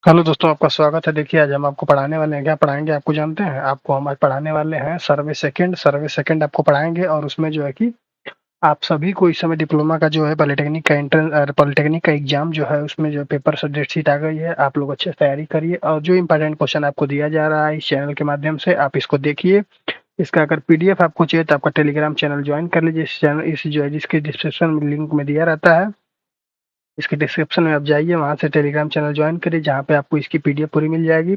Hello दोस्तों, आपका स्वागत है। देखिए, आज हम आपको पढ़ाने वाले हैं। क्या पढ़ाएंगे आपको जानते हैं? आपको हम आज पढ़ाने वाले हैं सर्वे सेकंड आपको पढ़ाएंगे। और उसमें जो है कि आप सभी को इस समय डिप्लोमा का जो है पॉलिटेक्निक का एग्जाम जो है उसमें जो पेपर से डेट शीट आ गई है। आप लोग अच्छे से तैयारी करिए और जो इंपॉर्टेंट क्वेश्चन आपको दिया जा रहा है इस चैनल के माध्यम से आप इसको देखिए। इसका अगर पीडीएफ आपको चाहिए तो आपका टेलीग्राम चैनल ज्वाइन कर लीजिए। इस चैनल इस जो है जिसके डिस्क्रिप्शन में लिंक में दिया रहता है, इसके डिस्क्रिप्शन में आप जाइए, वहाँ से टेलीग्राम चैनल ज्वाइन करिए जहाँ पे आपको इसकी पीडीएफ पूरी मिल जाएगी।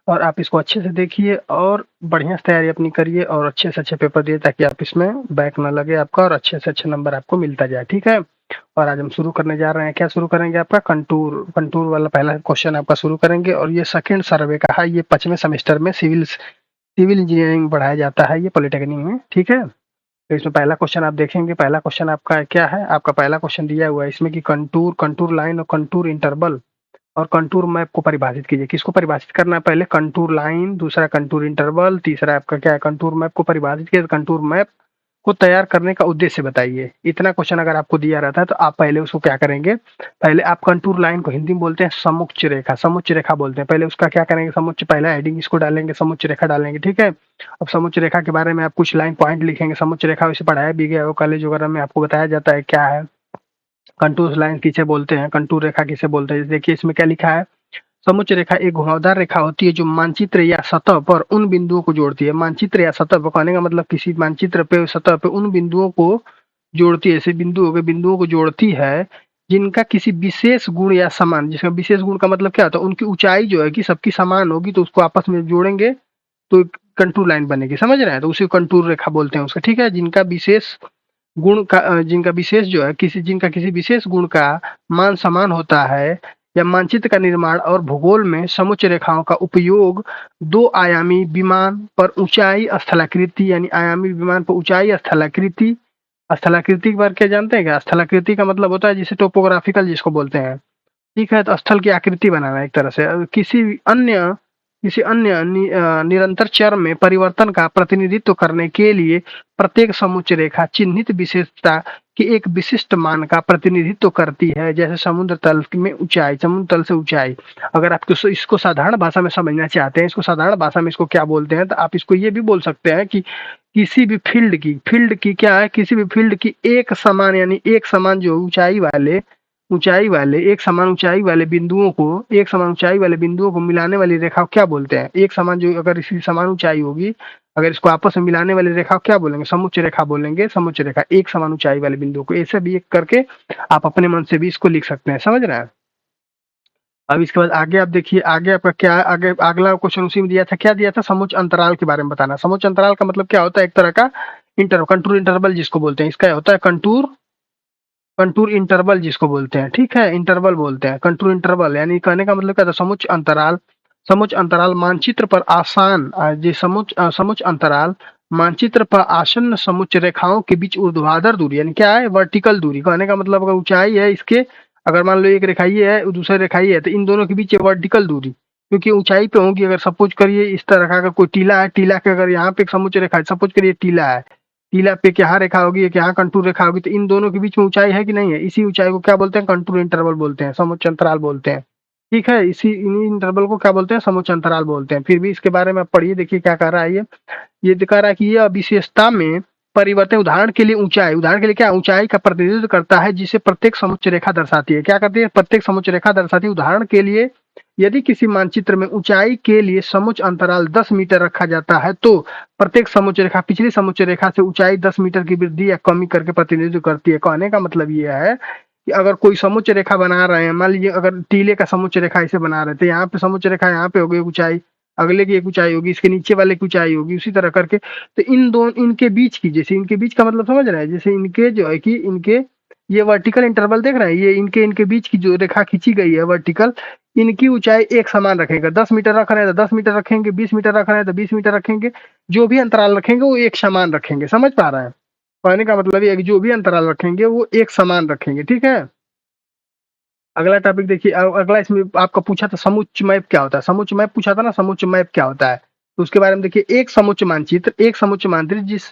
और आप इसको अच्छे से देखिए और बढ़िया से तैयारी अपनी करिए और अच्छे से अच्छे पेपर दिए ताकि आप इसमें बैक ना लगे आपका और अच्छे से अच्छे नंबर आपको मिलता जाए। ठीक है। और आज हम शुरू करने जा रहे हैं। क्या शुरू करेंगे? आपका कंटूर कंटूर वाला पहला क्वेश्चन आपका शुरू करेंगे। और ये सेकंड सर्वे का है। ये 5वें सेमेस्टर में सिविल सिविल इंजीनियरिंग पढ़ाया जाता है ये पॉलिटेक्निक में। ठीक है। तो इसमें पहला क्वेश्चन आप देखेंगे। पहला क्वेश्चन आपका क्या है? आपका पहला क्वेश्चन दिया हुआ है इसमें कि कंटूर कंटूर लाइन और कंटूर इंटरवल और कंटूर मैप को परिभाषित कीजिए। किसको परिभाषित करना है? पहले कंटूर लाइन, दूसरा कंटूर इंटरवल, तीसरा आपका क्या है? कंटूर मैप को परिभाषित कीजिए। कंटूर मैप को तैयार करने का उद्देश्य बताइए। इतना क्वेश्चन अगर आपको दिया रहता है तो आप पहले उसको क्या करेंगे? पहले आप कंटूर लाइन को हिंदी में बोलते हैं समुच्च रेखा, समुच्च रेखा बोलते हैं। पहले उसका क्या करेंगे? समुच्च, पहला हेडिंग इसको डालेंगे, समुच्च रेखा डालेंगे। ठीक है। अब समुच्च रेखा के बारे में आप कुछ लाइन पॉइंट लिखेंगे। समुच्च रेखा वैसे पढ़ाया भी गया हो कॉलेज वगैरह में, आपको बताया जाता है क्या है कंटूर लाइन किसे बोलते हैं, कंटूर रेखा किसे बोलते हैं। देखिए इसमें क्या लिखा है। समुच्च रेखा एक घुमावदार रेखा होती है जो मानचित्र या सतह पर उन बिंदुओं को जोड़ती है। मानचित्र या सतह पर कहने का मतलब किसी मानचित्र पे सतह पे उन बिंदुओं को जोड़ती है। ऐसे बिंदुओं को जोड़ती है जिनका किसी विशेष गुण या समान, जिसका विशेष गुण का मतलब क्या होता है? उनकी ऊंचाई जो है कि सबकी समान होगी तो उसको आपस में जोड़ेंगे तो एक कंटूर लाइन बनेगी। समझ रहे हैं? तो उसी कंटूर रेखा बोलते हैं उसका। ठीक है। जिनका विशेष जो है किसी विशेष गुण का मान समान होता है या मानचित्र का निर्माण और भूगोल में समुच्च रेखाओं का उपयोग दो आयामी विमान पर ऊंचाई स्थलाकृति यानी आयामी विमान पर ऊंचाई स्थलाकृति। स्थलाकृति के बारे क्या जानते हैं? क्या स्थलाकृति का मतलब होता है? जिसे टोपोग्राफिकल जिसको बोलते हैं। ठीक है। तो स्थल की आकृति बनाना एक तरह से किसी अन्य निरंतर चर में परिवर्तन का प्रतिनिधित्व करने के लिए प्रत्येक समुच्च रेखा चिन्हित विशेषता के एक विशिष्ट मान का प्रतिनिधित्व करती है। जैसे समुद्र तल में ऊंचाई, समुद्र तल से ऊंचाई। अगर आप इसको साधारण भाषा में समझना चाहते हैं, इसको साधारण भाषा में इसको क्या बोलते हैं, तो आप इसको ये भी बोल सकते हैं कि किसी भी फील्ड की क्या है? किसी भी फील्ड की एक समान यानी एक समान जो एक समान ऊंचाई वाले बिंदुओं को मिलाने वाली रेखा को क्या बोलते हैं? एक समान जो अगर इसकी समान ऊंचाई होगी, अगर इसको आपस में मिलाने वाली रेखा को क्या बोलेंगे? समुच्च रेखा बोलेंगे। समुच्च रेखा एक समान ऊंचाई वाले बिंदुओं को ऐसे भी एक करके आप अपने मन से भी इसको लिख सकते हैं। समझ रहे हैं? अब इसके बाद आगे आप देखिए, आगे आपका क्या है? आगे अगला क्वेश्चन उसी में दिया था। क्या दिया था? समुच्च अंतराल के बारे में बताना। समुच्च अंतराल का मतलब क्या होता है? एक तरह का कंटूर इंटरवल जिसको बोलते हैं। इसका होता है कंटूर कंटूर इंटरवल जिसको बोलते हैं। ठीक है। इंटरवल बोलते हैं कंटूर इंटरवल। यानी कहने का मतलब क्या था? समुच्च अंतराल मानचित्र पर समुच्च अंतराल मानचित्र पर आसन्न समुच्च रेखाओं के बीच ऊर्ध्वाधर दूरी यानी क्या है? वर्टिकल दूरी। कहने का मतलब अगर ऊंचाई है इसके, अगर मान लो एक रेखा ये है दूसरी रेखा ये है तो इन दोनों के बीच वर्टिकल दूरी क्योंकि ऊंचाई पे होगी। अगर सपोज करिए इस तरह का अगर कोई टीला है, टीला के अगर यहाँ पे एक समुच्च रेखा है, सपोज करिए टीला है, टीला पे एक यहाँ रेखा होगी एक यहाँ कंटूर रेखा होगी, तो इन दोनों के बीच में ऊंचाई है कि नहीं है? इसी ऊंचाई को क्या बोलते हैं? कंटूर इंटरवल बोलते हैं, समुच्च अंतराल बोलते हैं। ठीक है। इन्हीं इंटरवल को क्या बोलते हैं? समुच्च अंतराल बोलते हैं। फिर भी इसके बारे में आप पढ़िए, देखिए क्या कह रहा है ये दिखा रहा है कि यह विशेषता में परिवर्तन उदाहरण के लिए क्या ऊंचाई का प्रतिनिधित्व करता है जिसे प्रत्येक समुच्च रेखा दर्शाती है। क्या करती है? प्रत्येक समुच्च रेखा दर्शाती है। उदाहरण के लिए यदि किसी मानचित्र में ऊंचाई के लिए समुच्च अंतराल 10 मीटर रखा जाता है तो प्रत्येक समुच्च रेखा पिछली समुच्च रेखा से ऊंचाई 10 मीटर की वृद्धि या कमी करके प्रतिनिधित्व करती है। कहने का मतलब ये है कि अगर कोई समुच्च रेखा बना रहे हैं, मान लीजिए अगर टीले का समुच्च रेखा इसे बना रहे थे, यहाँ पे समुच्च रेखा यहाँ पे हो गई ऊंचाई, अगले की एक ऊंचाई होगी, इसके नीचे वाले की ऊंचाई होगी, उसी तरह करके तो इनके बीच की, जैसे इनके बीच का मतलब समझ रहे हैं, जैसे इनके जो है कि इनके ये वर्टिकल इंटरवल देख रहे हैं, ये इनके इनके बीच की जो रेखा खींची गई है वर्टिकल, इनकी ऊंचाई एक समान रखेगा। 10 मीटर रख रहे हैं तो 10 मीटर रखेंगे, 20 मीटर रख रहे हैं तो 20 मीटर रखेंगे। जो भी अंतराल रखेंगे वो एक समान रखेंगे। समझ पा रहे हैं? कहने का मतलब ये है कि जो भी अंतराल रखेंगे वो एक समान रखेंगे। ठीक है। अगला टॉपिक देखिए। अगला इसमें आपका पूछा था समुच्च मैप क्या होता है। समुच्च मैप पूछा था ना, समुच्च मैप क्या होता है तो उसके बारे में देखिए। एक समुच्च मानचित्र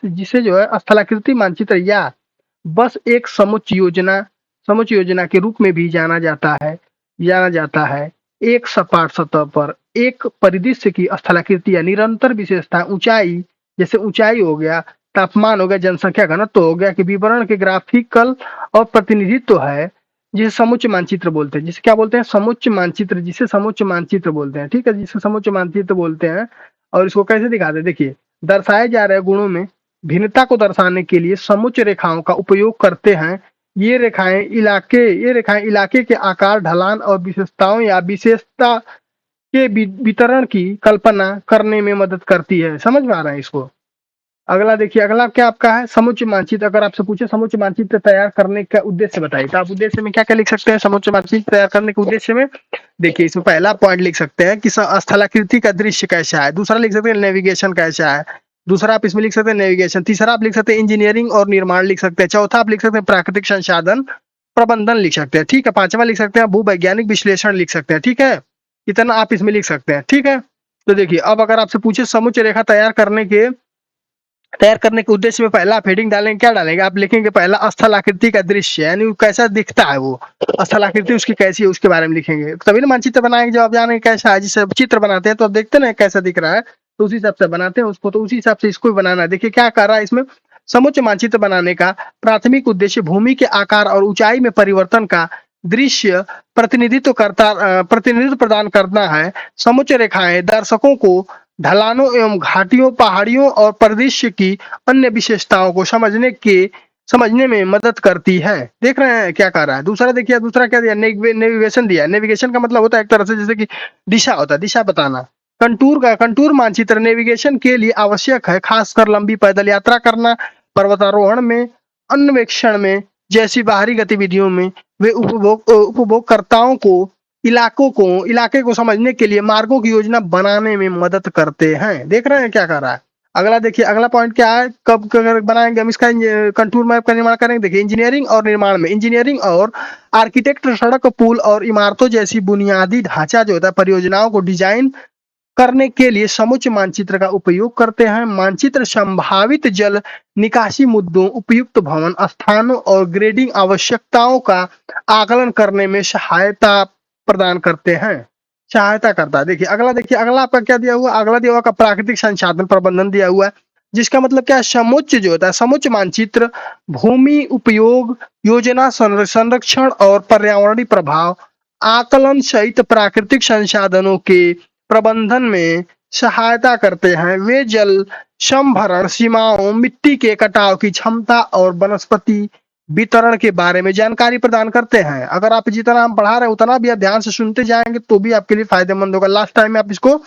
जिसे जो है स्थलाकृति मानचित्र या बस एक समुच्च योजना के रूप में भी जाना जाता है। एक सपाट सतह पर एक परिदृश्य की स्थलाकृति या निरंतर विशेषता ऊंचाई, जैसे ऊंचाई हो गया, तापमान हो गया, जनसंख्या घनत्व हो गया, कि विवरण के ग्राफिकल और प्रतिनिधित्व है, जिसे समुच्च मानचित्र बोलते हैं। जिसे क्या बोलते हैं? समुच्च मानचित्र, जिसे समुच्च मानचित्र बोलते हैं। ठीक है, जिसे समुच्च मानचित्र बोलते हैं। और इसको कैसे दिखाते हैं? देखिए, दर्शाए जा रहे गुणों में भिन्नता को दर्शाने के लिए समुच्च रेखाओं का उपयोग करते हैं। ये रेखाएं इलाके के आकार, ढलान और विशेषताओं या विशेषता के वितरण की कल्पना करने में मदद करती है। समझ में आ रहा है इसको? अगला देखिए, अगला क्या आपका है? समुच्च मानचित्र। अगर आपसे पूछे समुच्च मानचित्र तैयार करने का उद्देश्य बताइए, तो आप उद्देश्य में क्या क्या लिख सकते हैं समुच्च मानचित्र तैयार करने के उद्देश्य में? देखिए, इसमें पहला पॉइंट लिख सकते हैं कि स्थलाकृति का दृश्य कैसा है। दूसरा लिख सकते हैं नेविगेशन कैसा है। दूसरा आप इसमें लिख सकते हैं नेविगेशन। तीसरा आप लिख सकते हैं इंजीनियरिंग और निर्माण लिख सकते हैं। चौथा आप लिख सकते हैं प्राकृतिक संसाधन प्रबंधन लिख सकते हैं। ठीक है, पांचवा लिख सकते हैं भूवैज्ञानिक विश्लेषण लिख सकते हैं। ठीक है, इतना आप इसमें लिख सकते हैं। ठीक है, तो देखिए, अब अगर आपसे पूछे समुच्च रेखा तैयार करने के उद्देश्य में पहला आप हेडिंग डालेंगे, क्या डालेंगे? आप लिखेंगे पहला स्थलाकृति का दृश्य, यानी वो कैसा दिखता है, वो स्थलाकृति उसकी कैसी है उसके बारे में लिखेंगे, तभी ना मानचित्र बनाएंगे। जब आप जानेंगे कैसा है, जिससे चित्र बनाते हैं तो आप देखते ना कैसा दिख रहा है, तो उसी हिसाब से बनाते हैं उसको, तो उसी हिसाब से इसको भी बनाना है। देखिए क्या कर रहा है इसमें, समुच्च मानचित्र बनाने का प्राथमिक उद्देश्य भूमि के आकार और ऊंचाई में परिवर्तन का दृश्य प्रतिनिधित्व प्रदान करना है। समुच्च रेखाएं दर्शकों को ढलानों एवं घाटियों, पहाड़ियों और परिदृश्य की अन्य विशेषताओं को समझने में मदद करती है। देख रहे हैं क्या कर रहा है? दूसरा देखिए, दूसरा क्या दिया? नेविगेशन दिया। नेविगेशन का मतलब होता है एक तरह से जैसे कि दिशा होता है, दिशा बताना। कंटूर मानचित्र नेविगेशन के लिए आवश्यक है, खासकर लंबी पैदल यात्रा करना, पर्वतारोहण में, अन्वेषण में जैसी बाहरी गतिविधियों में। वे उपभोगकर्ताओं को इलाके को समझने के लिए मार्गों की योजना बनाने में मदद करते हैं। देख रहे हैं क्या कर रहा है? अगला देखिए, अगला पॉइंट क्या है? कब बनाएंगे हम इसका कंटूर मैप का निर्माण करेंगे? देखिए, इंजीनियरिंग और निर्माण में, इंजीनियरिंग और आर्किटेक्ट सड़क, पुल और इमारतों जैसी बुनियादी ढांचा जो होता है परियोजनाओं को डिजाइन करने के लिए समुच्च मानचित्र का उपयोग करते हैं। मानचित्र संभावित जल निकासी मुद्दों, उपयुक्त भवन स्थानों और ग्रेडिंग आवश्यकताओं का आकलन करने में सहायता प्रदान करते हैं, सहायता करता है। देखिए, अगला आपका क्या दिया हुआ? अगला दिया हुआ का प्राकृतिक संसाधन प्रबंधन दिया हुआ है, जिसका मतलब क्या है? समुच्च जो होता है, समुच्च मानचित्र भूमि उपयोग योजना, संरक्षण और पर्यावरणीय प्रभाव आकलन सहित प्राकृतिक संसाधनों के प्रबंधन में सहायता करते हैं। वे जल संभरण सीमाओं, मिट्टी के कटाव की क्षमता और वनस्पति वितरण के बारे में जानकारी प्रदान करते हैं। अगर आप जितना हम पढ़ा रहे हैं उतना भी आप ध्यान से सुनते जाएंगे तो भी आपके लिए फायदेमंद होगा। लास्ट टाइम में आप इसको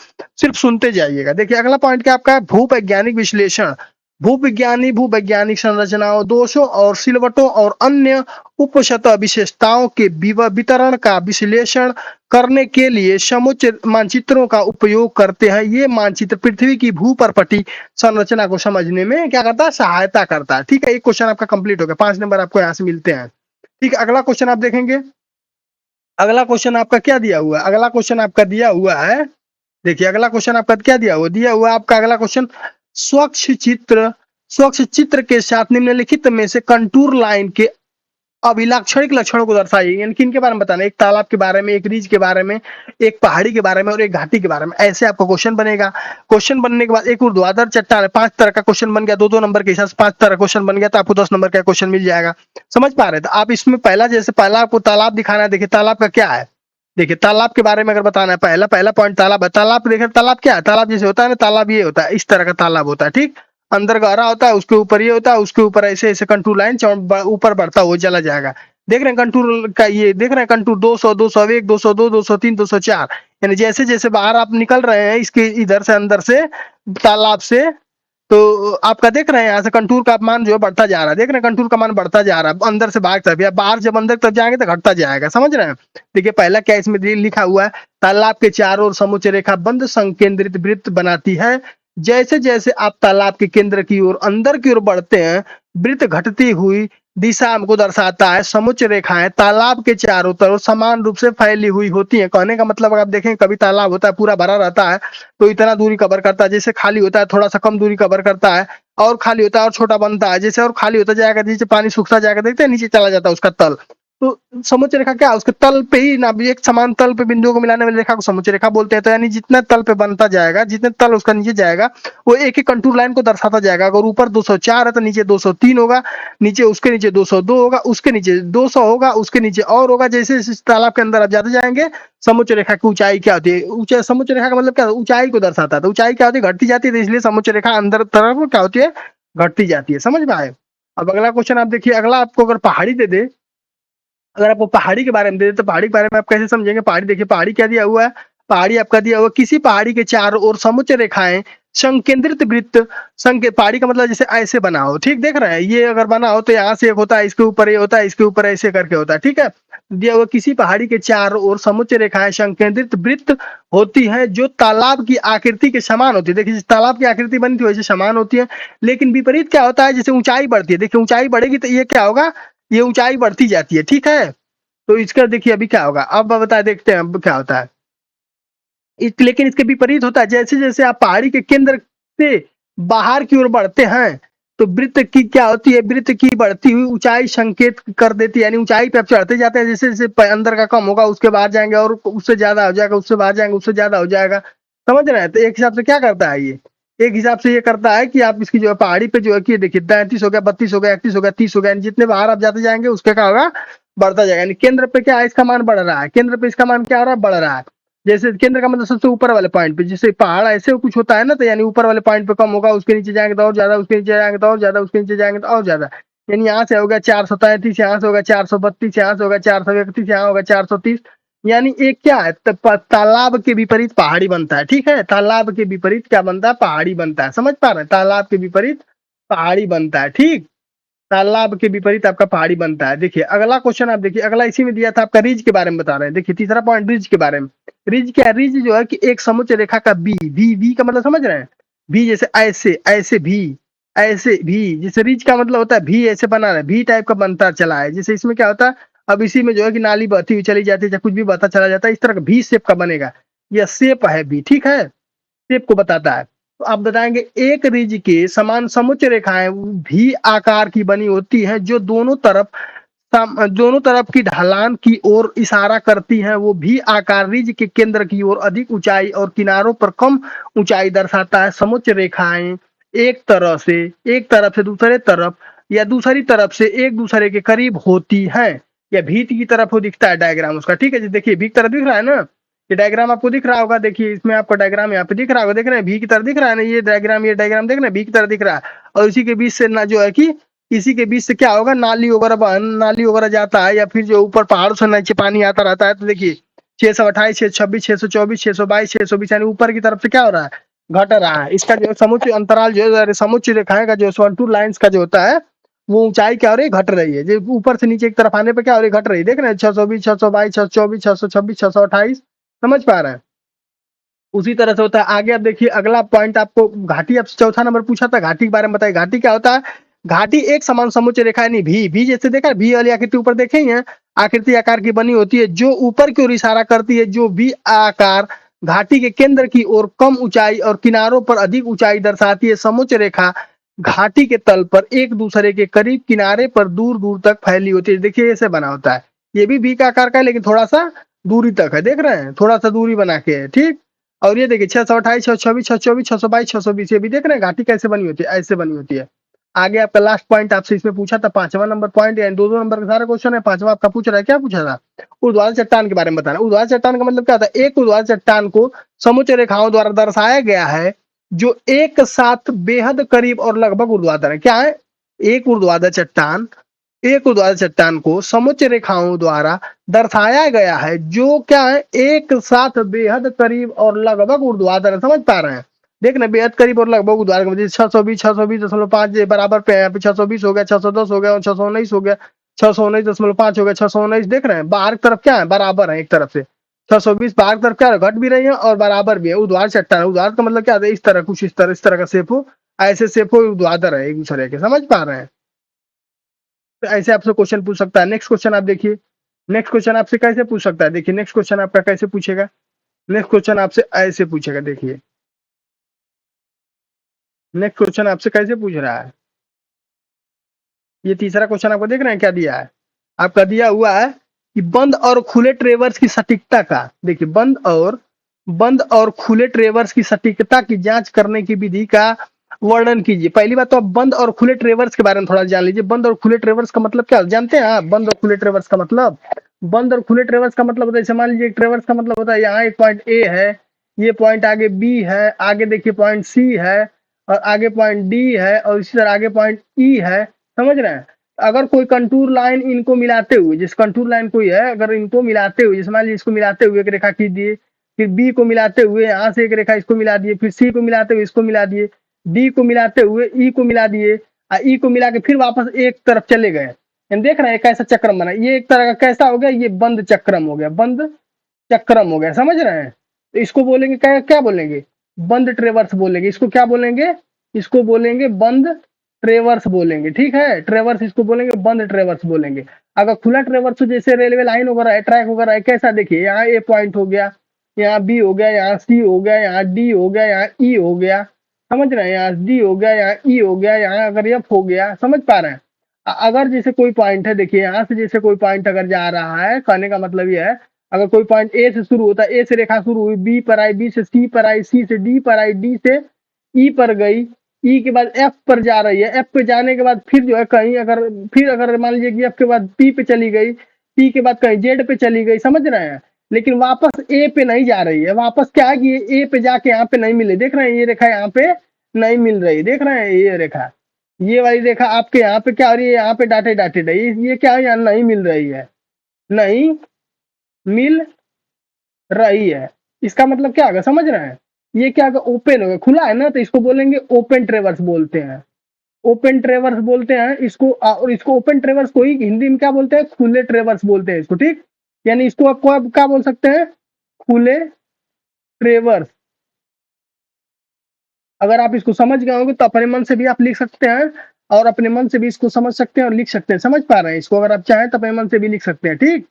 सिर्फ सुनते जाइएगा। देखिए, अगला पॉइंट क्या आपका है? भूवैज्ञानिक विश्लेषण। भूवैज्ञानिक संरचनाओं, दोषों और सिलवटों और अन्य उपसतह विशेषताओं के वितरण का विश्लेषण करने के लिए समुच्च मानचित्रों का उपयोग करते हैं। ये मानचित्र पृथ्वी की भूपर्पटी संरचना को समझने में क्या करता है? सहायता करता है। ठीक है, एक क्वेश्चन आपका कंप्लीट हो गया, 5 नंबर आपको यहाँ से मिलते हैं। ठीक है, अगला क्वेश्चन आप देखेंगे। अगला क्वेश्चन आपका क्या दिया हुआ है? अगला क्वेश्चन आपका दिया हुआ है, देखिए अगला क्वेश्चन आपका क्या दिया हुआ आपका अगला क्वेश्चन, स्वच्छ चित्र के साथ निम्नलिखित में से कंटूर लाइन के अभिलाक्षणिक लक्षणों को दर्शाइए। यानी किन के बारे में बताना? एक तालाब के बारे में, एक रिज के बारे में, एक पहाड़ी के बारे में और एक घाटी के बारे में। ऐसे आपका क्वेश्चन बनेगा। क्वेश्चन बनने के बाद एक ऊर्ध्वाधर चट्टान है, 5 तरह का क्वेश्चन बन गया, 2-2 नंबर के हिसाब से 5 तरह क्वेश्चन बन गया, तो आपको 10 नंबर का क्वेश्चन मिल जाएगा। समझ पा रहे? तो आप इसमें पहला आपको तालाब दिखाना है। देखिए तालाब का क्या है, देखिए तालाब के बारे में अगर बताना है, पहला पॉइंट तालाब है। तालाब देखिए, तालाब क्या है? तालाब जैसे होता है ना, तालाब ये होता है, इस तरह का तालाब होता है। ठीक, अंदर गहरा होता है, उसके ऊपर ये होता है, उसके ऊपर ऐसे ऐसे कंटूर लाइन ऊपर बढ़ता हुआ चला जाएगा। देख रहे हैं कंटूर का, ये देख रहे हैं कंटूर 200, 201, 202, 203, 204, यानी जैसे जैसे बाहर आप निकल रहे हैं इसके इधर से अंदर से तालाब से, तो आपका देख रहे हैं यहाँ से कंटूर का मान जो है बढ़ता जा रहा है। देख रहे हैं कंटूर का मान बढ़ता जा रहा है अंदर से बाहर तक, या बाहर जब अंदर तक जाएंगे तो घटता जाएगा। समझ रहे हैं? देखिए पहला क्या इसमें लिखा हुआ है, तालाब के चारों ओर समुच्च रेखा बंद संकेंद्रित वृत्त बनाती है। जैसे जैसे आप तालाब के केंद्र की ओर अंदर की ओर बढ़ते हैं, वृत्त घटती हुई दिशा हमको दर्शाता है। समुच्च रेखाएं तालाब के चारों तरफ समान रूप से फैली हुई होती हैं। कहने का मतलब आप देखें, कभी तालाब होता है पूरा भरा रहता है तो इतना दूरी कवर करता है, जैसे खाली होता है थोड़ा सा कम दूरी कवर करता है, और खाली होता है और छोटा बनता है, जैसे और खाली होता जाएगा, नीचे पानी सूखता जाएगा, देखते हैं नीचे चला जाता है उसका तल। तो समुच्चय रेखा क्या है, उसके तल पे ही ना एक समान तल पे बिंदुओं को मिलाने वाली रेखा को समुच्चय रेखा बोलते हैं। तो यानी जितना तल पे बनता जाएगा, जितने तल उसका नीचे जाएगा, वो एक एक कंटूर लाइन को दर्शाता जाएगा। अगर ऊपर 204 है तो नीचे 203 होगा, नीचे उसके नीचे 202 होगा, उसके नीचे 200 होगा, उसके नीचे और होगा। जैसे इस तालाब के अंदर आप जाते जाएंगे, समुच्चय रेखा की ऊंचाई क्या होती है, ऊंचाई समुच्चय रेखा का मतलब क्या, ऊंचाई को दर्शाता है। तो ऊंचाई क्या होती है, घटती जाती है, तो इसलिए समुच्चय रेखा अंदर तरफ क्या होती है, घटती जाती है। समझ में आए। अब अगला क्वेश्चन आप देखिए, अगला आपको अगर पहाड़ी दे दे, अगर आपको पहाड़ी के बारे में दे दे, तो पहाड़ी के बारे में आप कैसे समझेंगे। पहाड़ी देखिए, पहाड़ी क्या दिया हुआ है, पहाड़ी आपका दिया हुआ, किसी पहाड़ी के चारों ओर समुच्चय रेखाएं संकेंद्रित वृत्त, संके पहाड़ी का मतलब जैसे ऐसे बना हो, ठीक देख रहे हैं, ये अगर बना हो तो यहाँ से एक होता है, इसके ऊपर ये होता है, इसके ऊपर ऐसे करके होता है, ठीक है। दिया हुआ किसी पहाड़ी के चारों ओर समुच्चय रेखाएं संकेंद्रित वृत्त होती है, जो तालाब की आकृति के समान होती है। देखिए तालाब की आकृति बनी थी वैसे समान होती है, लेकिन विपरीत क्या होता है, जैसे ऊंचाई बढ़ती है, देखिए ऊंचाई बढ़ेगी तो ये क्या होगा, ये ऊंचाई बढ़ती जाती है, ठीक है। तो इसका देखिए अभी क्या होगा, अब बता देखते हैं अब क्या होता है। लेकिन इसके विपरीत होता है, जैसे जैसे आप पहाड़ी के केंद्र से बाहर की ओर बढ़ते हैं, तो वृत्त की क्या होती है, वृत्त की बढ़ती हुई ऊंचाई संकेत कर देती है। यानी ऊंचाई पे आप चढ़ते जाते हैं, जैसे जैसे अंदर का कम होगा उसके बाहर जाएंगे, और उससे ज्यादा हो जाएगा, उससे बाहर जाएंगे, उससे ज्यादा हो जाएगा। समझ रहे हैं। तो एक हिसाब से क्या करता है ये, एक हिसाब से ये करता है कि आप इसकी जो है पहाड़ी पे जो है कि देखिए 33 हो गया, 32 हो गया, 31 हो गया, 30 हो गया, जितने बाहर आप जाते जाएंगे उसके क्या होगा, बढ़ता जाएगा। यानी केंद्र पे क्या है, इसका मान बढ़ रहा है, केंद्र पे इसका मान क्या हो रहा है, बढ़ रहा है। जैसे केंद्र का मतलब सबसे ऊपर वाले पॉइंट पे, जैसे पहाड़ ऐसे कुछ होता है ना, तो यानी ऊपर वाले पॉइंट पे कम होगा, उसके नीचे जाएंगे तो और ज्यादा, उसके नीचे जाएंगे तो और ज्यादा, उसके नीचे जाएंगे तो और ज्यादा। यानी यहाँ से होगा 433, यहाँ से होगा 432, यहाँ से होगा 431, यहाँ होगा 430। यानी एक क्या है, तालाब के विपरीत पहाड़ी बनता है, ठीक है। तालाब के विपरीत क्या बनता है, पहाड़ी बनता है। समझ पा रहे हैं, तालाब के विपरीत पहाड़ी बनता है, ठीक। तालाब के विपरीत आपका पहाड़ी बनता है। देखिए अगला क्वेश्चन आप देखिए, अगला इसी में दिया था आपका, रिज के बारे में बता रहे हैं। देखिए तीसरा पॉइंट रिज के बारे में। रिज क्या है, रिज जो है कि एक समुच्चय रेखा का बी का मतलब समझ रहे हैं, भी जैसे ऐसे ऐसे भी, ऐसे भी, जैसे रिज का मतलब होता है भी ऐसे बना रहे, भी टाइप का बनता चला है। जैसे इसमें क्या होता है, अब इसी में जो है कि नाली बहती हुई चली जाती है, या कुछ भी बहता चला जाता है, इस तरह का भी शेप का बनेगा। यह शेप है बी, ठीक है, शेप को बताता है। तो आप बताएंगे एक रीज के समान समुच्चय रेखाएं भी आकार की बनी होती है, जो दोनों तरफ की ढलान की ओर इशारा करती हैं। वो भी आकार रीज के केंद्र की ओर अधिक ऊंचाई और किनारों पर कम ऊंचाई दर्शाता है। समुच्चय रेखाएं एक तरफ से दूसरे तरफ या दूसरी तरफ से एक दूसरे के करीब होती हैं, या भीत की तरफ हो दिखता है डायग्राम उसका, ठीक है जी। देखिए भी की तरफ दिख रहा है ना, ये डायग्राम आपको दिख रहा होगा। देखिए इसमें आपका डायग्राम यहाँ पे दिख रहा होगा, देख रहे हैं भी की तरह दिख रहा है ना, ये डायग्राम देख रहे हैं, भी की तरह दिख रहा है। और इसी के बीच से ना जो है कि इसी के बीच से क्या होगा, नाली वगैरह जाता है, या फिर जो ऊपर पहाड़ों से नीचे पानी आता रहता है। तो देखिए 628, 626, 624, 622, 620, यानी ऊपर की तरफ से क्या हो रहा है, घट रहा है। इसका जो समुच्चय अंतराल जो है, समुच्चय रेखाएं का जो कॉन्टूर लाइंस का जो होता है, वो ऊंचाई क्या हो रही है, घट रही है। जो ऊपर से नीचे की तरफ आने पर क्या हो रही है, घट रही है। देख रहे हैं 620, 622, 624, 626, 628। समझ पा रहे हैं। उसी तरह से होता है आगे। आप देखिए अगला पॉइंट आपको घाटी, आपसे चौथा नंबर पूछा था, घाटी के बारे में बताइए। घाटी क्या होता है, घाटी एक समान समुच्चय रेखा यानी भी जैसे देखा, भी वाली आकृति ऊपर देखे ही है, आकृति आकार की बनी होती है, जो ऊपर की ओर इशारा करती है। जो भी आकार घाटी के केंद्र की ओर कम ऊंचाई और किनारों पर अधिक ऊंचाई दर्शाती है। समुच्चय रेखा घाटी के तल पर एक दूसरे के करीब, किनारे पर दूर दूर तक फैली होती है। देखिए ऐसे बना होता है, ये भी का आकार का है, लेकिन थोड़ा सा दूरी तक है, देख रहे हैं, थोड़ा सा दूरी बना के है, ठीक। और ये देखिए 628, 624, 624, 622, 620, ये भी देख रहे हैं घाटी कैसे बनी होती है, ऐसे बनी होती है। आगे आपका लास्ट पॉइंट आपसे इसमें पूछा था, 5वां नंबर पॉइंट, यानी दो नंबर का सारा क्वेश्चन है, 5वां आपका पूछ रहा है, क्या पूछा था, ऊर्ध्वाधर चट्टान के बारे में बताना। ऊर्ध्वाधर चट्टान का मतलब क्या था, एक ऊर्ध्वाधर चट्टान को समुच्चय रेखाओं द्वारा दर्शाया गया है, जो एक साथ बेहद करीब और लगभग ऊर्ध्वाधर है। क्या है, एक ऊर्ध्वाधर चट्टान, एक ऊर्ध्वाधर चट्टान को समुच्चय रेखाओं द्वारा दर्शाया गया है, जो क्या है, एक साथ बेहद करीब और लगभग ऊर्ध्वाधर है। समझ पा रहे हैं। देखना बेहद करीब और लगभग ऊर्ध्वाधर का मतलब 620.5 बराबर पे, यहाँ पे 620 हो गया, 610 हो गया, और 619 हो गया, 619.5 हो गया, 619 देख रहे हैं, बाहर की तरफ क्या है, बराबर है एक तरफ से। 620 बाहर की तरफ क्या है, घट भी रही है और बराबर भी है। ऊर्ध्वाधर चट्टान, ऊर्ध्वाधर का मतलब क्या है, इस तरह कुछ, इस तरह का शेप हो, ऐसे शेप हो, ऊर्ध्वाधर है एक दूसरे के। समझ पा रहे हैं। तो ऐसे आपसे क्वेश्चन पूछ सकता है। नेक्स्ट क्वेश्चन आप देखिए, नेक्स्ट क्वेश्चन आपसे कैसे पूछ सकता है, देखिए नेक्स्ट क्वेश्चन आपका कैसे पूछेगा, नेक्स्ट क्वेश्चन आपसे ऐसे पूछेगा। देखिए नेक्स्ट क्वेश्चन आपसे कैसे पूछ रहा है, ये तीसरा क्वेश्चन आपको देख रहे हैं क्या दिया है, आपका दिया हुआ है कि बंद और खुले ट्रेवर्स की सटीकता का, देखिए बंद और खुले ट्रेवर्स की सटीकता की जांच करने की विधि का वर्णन कीजिए। पहली बात तो आप बंद और खुले ट्रेवर्स के बारे में थोड़ा जान लीजिए। बंद और खुले ट्रेवर्स का मतलब क्या जानते हैं आप? बंद और खुले ट्रेवर्स का मतलब, बंद और खुले ट्रेवर्स का मतलब होता है, जैसे मान लीजिए एक ट्रेवर्स का मतलब होता है यहाँ एक पॉइंट ए है, ये पॉइंट आगे बी है, आगे देखिए पॉइंट सी है, और आगे पॉइंट डी है, और इसी तरह आगे पॉइंट ई है। समझ रहे हैं? अगर कोई कंटूर लाइन इनको मिलाते हुए, जिस कंटूर लाइन कोई है अगर इनको मिलाते हुए, जैसे मान लीजिए इसको मिलाते हुए एक रेखा खींच दिए, फिर बी को मिलाते हुए यहाँ से एक रेखा इसको मिला दिए, फिर सी को मिलाते हुए इसको मिला दिए, डी को मिलाते हुए ई को मिला दिए, और ई को मिला के फिर वापस एक तरफ चले गए। देख रहे हैं कैसा चक्रम बना? ये एक तरह का कैसा हो गया? ये बंद चक्रम हो गया, बंद चक्रम हो गया। समझ रहे हैं? तो इसको बोलेंगे क्या, क्या बोलेंगे? बंद ट्रेवर्स बोलेंगे। इसको क्या बोलेंगे? इसको बोलेंगे बंद ट्रेवर्स बोलेंगे। ठीक है, ट्रेवर्स इसको बोलेंगे, बंद ट्रेवर्स बोलेंगे। अगर खुला ट्रेवर्स जैसे रेलवे लाइन वगैरह है, ट्रैक वगैरह है, कैसा देखिए यहाँ ए पॉइंट हो गया, यहाँ बी हो गया, यहाँ सी हो गया, यहाँ डी हो गया, यहाँ ई हो गया। समझ रहे हैं? यहाँ डी हो गया, यहाँ ई हो गया, यहाँ अगर एफ हो गया। समझ पा रहे हैं? अगर जैसे कोई पॉइंट है, देखिए यहाँ से जैसे कोई पॉइंट अगर जा रहा है, कहने का मतलब ये है अगर कोई पॉइंट ए से शुरू होता है, ए से रेखा शुरू हुई, बी पर आई, बी से सी पर आई, सी से डी पर आई, डी से ई पर गई, ई के बाद एफ पर जा रही है, एफ पे जाने के बाद फिर जो है कहीं अगर, फिर अगर मान लीजिए कि एफ के बाद पी पे चली गई, पी के बाद कहीं जेड पे चली गई। समझ रहे हैं? लेकिन वापस ए पे नहीं जा रही है। वापस क्या है कि ये ए पे जाके यहाँ पे नहीं मिले। देख रहे हैं? ये रेखा यहाँ पे नहीं मिल रही। देख रहे हैं? ये रेखा, ये वाली रेखा आपके यहाँ पे क्या हो रही है? यहाँ पे डाटे डाटे रही, ये क्या है? यहाँ नहीं मिल रही है, नहीं मिल रही है। इसका मतलब क्या होगा? समझ रहे हैं? ये क्या होगा? ओपन होगा, खुला है ना, तो इसको बोलेंगे ओपन ट्रेवर्स बोलते हैं। ओपन ट्रेवर्स बोलते हैं इसको। और इसको ओपन ट्रेवर्स को ही हिंदी में क्या बोलते हैं? खुले ट्रेवर्स बोलते हैं इसको। ठीक, यानी इसको आपको आप क्या बोल सकते हैं? खुले ट्रेवर्स। अगर आप इसको समझ गए होंगे तो अपने मन से भी आप लिख सकते हैं, और अपने मन से भी इसको समझ सकते हैं और लिख सकते हैं। समझ पा रहे हैं इसको? अगर आप चाहें तो अपने मन से भी लिख सकते हैं। ठीक,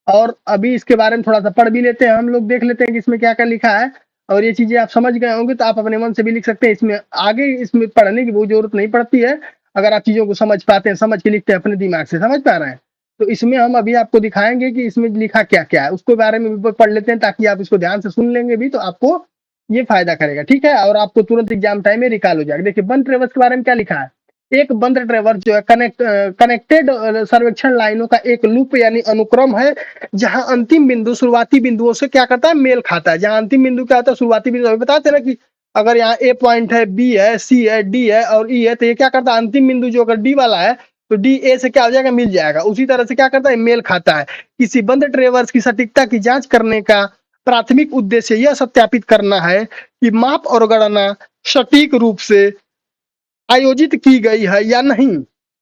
और अभी इसके बारे में थोड़ा सा पढ़ भी लेते हैं हम लोग, देख लेते हैं कि इसमें क्या क्या लिखा है। और ये चीजें आप समझ गए होंगे तो आप अपने मन से भी लिख सकते हैं। इसमें आगे इसमें पढ़ने की बहुत जरूरत नहीं पड़ती है, अगर आप चीजों को समझ पाते हैं, समझ के लिखते हैं अपने दिमाग से। समझ पा रहे हैं? तो इसमें हम अभी आपको दिखाएंगे कि इसमें लिखा क्या क्या है, उसके बारे में भी पढ़ लेते हैं, ताकि आप इसको ध्यान से सुन लेंगे भी तो आपको ये फायदा करेगा। ठीक है, और आपको तुरंत एग्जाम टाइम में रिकॉल हो जाएगा। देखिए बंद ट्रेवर्स के बारे में क्या लिखा है? एक बंद ट्रेवर्स जो है कनेक्टेड सर्वेक्षण लाइनों का एक लूप यानी अनुक्रम है, जहां अंतिम बिंदु शुरुआती बिंदुओं से क्या करता है? मेल खाता है। जहां अंतिम बिंदु क्या होता है? शुरुआती बिंदु। अभी बताते ना कि अगर यहाँ ए पॉइंट है, बी है, सी है, डी है और ई है, तो ये क्या करता है? अंतिम बिंदु जो अगर डी वाला है तो डी ए से क्या हो जाएगा? मिल जाएगा। उसी तरह से क्या करता है? मेल खाता है। किसी बंद ट्रेवर्स की सटीकता की जांच करने का प्राथमिक उद्देश्य यह सत्यापित करना है कि माप और गणना सटीक रूप से आयोजित की गई है या नहीं।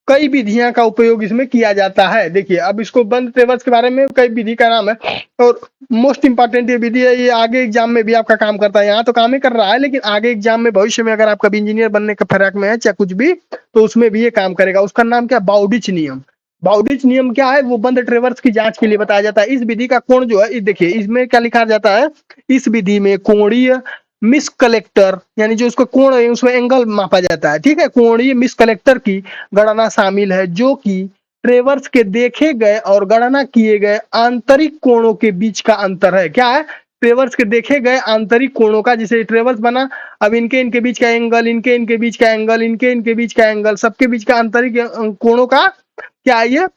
कई विधियां का उपयोग इसमें किया जाता है। देखिए अब इसको बंद ट्रेवर्स के बारे में कई विधि का नाम है, और मोस्ट इंपॉर्टेंट ये विधि है, ये आगे एग्जाम में भी आपका काम करता है। यहाँ तो काम ही कर रहा है, लेकिन आगे एग्जाम में भविष्य में अगर आप कभी इंजीनियर बनने का फिराक में है चाहे कुछ भी, तो उसमें भी ये काम करेगा। उसका नाम क्या? बाउडिच नियम। बाउडिच नियम क्या है? वो बंद ट्रेवर्स की जांच के लिए बताया जाता है। इस विधि का कोण जो है, देखिए इसमें क्या लिखा जाता है? इस विधि में कोणीय मिस कलेक्टर यानी जो उसका कोण है उसमें एंगल मापा जाता है। ठीक है, कोणीय मिस कलेक्टर की गणना शामिल है, जो कि ट्रेवर्स के देखे गए और गणना किए गए आंतरिक कोणों के बीच का अंतर है। क्या है? ट्रेवर्स के देखे गए आंतरिक कोणों का, जैसे ट्रेवर्स बना, अब इनके इनके बीच का एंगल, इनके इनके बीच का एंगल, इनके इनके बीच का एंगल, सबके बीच का आंतरिक कोणों का क्या है? ये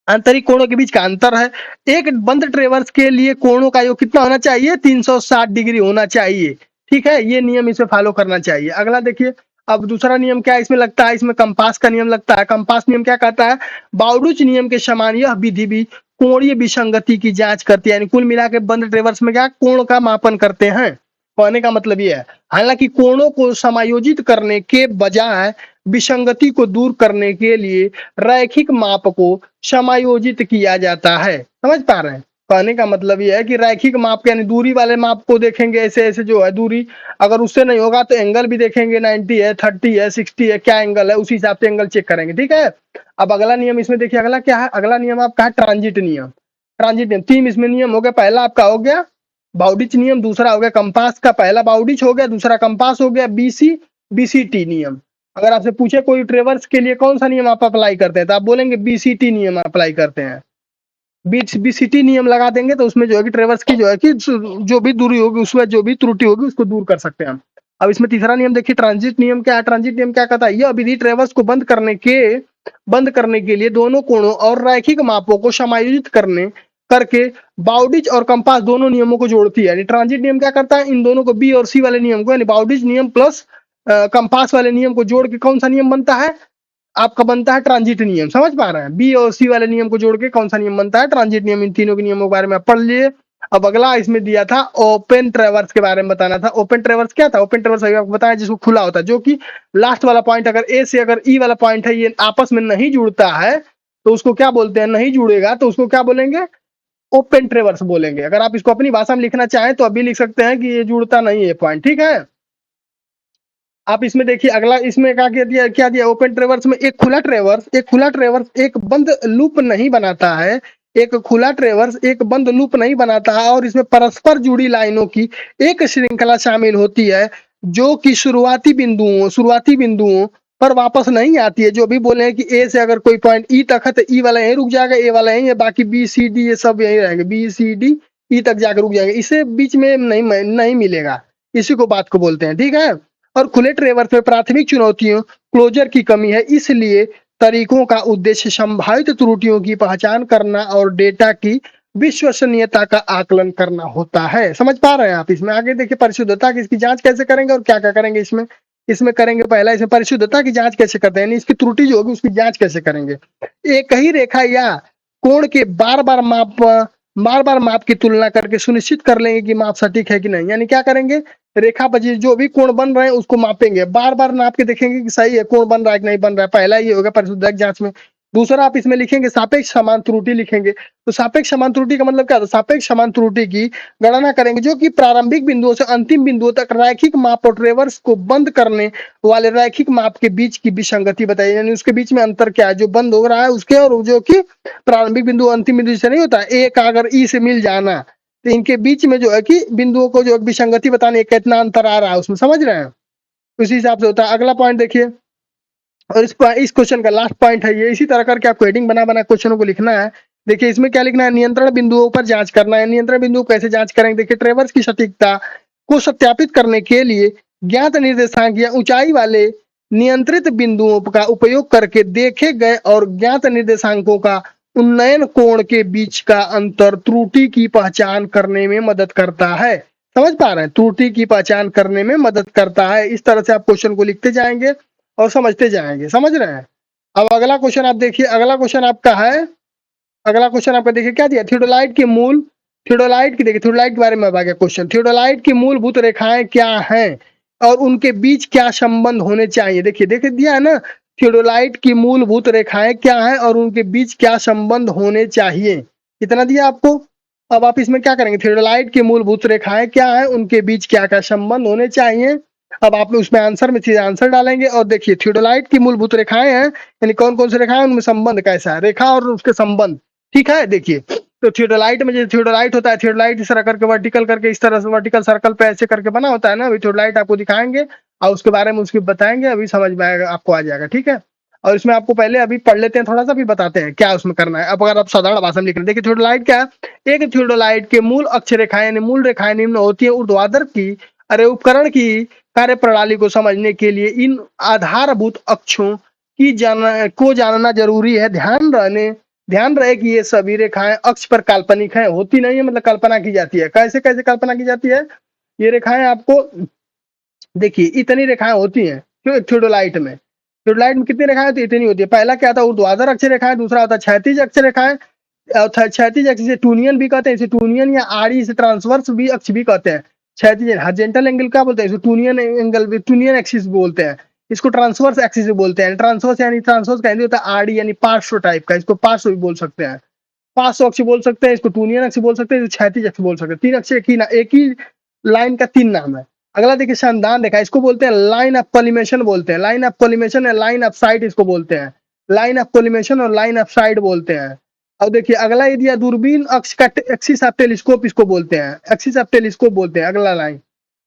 आंतरिक कोणों के बीच का अंतर है। एक बंद ट्रेवर्स के लिए कोणों का योग कितना होना चाहिए? 360 डिग्री होना चाहिए। ठीक है, ये नियम इसमें फॉलो करना चाहिए। अगला देखिए, अब दूसरा नियम क्या इसमें लगता है? इसमें कंपास का नियम लगता है। कंपास नियम क्या कहता है? बाउडुच नियम के समान यह विधि भी कोणीय विसंगति की जांच करती है, यानी कुल मिला के बंद ट्रेवर्स में क्या कोण का मापन करते हैं। कहने का मतलब यह है, हालांकि कोणों को समायोजित करने के बजाय विसंगति को दूर करने के लिए रैखिक माप को समायोजित किया जाता है। समझ पा रहे हैं? कहने का मतलब यह है कि रैखिक माप यानी दूरी वाले माप को देखेंगे, ऐसे ऐसे जो है दूरी, अगर उससे नहीं होगा तो एंगल भी देखेंगे, 90 है, 30 है, 60 है, क्या एंगल है, उसी हिसाब से एंगल चेक करेंगे। ठीक है, अब अगला नियम इसमें देखिए, अगला क्या है? अगला नियम आपका है ट्रांजिट नियम। ट्रांजिट नियम 3 इसमें नियम हो गया। पहला आपका हो गया बाउडिच नियम, दूसरा हो गया कंपास का, पहला बाउडिच हो गया, दूसरा कंपास हो गया, बीसीटी नियम। अगर आपसे पूछे कोई ट्रेवर्स के लिए कौन सा नियम आप अप्लाई करते हैं, तो आप बोलेंगे बीसीटी नियम अप्लाई करते हैं। बीसीटी नियम लगा देंगे तो उसमें जो है कि ट्रेवर्स की जो है कि जो भी दूरी होगी, उसमें जो भी त्रुटि होगी उसको दूर कर सकते हैं हम। अब इसमें तीसरा नियम देखिए, ट्रांजिट नियम क्या है। ट्रांजिट नियम क्या कहता है, यह विधि ट्रेवर्स को बंद करने के लिए दोनों कोणों और रैखिक मापों को समायोजित करके बाउडिच और कंपास दोनों नियमों को जोड़ती है। यानी ट्रांजिट नियम क्या करता है, इन दोनों को बी और सी वाले नियम को, यानी बाउडिच नियम प्लस कंपास वाले नियम को जोड़ के कौन सा नियम बनता है, आपका बनता है ट्रांजिट नियम। समझ पा रहे हैं, बी और सी वाले नियम को जोड़ के कौन सा नियम बनता है, ट्रांजिट नियम। इन तीनों के नियमों के बारे में आप पढ़ लिए। अब अगला इसमें दिया था ओपन ट्रेवर्स के बारे में बताना था। ओपन ट्रेवर्स क्या था, ओपन ट्रेवर्स आपको बताया जिसको खुला होता है, जो कि लास्ट वाला पॉइंट अगर ए से अगर ई वाला पॉइंट है ये आपस में नहीं जुड़ता है तो उसको क्या बोलते हैं, नहीं जुड़ेगा तो उसको क्या बोलेंगे, ओपन ट्रेवर्स बोलेंगे। अगर आप इसको अपनी भाषा में लिखना चाहें तो अभी लिख सकते हैं कि ये जुड़ता नहीं है पॉइंट, ठीक है। आप इसमें देखिए अगला, इसमें क्या दिया ओपन ट्रेवर्स में, एक खुला ट्रेवर्स एक बंद लूप नहीं बनाता है। एक खुला ट्रेवर्स एक बंद लूप नहीं बनाता है और इसमें परस्पर जुड़ी लाइनों की एक श्रृंखला शामिल होती है, जो कि शुरुआती बिंदुओं पर वापस नहीं आती है। जो भी बोले हैं कि ए से अगर कोई पॉइंट ई तक है तो ई वाला यहीं रुक जाएगा, ए वाला यहीं है, बाकी बी सी डी ये सब यहीं रहेंगे, बी सी डी ई तक जाकर रुक जाएंगे, इसे बीच में नहीं मिलेगा। इसी को बात को बोलते हैं, ठीक है। और खुले ट्रेवर्स में प्राथमिक चुनौतियों क्लोजर की कमी है, इसलिए तरीकों का उद्देश्य संभावित त्रुटियों की पहचान करना और डेटा की विश्वसनीयता का आकलन करना होता है। समझ पा रहे हैं आप। इसमें आगे देखिए परिशुद्धता की इसकी जांच कैसे करेंगे और क्या क्या करेंगे इसमें। इसमें करेंगे पहला, इसमें परिशुद्धता की जांच कैसे करते हैं, यानी इसकी त्रुटि जो होगी उसकी जांच कैसे करेंगे। एक ही रेखा या कोण के बार बार माप की तुलना करके सुनिश्चित कर लेंगे कि माप सटीक है कि नहीं। यानी क्या करेंगे, रेखा पर जो भी कोण बन रहे हैं उसको मापेंगे, बार बार नाप के देखेंगे कि सही है कोण बन रहा है कि नहीं बन रहा है। पहला ये होगा परिशुद्धता की जांच में। दूसरा आप इसमें लिखेंगे सापेक्ष समान त्रुटि लिखेंगे। तो सापेक्ष समान त्रुटि का मतलब क्या था, सापेक्ष समान त्रुटि की गणना करेंगे जो कि प्रारंभिक बिंदुओं से अंतिम बिंदुओं तक रैखिक माप और ट्रेवर्स को बंद करने वाले रैखिक माप के बीच की विसंगति बताइए। यानी उसके बीच में अंतर क्या है, जो बंद हो रहा है उसके और जो कि प्रारंभिक बिंदु अंतिम बिंदु से नहीं होता, ए का अगर ई से मिल जाना तो इनके बीच में जो है कि बिंदुओं को जो विसंगति बताने कितना अंतर आ रहा है उसमें, समझ रहे हैं। उसी हिसाब से होता है। अगला पॉइंट देखिए, और इस क्वेश्चन का लास्ट पॉइंट है ये। इसी तरह करके आपको हेडिंग बना बना क्वेश्चनों को लिखना है। देखिए इसमें क्या लिखना है, नियंत्रण बिंदुओं पर जांच करना है। नियंत्रण बिंदु कैसे जांच करेंगे, देखिए ट्रेवर्स की सटीकता को सत्यापित करने के लिए ज्ञात निर्देशांक या ऊंचाई वाले नियंत्रित बिंदुओं का उपयोग करके देखे गए और ज्ञात निर्देशांकों का उन्नयन कोण के बीच का अंतर त्रुटि की पहचान करने में मदद करता है। समझ पा रहे हैं, त्रुटि की पहचान करने में मदद करता है। इस तरह से आप क्वेश्चन को लिखते जाएंगे और समझते जाएंगे, समझ रहे हैं। अब अगला क्वेश्चन आप देखिए, अगला क्वेश्चन आपका है, अगला क्वेश्चन आपका देखिए क्या दिया, थियोडोलाइट की देखिए, थियोडोलाइट के बारे में आ गया क्वेश्चन। थियोडोलाइट की मूलभूत रेखाएं क्या हैं और उनके बीच क्या संबंध होने चाहिए। देखिए दिया है ना, थियोडोलाइट की मूलभूत रेखाएं क्या हैं और उनके बीच क्या संबंध होने चाहिए, इतना दिया आपको। अब आप इसमें क्या करेंगे, थियोडोलाइट की मूलभूत रेखाएं क्या हैं, उनके बीच क्या क्या संबंध होने चाहिए। अब आप उसमें आंसर में सीधा आंसर डालेंगे और देखिए थियोडोलाइट की मूलभूत रेखाएं हैं, यानी कौन कौन सी रेखाएं, उनमें संबंध कैसा है, रेखा और उसके संबंध, ठीक है। देखिए तो थियोडोलाइट में, जैसे थियोडोलाइट होता है, थियोडोलाइट इस तरह करके वर्टिकल करके इस तरह से वर्टिकल सर्कल पे ऐसे करके बना होता है ना, अभी थियोडोलाइट आपको दिखाएंगे और उसके बारे में उसके बताएंगे, अभी समझ में आएगा, आपको आ जाएगा, ठीक है। और इसमें आपको पहले अभी पढ़ लेते हैं थोड़ा सा, भी बताते हैं क्या उसमें करना है। अब अगर आप साधारण भाषा में लिख रहे हैं, देखिए थियोडोलाइट क्या है, एक थियोडोलाइट के मूल अक्ष रेखाएं यानी मूल रेखाएं निम्न होती है, ऊर्ध्वाधर की उपकरण की कार्य प्रणाली को समझने के लिए इन आधारभूत अक्षों को जानना जरूरी है। ध्यान रहे कि ये सभी रेखाएं अक्ष पर काल्पनिक हैं, होती नहीं है, मतलब कल्पना की जाती है। कैसे कैसे कल्पना की जाती है, ये रेखाएं आपको देखिए इतनी रेखाएं होती हैं क्यों, थियोडोलाइट में कितनी रेखाएं होती है, इतनी होती है। पहला क्या था, ऊर्ध्वाधर अक्ष रेखाएं, दूसरा होता है क्षैतिज अक्ष रेखाएं। क्षैतिज अक्ष से टूनियन भी कहते हैं, इसे टूनियन या आड़ी से ट्रांसवर्स भी अक्ष भी कहते हैं। क्षैतिज हॉरिजॉन्टल एंगल क्या बोलते हैं, इसको टूनियन एंगल, टूनियन एक्सिस बोलते हैं। इसको ट्रांसवर्स एक्सिस भी बोलते हैं। ट्रांसवर्स यानी ट्रांसवर्स का हिंदी होता है आड़ी, यानी पार्श्व टाइप का, इसको पार्श्व भी बोल सकते हैं, पार्श्व अक्ष बोल सकते हैं, इसको टूनियन अक्ष बोल सकते हैं, क्षैतिज अक्ष बोल सकते हैं। तीन अक्ष एक ही लाइन का तीन नाम है। अगला देखिए संधान रेखा, इसको बोलते हैं लाइन ऑफ कोलिमेशन बोलते हैं, लाइन ऑफ कोलिमेशन या लाइन ऑफ साइट इसको बोलते हैं, लाइन ऑफ कोलिमेशन और लाइन ऑफ साइट बोलते हैं। और देखिए अगला ये दिया दूरबीन अक्ष का एक्सिस ऑफ टेलीस्कोप इसको बोलते हैं, एक्सिस ऑफ टेलीस्कोप बोलते हैं। अगला लाइन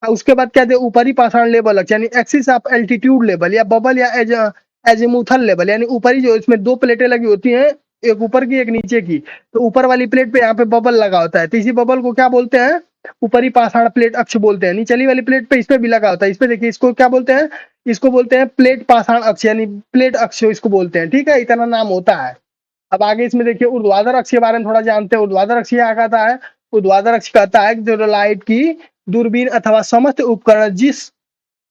उसके बाद क्या दे, ऊपरी पाषाण लेवल अक्ष यानी एक्सिस ऑफ एल्टीट्यूड लेवल या बबल या एजिमुथल लेवल, यानी ऊपरी जो इसमें दो प्लेटें लगी होती हैं, एक ऊपर की एक नीचे की, तो ऊपर वाली प्लेट पे यहाँ पे बबल लगा होता है, तो इसी बबल को क्या बोलते हैं, ऊपरी पाषाण प्लेट अक्ष बोलते हैं। नीचली वाली प्लेट पे इस पे भी लगा होता है, इस पे देखिए, इसको क्या बोलते हैं, इसको बोलते हैं प्लेट पाषाण अक्ष यानी प्लेट अक्ष इसको बोलते हैं, ठीक है, इतना नाम होता है। अब आगे इसमें देखिए ऊर्ध्वाधर अक्ष के बारे में थोड़ा जानते हैं। ऊर्ध्वाधर अक्ष क्या कहता है, ऊर्ध्वाधर अक्ष कहता है जो लाइट की दूरबीन अथवा समस्त उपकरण जिस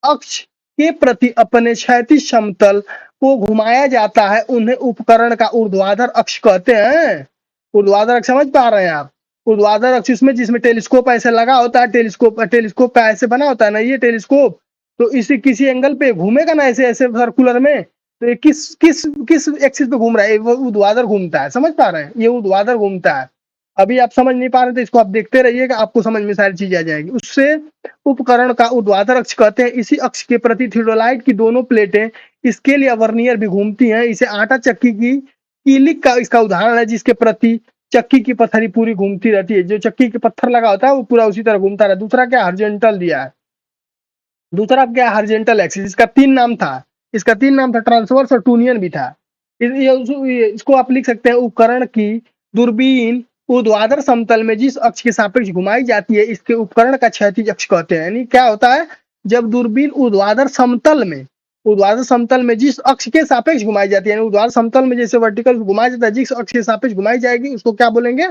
अक्ष के प्रति अपने क्षैतिज समतल को घुमाया जाता है उन्हें उपकरण का ऊर्ध्वाधर अक्ष कहते हैं। ऊर्ध्वाधर अक्ष समझ पा रहे हैं आप, ऊर्ध्वाधर अक्ष इसमें जिसमें टेलीस्कोप ऐसे लगा होता है, टेलीस्कोप का ऐसे बना होता है ना ये टेलीस्कोप, तो इसी किसी एंगल पे घूमेगा ना ऐसे ऐसे सर्कुलर में, तो ये किस किस किस एक्सिस पे घूम रहा है, वो ऊर्ध्वाधर घूमता है, समझ पा रहे हैं, ये ऊर्ध्वाधर घूमता है। अभी आप समझ नहीं पा रहे तो इसको आप देखते रहिएगा, आपको समझ में सारी चीजें आ जाएगी। उससे उपकरण का ऊर्ध्वाधर अक्ष कहते हैं। इसी अक्ष के प्रति थियोडोलाइट की दोनों प्लेटें स्केल या वर्नियर भी घूमती हैं। इसे आटा चक्की की कीलिक का इसका उदाहरण है, जिसके प्रति चक्की की पत्थरी पूरी घूमती रहती है। जो चक्की के पत्थर लगा होता है वो पूरा उसी तरह घूमता रहता है। दूसरा क्या, हॉरिजॉन्टल दिया है, दूसरा क्या, हॉरिजॉन्टल एक्सिस, इसका तीन नाम था, इसका तीन नाम था, ट्रांसवर्स और टूनियन भी था। इसको आप लिख सकते हैं, उपकरण की दूरबीन ऊर्ध्वाधर समतल में जिस अक्ष के सापेक्ष घुमाई जाती है इसके उपकरण का क्षैतिज अक्ष कहते हैं। यानी क्या होता है, जब दूरबीन ऊर्ध्वाधर समतल में जिस अक्ष के सापेक्ष घुमाई जाती है, यानी ऊर्ध्वाधर समतल में जैसे वर्टिकल घुमाया जाता है, जिस अक्ष के सापेक्ष घुमाई जाएगी उसको क्या बोलेंगे,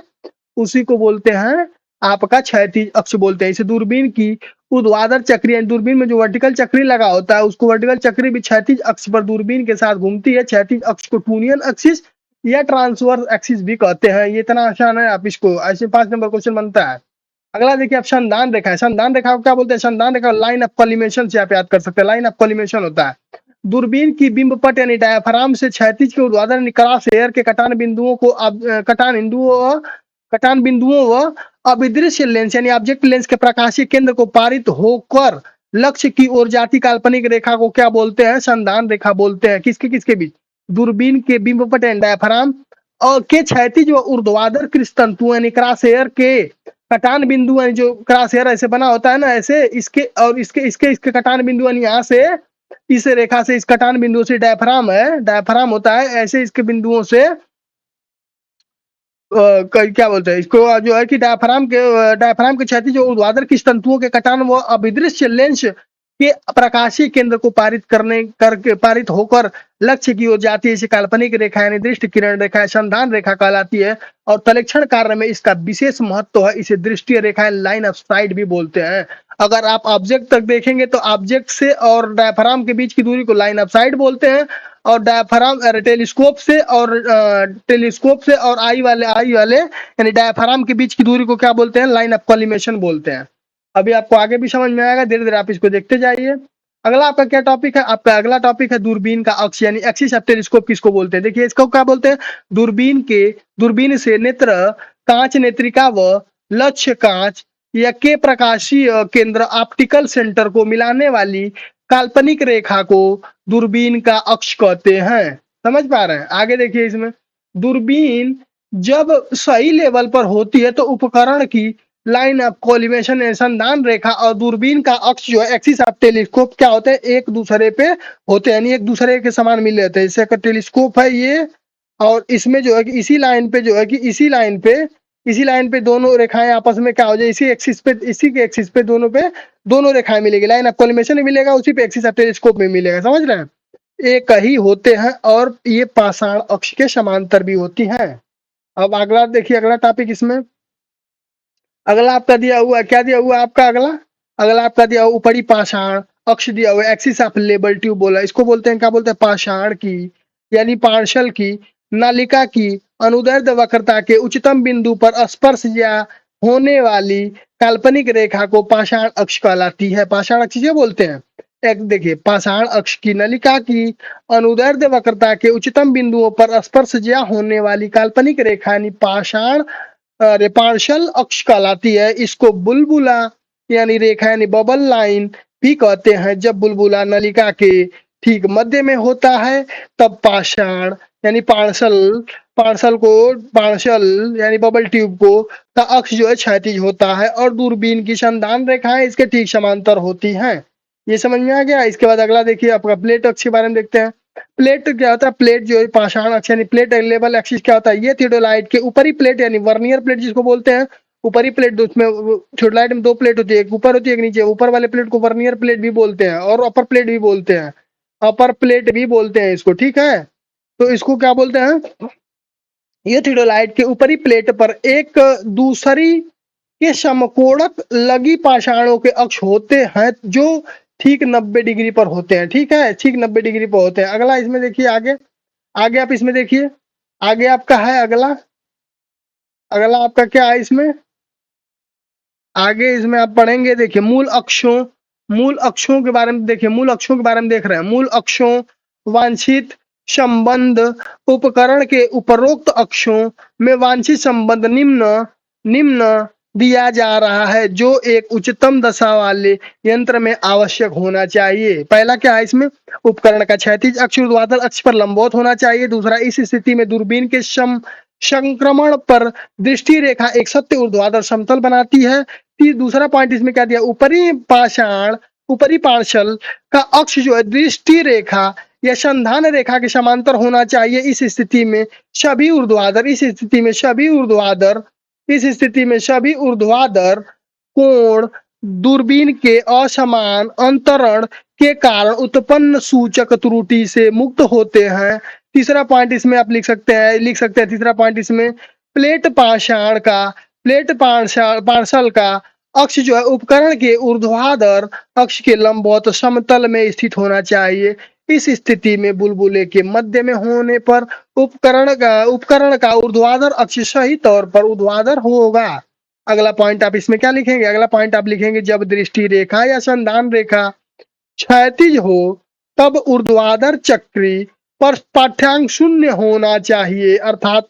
उसी को बोलते हैं आपका क्षैतिज अक्ष बोलते हैं। इसे दूरबीन की ऊर्ध्वाधर चक्री, यानी दूरबीन में जो वर्टिकल चक्री लगा होता है उसको वर्टिकल चक्री भी क्षैतिज अक्ष पर दूरबीन के साथ घूमती है। क्षैतिज अक्ष को टूनियन एक्सिस या ट्रांसवर्स एक्सिस भी कहते हैं। ये इतना आसान है, आप इसको ऐसे 5 नंबर क्वेश्चन बनता है। अगला देखिए, आप संधान रेखा है, संधान रेखा को क्या बोलते हैं, संधान रेखा लाइन ऑफ कॉलिमेशन से आप याद कर सकते हैं। लाइन ऑफ कॉलिमेशन होता है दूरबीन की बिंबपट यानी डायाफ्राम से क्षैतिज के ऊर्ध्वाधर क्रॉस हेयर के कटान बिंदुओं व अभिदृश्य लेंस यानी ऑब्जेक्ट लेंस के प्रकाशीय केंद्र को पारित होकर लक्ष्य की ओर जाती काल्पनिक रेखा को क्या बोलते हैं, संधान रेखा बोलते हैं। किसके किसके बीच, दूरबीन के बिंबपट यानी डायाफ्राम और के क्षैतिज व ऊर्ध्वाधर कृष्णतंतु यानी क्रॉस हेयर के कटान बिंदु, यानी जो क्रॉस हेयर ऐसे बना होता है ना ऐसे, इसके और इसके कटान बिंदु यानी यहाँ से इस रेखा से, इस कटान बिंदु से डायाफ्राम है, डायाफ्राम होता है, ऐसे इसके बिंदुओं से क्या बोलते हैं इसको, जो है कि डायाफ्राम के क्षैतिज जो ऊर्ध्वाधर किस तंतुओं के कटान व अभिदृश्य लेंस के प्रकाशीय केंद्र को पारित होकर लक्ष्य की ओर जाती है। इसे काल्पनिक रेखा यानी दृष्टि किरण रेखा संधान रेखा कहलाती है और तलेक्षण कार्य में इसका विशेष महत्व है। इसे दृष्टि रेखा लाइन ऑफ साइट भी बोलते हैं। अगर आप ऑब्जेक्ट तक देखेंगे तो ऑब्जेक्ट से और डायाफ्राम के बीच की दूरी को लाइन ऑफ साइट बोलते हैं और डायाफ्राम टेलीस्कोप से और आई वाले यानी डायाफ्राम के बीच की दूरी को क्या बोलते हैं, लाइन ऑफ कॉलिमेशन बोलते हैं। अभी आपको आगे भी समझ में आएगा, धीरे धीरे आप इसको देखते जाइए। अगला आपका क्या टॉपिक है, आपका अगला टॉपिक है दूरबीन का अक्ष यानी एक्सिस ऑफ टेलीस्कोप किसको बोलते हैं। देखिए इसको क्या बोलते हैं, दूरबीन से नेत्र कांच नेत्रिका व लक्ष्य कांच या के प्रकाशीय केंद्र ऑप्टिकल सेंटर को मिलाने वाली काल्पनिक रेखा को दूरबीन का अक्ष कहते हैं। समझ पा रहे हैं, आगे देखिए इसमें दूरबीन जब सही लेवल पर होती है तो उपकरण की लाइन ऑफ कॉलिमेशन संधान रेखा और दूरबीन का अक्ष जो है एक्सिस ऑफ टेलीस्कोप क्या होते हैं, एक दूसरे पे होते हैं, यानी एक दूसरे के समान मिल जाते हैं। जैसे अगर टेलीस्कोप है ये और इसमें जो है कि इसी लाइन पे दोनों रेखाएं आपस में क्या हो जाए, इसी के एक्सिस पे दोनों रेखाएं मिलेगी, लाइन ऑफ कॉलिमेशन में मिलेगा, उसी पे एक्सिस ऑफ टेलीस्कोप में मिलेगा। समझ रहे हैं, एक ही होते हैं और ये पाषाण अक्ष के समांतर भी होती हैं। अब अगला देखिए, अगला टॉपिक इसमें अगला आपका दिया हुआ क्या दिया हुआ आपका अगला आपका दिया हुआ ऊपरी पाषाण अक्ष दिया हुआ एक्सिस ऑफ लेबल ट्यूब बोला, इसको बोलते हैं क्या बोलते हैं, पाषाण की यानी पार्शल की नालिका की अनुदैर्ध्य वक्रता के उच्चतम बिंदु पर स्पर्श या होने वाली काल्पनिक रेखा को पाषाण अक्ष कहलाती है। पाषाण अक्ष ये बोलते हैं। एक देखिए, पाषाण अक्ष की नलिका की अनुदैर्ध्य वक्रता के उच्चतम बिंदुओं पर स्पर्श या होने वाली काल्पनिक रेखा यानी पार्शल अक्ष कहलाती है। इसको बुलबुला यानी रेखा यानी बबल लाइन भी कहते हैं। जब बुलबुला नलिका के ठीक मध्य में होता है तब पाषाण यानी पार्सल यानी बबल ट्यूब को का अक्ष जो है क्षैतिज होता है और दूरबीन की संधान रेखाएं इसके ठीक समांतर होती हैं। ये समझ में आ गया। इसके बाद अगला देखिए आपका प्लेट अक्ष के बारे में देखते हैं। प्लेट क्या होता है? प्लेट जो है पाषाण अक्ष यानी प्लेट लेवल एक्सिस क्या होता है? ये थियोडोलाइट के ऊपरी प्लेट यानी वर्नियर प्लेट जिसको बोलते हैं, ऊपरी प्लेट, उसमें थियोडोलाइट में दो प्लेट होती है, एक ऊपर होती है एक नीचे। ऊपर वाले प्लेट को वर्नियर प्लेट भी बोलते हैं और अपर प्लेट भी बोलते हैं, अपर प्लेट भी बोलते हैं इसको, ठीक है। तो इसको क्या बोलते हैं? ये थियोडोलाइट के ऊपरी प्लेट पर एक दूसरी के समकोणक लगी पाषाणों के अक्ष होते हैं जो ठीक 90 डिग्री पर होते हैं, ठीक है, ठीक 90 डिग्री पर होते हैं। अगला इसमें देखिए आगे, आगे आप इसमें देखिए, आगे आपका है अगला, अगला आपका क्या है इसमें? आगे इसमें आप पढ़ेंगे, देखिए मूल अक्षों के बारे में देखिए, मूल अक्षों के बारे में देख रहे हैं। मूल अक्षों वांछित संबंध उपकरण के उपरोक्त अक्षों में वांछित संबंध निम्न निम्न दिया जा रहा है जो एक उच्चतम दशा वाले यंत्र में आवश्यक होना चाहिए। पहला क्या है इसमें? उपकरण का क्षैतिज अक्ष ऊर्ध्वाधर अक्ष पर लंबवत होना चाहिए। दूसरा, इस स्थिति में दूरबीन के संक्रमण पर दृष्टि रेखा एक सत्य ऊर्ध्वाधर समतल बनाती है। दूसरा पॉइंट इसमें क्या दिया? ऊपरी पार्श्व का अक्ष जो है दृष्टि रेखा या संधान रेखा के समांतर होना चाहिए। इस स्थिति में सभी ऊर्ध्वाधर कोण दूरबीन के असमान अंतरण के कारण उत्पन्न सूचक त्रुटि से मुक्त होते हैं। तीसरा पॉइंट इसमें आप लिख सकते हैं तीसरा पॉइंट इसमें प्लेट पार्सल का अक्ष जो है उपकरण के ऊर्ध्वाधर अक्ष के लंबवत समतल में स्थित होना चाहिए। इस स्थिति में बुलबुले के मध्य में होने पर उपकरण का ऊर्ध्वाधर अक्ष सही तौर पर ऊर्ध्वाधर होगा। अगला पॉइंट आप इसमें क्या लिखेंगे? अगला पॉइंट आप लिखेंगे जब दृष्टि रेखा या संधान रेखा क्षैतिज हो तब ऊर्ध्वाधर चक्री पर पाठ्यांक शून्य होना चाहिए, अर्थात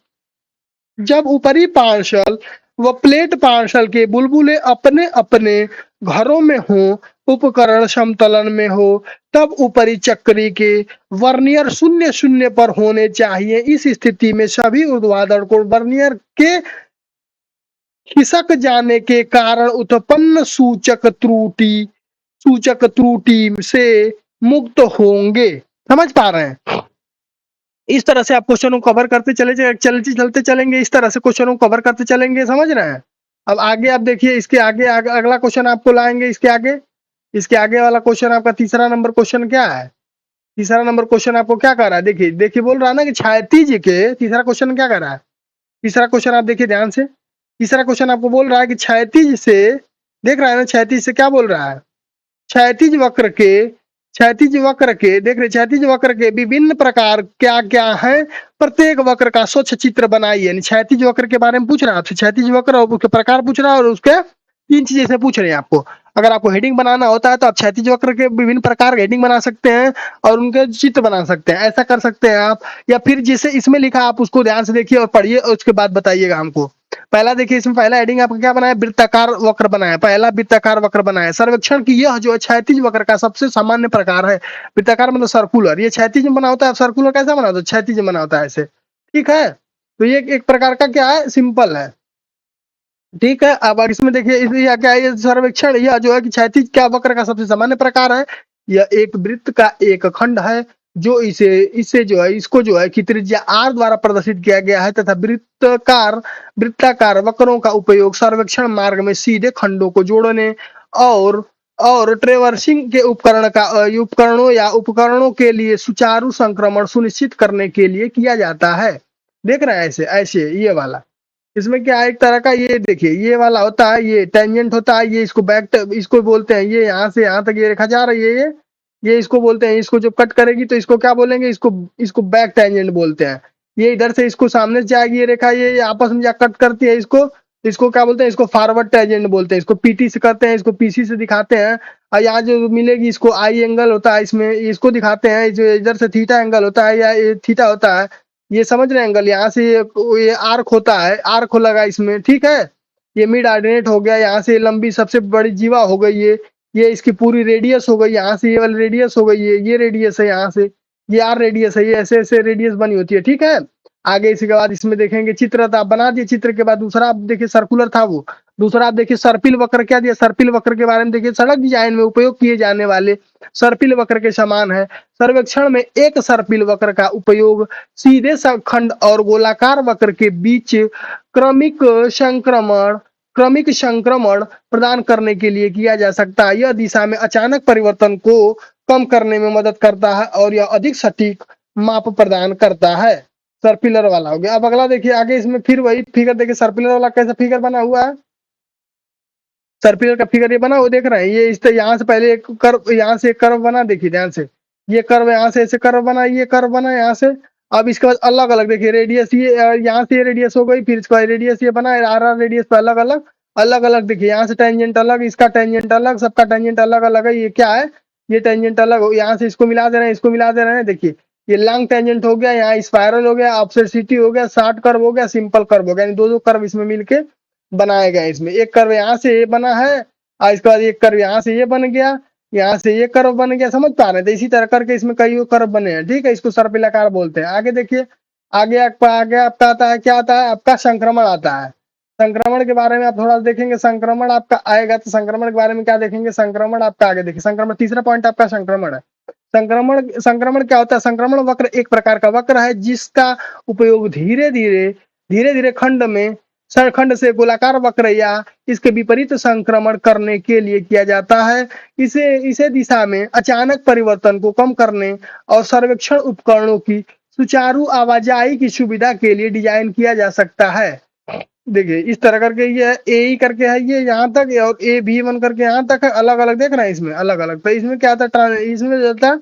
जब ऊपरी पार्श्व व प्लेट पार्श्व के बुलबुले अपने अपने घरों में हो, उपकरण समतलन में हो, तब ऊपरी चक्री के वर्नियर 0 पर होने चाहिए। इस स्थिति में सभी ऊर्ध्वाधर कोण वर्नियर के खिसक जाने के कारण उत्पन्न सूचक त्रुटि से मुक्त होंगे। समझ पा रहे हैं? इस तरह से आप क्वेश्चन को कवर करते चलते चलेंगे, इस तरह से क्वेश्चन को कवर करते चलेंगे, समझ रहे हैं? अब आगे आप देखिए, इसके आगे अगला क्वेश्चन आपको लाएंगे। इसके आगे वाला क्वेश्चन आपका तीसरा नंबर क्वेश्चन क्या है? तीसरा नंबर क्वेश्चन आपको क्या कर रहा है? देखिए बोल रहा है ना कि क्षैतिज के, तीसरा क्वेश्चन क्या कर रहा है? तीसरा क्वेश्चन आप देखिए ध्यान से, तीसरा क्वेश्चन आपको बोल रहा है कि क्षैतिज से, देख रहा है ना, क्षैतिज से क्या बोल रहा है? क्षैतिज वक्र के विभिन्न प्रकार क्या क्या है, प्रत्येक वक्र का स्वच्छ चित्र बनाइए। यानी क्षैतिज वक्र के बारे में पूछ रहा है, क्षैतिज वक्र और उसके प्रकार पूछ रहा है और उसके 3 चीजें से पूछ रहे हैं आपको। अगर आपको हेडिंग बनाना होता है तो आप क्षैतिज वक्र के विभिन्न प्रकार के हेडिंग बना सकते हैं और उनके चित्र बना सकते हैं, ऐसा कर सकते हैं आप। या फिर जैसे इसमें लिखा आप उसको ध्यान से देखिए और पढ़िए और उसके बाद बताइएगा हमको। पहला देखिए, इसमें पहला हेडिंग आपका क्या बनाया? वृत्ताकार वक्र बनाया। पहला वृत्ताकार वक्र बनाया। सर्वेक्षण की यह जो है क्षैतिज वक्र का सबसे सामान्य प्रकार है। वृत्ताकार मतलब सर्कुलर, ये क्षैतिज में बना होता है। सर्कुलर कैसा बना होता है? क्षैतिज में बना होता है ऐसे, ठीक है। तो ये एक प्रकार का क्या है? सिंपल है, ठीक है। अब इसमें देखिए क्या है? ये सर्वेक्षण यह जो है कि क्षैतिज क्या वक्र का सबसे सामान्य प्रकार है। यह एक वृत्त का एक खंड है जो इसे जो है, इसको जो है कि त्रिज्या r द्वारा प्रदर्शित किया गया है तथा वृत्ताकार वक्रों का उपयोग सर्वेक्षण मार्ग में सीधे खंडों को जोड़ने और ट्रेवर्सिंग के उपकरणों के लिए सुचारू संक्रमण सुनिश्चित करने के लिए किया जाता है। देख रहे हैं ऐसे ऐसे ये वाला। इसमें क्या है? एक तरह का, ये देखिए ये वाला होता है, ये टेंजेंट होता है, ये इसको बोलते हैं, ये यहाँ से यहाँ तक ये रेखा जा रही है, ये इसको बोलते हैं। इसको जब कट करेगी तो इसको क्या बोलेंगे? इसको बैक टेंजेंट बोलते हैं। ये इधर से इसको सामने से जाएगी ये रेखा, ये आपस में जा कट करती है इसको क्या बोलते हैं? इसको फॉरवर्ड टेंजेंट बोलते हैं। इसको पीटी से करते हैं, इसको पीसी से दिखाते हैं। और यहाँ जो मिलेगी इसको आई एंगल होता है, इसमें इसको दिखाते हैं। जो इधर से थीटा एंगल होता है या थीटा होता है, ये समझ रहे हैं? एंगल यहाँ से ये आर्क होता है, आर्क लगा इसमें, ठीक है। ये मिड ऑर्डिनेट हो गया, यहाँ से लंबी सबसे बड़ी जीवा हो गई ये इसकी पूरी रेडियस हो गई। यहाँ से ये वाली रेडियस हो गई, ये रेडियस है यहाँ से, ये आर रेडियस है, ये ऐसे ऐसे रेडियस बनी होती है, ठीक है। आगे इसके बाद इसमें देखेंगे चित्र था, बना दिए चित्र के बाद दूसरा आप देखिए सर्कुलर था वो, दूसरा आप देखिए सर्पिल वक्र, क्या दिया सर्पिल वक्र के बारे में देखिए, सड़क डिजाइन में उपयोग किए जाने वाले सर्पिल वक्र के समान है। सर्वेक्षण में एक सर्पिल वक्र का उपयोग सीधे खंड और गोलाकार वक्र के बीच क्रमिक संक्रमण क्रमिक संक्रमण प्रदान करने के लिए किया जा सकता है। यह दिशा में अचानक परिवर्तन को कम करने में मदद करता है और यह अधिक सटीक माप प्रदान करता है। सर्पिलर वाला हो गया। अब अगला देखिए, आगे इसमें फिर वही फिगर देखिए, सर्पिलर वाला कैसा फिगर बना हुआ है। सर्पिलर का फिगर ये बना वो देख रहे हैं, ये इस यहाँ से पहले एक कर्व, यहाँ से एक कर्व बना, देखिए ध्यान से, ये कर्व यहाँ से ऐसे कर्व बना, ये कर्व बना यहाँ से। अब इसके बाद अलग अलग देखिए रेडियस, ये यहाँ से ये रेडियस हो गई, फिर इसके बाद रेडियस ये बना, आर आर रेडियस पे अलग अलग अलग अलग देखिए, यहाँ से टेंजेंट अलग, इसका टेंजेंट अलग, सबका टेंजेंट अलग अलग है। ये क्या है, ये टेंजेंट अलग, यहाँ से इसको मिला दे रहे हैं, इसको मिला दे रहे हैं। देखिए ये लॉन्ग टेंजेंट हो गया, यहाँ स्पाइरल हो गया, ऑब्सेसिटी हो गया, शॉर्ट कर्व हो गया, सिंपल कर्व हो गया, यानी दो कर्व इसमें मिलके बनाए गए। इसमें एक कर्व यहाँ से ये बना है और इसके बाद एक कर्व यहाँ से ये बन गया, यहाँ से ये कर्व बन गया, समझ पा रहे थे। इसी तरह करके इसमें कई कर्व बने हैं, ठीक है, इसको सर्पिलाकार बोलते हैं। आगे देखिए, आगे आपका आता है, क्या आता है आपका, संक्रमण आता है। संक्रमण के बारे में आप थोड़ा देखेंगे, संक्रमण आपका आएगा तो संक्रमण के बारे में क्या देखेंगे, संक्रमण आपका आगे देखिए, संक्रमण तीसरा पॉइंट आपका संक्रमण है। संक्रमण क्या होता है, संक्रमण वक्र एक प्रकार का वक्र है जिसका उपयोग धीरे धीरे खंड में सरखंड से गोलाकार वक्र या इसके विपरीत संक्रमण करने के लिए किया जाता है। इसे दिशा में अचानक परिवर्तन को कम करने और सर्वेक्षण उपकरणों की सुचारू आवाजाही की सुविधा के लिए डिजाइन किया जा सकता है। देखिए इस तरह करके ये ए ही करके है, ये यहाँ तक, और ए बी वन करके यहाँ तक है, अलग अलग देख रहे हैं इसमें अलग अलग। तो इसमें क्या था, इसमें जो था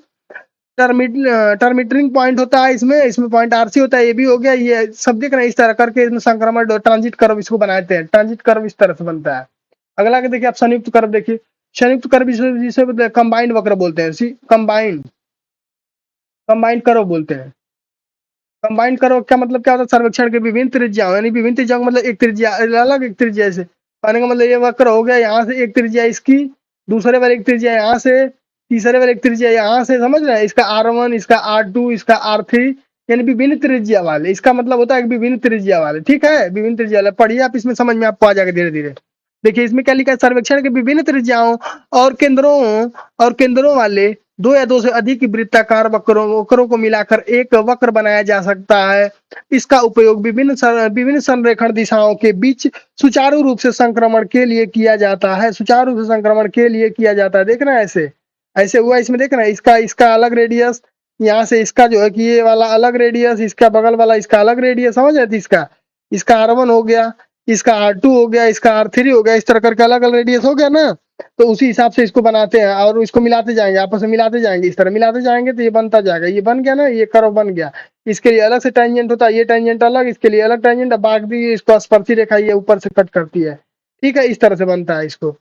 टर्मिटिंग पॉइंट होता है, इसमें पॉइंट आरसी होता है, ये भी हो गया। ये सब देख रहे हैं इस तरह करके इसमें संक्रमण ट्रांजिट कर्व इसको बनाते हैं, ट्रांजिट कर्व इस तरह से बनता है। अगला के देखिए आप संयुक्त कर्व देखिए, संयुक्त कर्व जिसे कंबाइंड वक्र बोलते हैं, कंबाइंड कर्व बोलते हैं। कंबाइंड कर्व क्या मतलब क्या होता है, सर्वेक्षण के विभिन्न त्रिज्या, यानी विभिन्न त्रिज्या मतलब एक त्रिज्या अलग, एक त्रिज्या से कहने का मतलब ये वक्र हो गया, यहाँ से एक त्रिज्या इसकी, दूसरे वाले एक त्रिज्या यहाँ से, तीसरे वाले एक त्रिज्या यहाँ से, समझ रहे हैं, इसका R1, इसका R2, इसका R3, यानी विभिन्न त्रिज्या वाले, इसका मतलब होता है विभिन्न त्रिज्या वाले, ठीक है, विभिन्न त्रिज्या वाले। पढ़िए आप, इसमें समझ में आपको आ जाएगा धीरे धीरे। देखिए इसमें क्या लिखा है, सर्वेक्षण के विभिन्न त्रिज्याओं और केंद्रों वाले दो या दो से अधिक वृत्ताकार वक्रों को मिलाकर एक वक्र बनाया जा सकता है। इसका उपयोग विभिन्न संरेखण दिशाओं के बीच सुचारू रूप से संक्रमण के लिए किया जाता है, सुचारू रूप से संक्रमण के लिए किया जाता है। देख रहे हैं ऐसे ऐसे हुआ, इसमें देख रहे हैं, इसका अलग रेडियस, यहाँ से इसका जो है कि ये वाला अलग रेडियस, इसका बगल वाला इसका अलग रेडियस, समझ रहे थे, इसका R1 हो गया, इसका R2 हो गया, इसका R3 हो गया, इस तरह करके अलग अलग रेडियस हो गया ना। तो उसी हिसाब से इसको बनाते हैं और इसको मिलाते जाएंगे, आपस में मिलाते जाएंगे, इस तरह मिलाते जाएंगे तो ये बनता जाएगा। ये बन गया ना, ये कर्व बन गया। इसके लिए अलग से टेंजेंट होता है, ये टेंजेंट अलग, इसके लिए अलग टेंजेंट, बाकी इसको स्पर्शी रेखा ये ऊपर से कट करती है, ठीक है, इस तरह से बनता है इसको।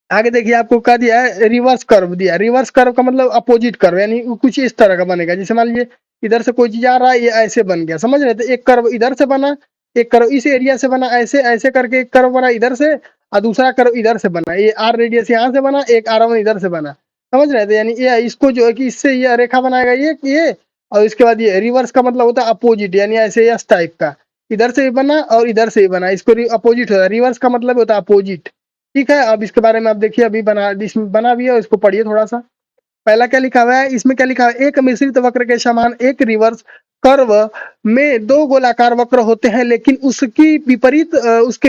आगे देखिए आपको क्या दिया है, रिवर्स कर्व दिया। रिवर्स कर्व का मतलब अपोजिट कर्व, यानी कुछ इस तरह का बनेगा। जैसे मान लीजिए इधर से कोई चीज आ रहा है, ये ऐसे बन गया, समझ रहे थे, एक कर्व इधर से बना, एक कर्व इस एरिया से बना, ऐसे ऐसे करके एक कर्व बना इधर से और दूसरा कर्व इधर से बना, ये आर रेडियस यहाँ से बना, एक R1 इधर से बना, समझ रहे थे। यानी ये इसको जो है कि इससे ये रेखा बनाएगा ये, और इसके बाद ये रिवर्स का मतलब होता है अपोजिट, यानी ऐसे एस टाइप का, इधर से भी बना और इधर से भी बना, इसको अपोजिट होता है। रिवर्स का मतलब होता है अपोजिट, ठीक है। अब इसके बारे में आप देखिए, अभी इसमें बना भी है, इसको पढ़िए थोड़ा सा। पहला क्या लिखा हुआ है, इसमें क्या लिखा है, एक मिश्रित वक्र के समान एक रिवर्स कर्व में दो गोलाकार वक्र होते हैं, लेकिन उसके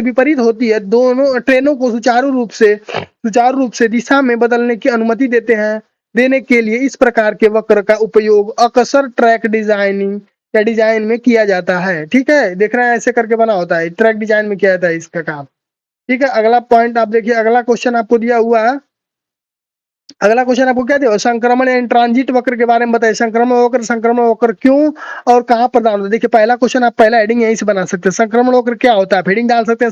विपरीत होती है। दोनों ट्रेनों को सुचारू रूप से दिशा में बदलने की अनुमति देने के लिए इस प्रकार के वक्र का उपयोग अक्सर ट्रैक डिजाइनिंग या डिजाइन में किया जाता है, ठीक है। देख रहे हैं ऐसे करके बना होता है, ट्रैक डिजाइन में किया जाता है इसका काम, ठीक है। अगला पॉइंट आप देखिए, अगला क्वेश्चन आपको दिया हुआ है, अगला क्वेश्चन आपको क्या दिया, संक्रमण एंड ट्रांजिट वक्र के बारे में बताइए। संक्रमण वक्र क्यों और कहाँ प्रदान होता है। देखिए पहला क्वेश्चन आप पहला हेडिंग यहीं से बना सकते हैं, संक्रमण वक्र क्या होता है, हेडिंग डाल सकते हैं,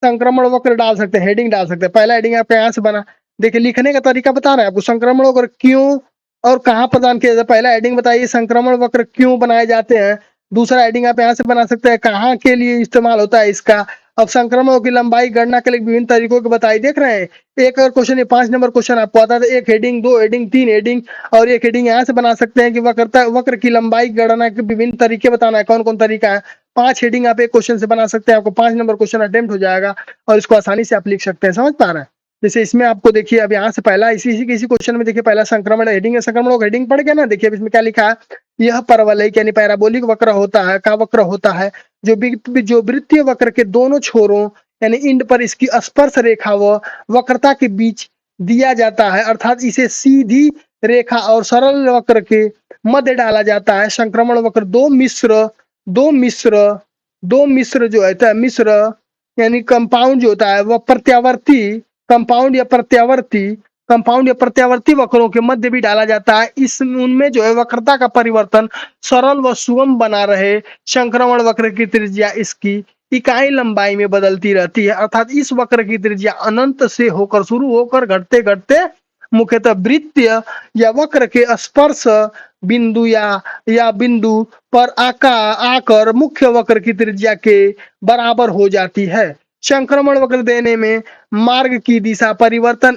संक्रमण वक्र डाल सकते हैं, हेडिंग डाल सकते हैं। पहला हेडिंग आपका यहाँ से बना, देखिए लिखने का तरीका बता रहे हैं आपको, संक्रमण वक्र क्यों और कहाँ प्रदान किया जाता है। पहला हेडिंग बताइए संक्रमण वक्र क्यों बनाए जाते हैं, दूसरा हेडिंग आप यहाँ से बना सकते हैं, कहाँ के लिए इस्तेमाल होता है इसका, अब संक्रमणों की लंबाई गणना के लिए विभिन्न तरीकों के बताई, देख रहे हैं। एक अगर क्वेश्चन, ये 5 नंबर क्वेश्चन आपको आता है तो एक हेडिंग, 2 हेडिंग, 3 हेडिंग और एक हेडिंग यहाँ से बना सकते हैं कि वक्र की लंबाई गणना के विभिन्न तरीके बताना है, कौन कौन तरीका है। 5 हेडिंग आप एक क्वेश्चन से बना सकते हैं, आपको 5 नंबर क्वेश्चन अटेम्प्ट हो जाएगा और इसको आसानी से आप लिख सकते हैं। समझ पा रहे हैं? जैसे इसमें आपको देखिए, अब यहाँ से पहला इसी क्वेश्चन में देखिए, पहला संक्रमण हेडिंग है, संक्रमण का हेडिंग पढ़ गया ना। देखिए अब इसमें क्या लिखा है, यह परवलयिक यानी पैराबोलिक वक्र होता है, का वक्र होता है जो वृत्तीय वक्र के दोनों छोरों यानी इंड पर इसकी स्पर्श रेखा व वक्रता के बीच दिया जाता है, अर्थात इसे सीधी रेखा और सरल वक्र के मध्य डाला जाता है। संक्रमण वक्र दो मिश्र जो है मिश्र यानी कंपाउंड जो होता है वह कंपाउंड या प्रत्यावर्ती वक्रों के मध्य भी डाला जाता है। इस उनमें जो है वक्रता का परिवर्तन सरल व सुगम बना रहे। संक्रमण वक्र की त्रिज्या इसकी इकाई लंबाई में बदलती रहती है, अर्थात इस वक्र की त्रिज्या अनंत से होकर शुरू होकर घटते घटते मुख्यतः वृत्तीय या वक्र के स्पर्श बिंदु या बिंदु पर आकर मुख्य वक्र की त्रिज्या के बराबर हो जाती है। संक्रमण वक्र देने में मार्ग की दिशा परिवर्तन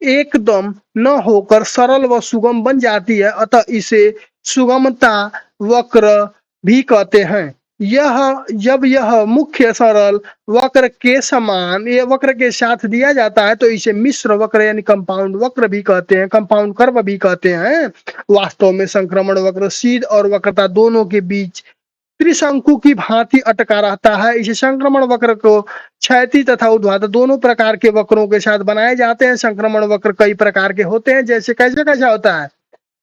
एकदम न होकर सरल व सुगम बन जाती है, अतः इसे सुगमता वक्र भी कहते हैं। जब यह मुख्य सरल वक्र के समान ये वक्र के साथ दिया जाता है तो इसे मिश्र वक्र यानी कंपाउंड वक्र भी कहते हैं, कंपाउंड कर्व भी कहते हैं। वास्तव में संक्रमण वक्र सीध और वक्रता दोनों के बीच त्रिशंकु की भांति अटका रहता है। इसे संक्रमण वक्र को क्षैतिज तथा ऊर्ध्वाधर दोनों प्रकार के वक्रों के साथ बनाए जाते हैं। संक्रमण वक्र कई प्रकार के होते हैं, जैसे कैसा होता है।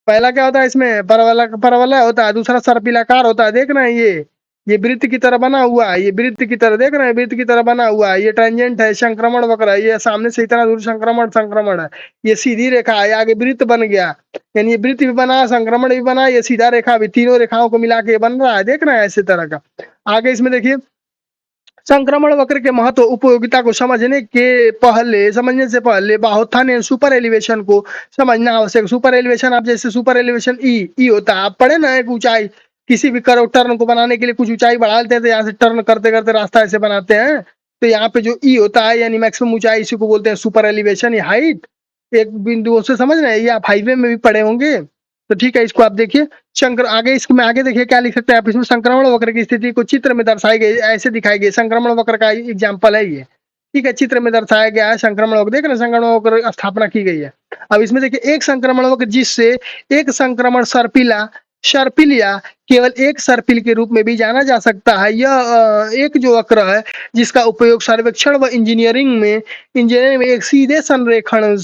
पहला क्या होता है, इसमें परवलय होता है, दूसरा सर्पिलाकार होता है, देख रहे हैं ये वृत्त की तरह बना हुआ है, ये वृत्त की तरह देख रहे हैं, वृत्त की तरह बना हुआ है, ये टेंजेंट है, संक्रमण वक्र है, ये सामने से इतना दूर संक्रमण है, ये सीधी रेखा है, आगे वृत्त बन गया, यानी ये वृत्त भी बना, संक्रमण भी बना, ये सीधा रेखा भी, तीनों रेखाओं को मिला के बन रहा है, देख रहे हैं ऐसे तरह का। आगे इसमें देखिए, संक्रमण वक्र के महत्व उपयोगिता को समझने से पहले बाहुत्थान सुपर एलिवेशन को समझना आवश्यक। सुपर एलिवेशन, आप जैसे सुपर एलिवेशन ई होता है, आप पढ़े ना, एक ऊंचाई, किसी भी कर्व टर्न को बनाने के लिए कुछ ऊंचाई बढ़ा लेते हैं तो यहाँ से टर्न करते करते रास्ता ऐसे बनाते हैं, तो यहाँ पे जो ई होता है यानी मैक्सिमम ऊंचाई, इसी को बोलते हैं सुपर एलिवेशन या हाइट। एक बिंदुओं से समझ रहे हैं, ये आप हाईवे में भी पढ़े होंगे, तो ठीक है, इसको आप देखिए। इसमें आगे देखिए क्या लिख सकते हैं आप, इसमें संक्रमण वक्र की स्थिति को चित्र में दर्शाई गई, ऐसे दिखाई गई। संक्रमण वक्र का एग्जाम्पल है ये, ठीक है, चित्र में दर्शाया गया है संक्रमण वक्र, देख रहे हैं संक्रमण वक्र स्थापना की गई है। अब इसमें देखिए, एक संक्रमण वक्र जिससे एक संक्रमण सर्पिल या केवल एक सर्पिल के रूप में भी जाना जा सकता है। यह एक जो वक्र है जिसका उपयोग सर्वेक्षण व इंजीनियरिंग में एक सीधे संरेखण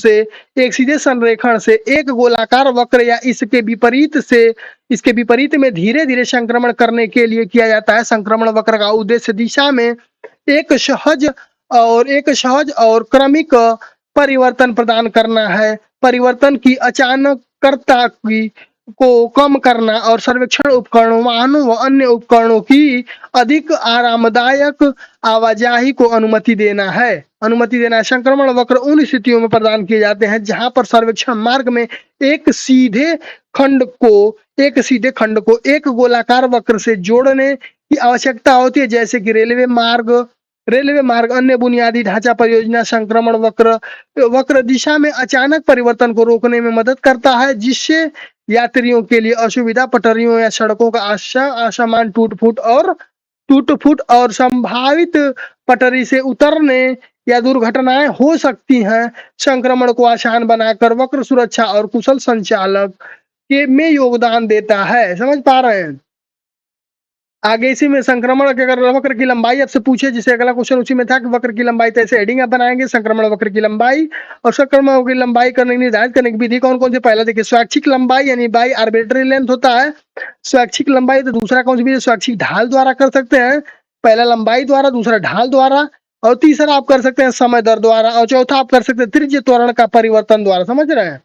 से एक गोलाकार वक्र या इसके विपरीत में धीरे धीरे संक्रमण करने के लिए किया जाता है। संक्रमण वक्र का उद्देश्य दिशा में एक सहज और क्रमिक परिवर्तन प्रदान करना है। परिवर्तन की अचानकता को कम करना और सर्वेक्षण उपकरणों, वाहनों व अन्य उपकरणों की अधिक आरामदायक आवाजाही को अनुमति देना है। संक्रमण वक्र उन स्थितियों में प्रदान किए जाते हैं जहां पर सर्वेक्षण मार्ग में एक सीधे खंड को एक गोलाकार वक्र से जोड़ने की आवश्यकता होती है, जैसे कि रेलवे मार्ग, अन्य बुनियादी ढांचा परियोजना। संक्रमण वक्र दिशा में अचानक परिवर्तन को रोकने में मदद करता है, जिससे यात्रियों के लिए असुविधा, पटरियों या सड़कों का असामान्य टूट फूट और संभावित पटरी से उतरने या दुर्घटनाएं हो सकती हैं। संक्रमण को आसान बनाकर वक्र सुरक्षा और कुशल संचालक में योगदान देता है। समझ पा रहे हैं? आगे इसी में संक्रमण के अगर वक्र की लंबाई आपसे पूछे, जिसे अगला क्वेश्चन उसी में था कि वक्र की लंबाई, तो ऐसे हेडिंग आप बनाएंगे, संक्रमण वक्र की लंबाई और संक्रमण की लंबाई करने की निर्धारित करने की विधि कौन कौन से। पहला देखिए, स्वैच्छिक लंबाई यानी बाई आर्बिट्री लेंथ होता है स्वैच्छिक लंबाई। तो दूसरा कौन सी विधि, स्वैच्छिक ढाल द्वारा कर सकते हैं, पहला लंबाई द्वारा, दूसरा ढाल द्वारा, और तीसरा आप कर सकते हैं समय दर द्वारा, और चौथा आप कर सकते हैं त्रिज्य त्वरण का परिवर्तन द्वारा। समझ रहे हैं?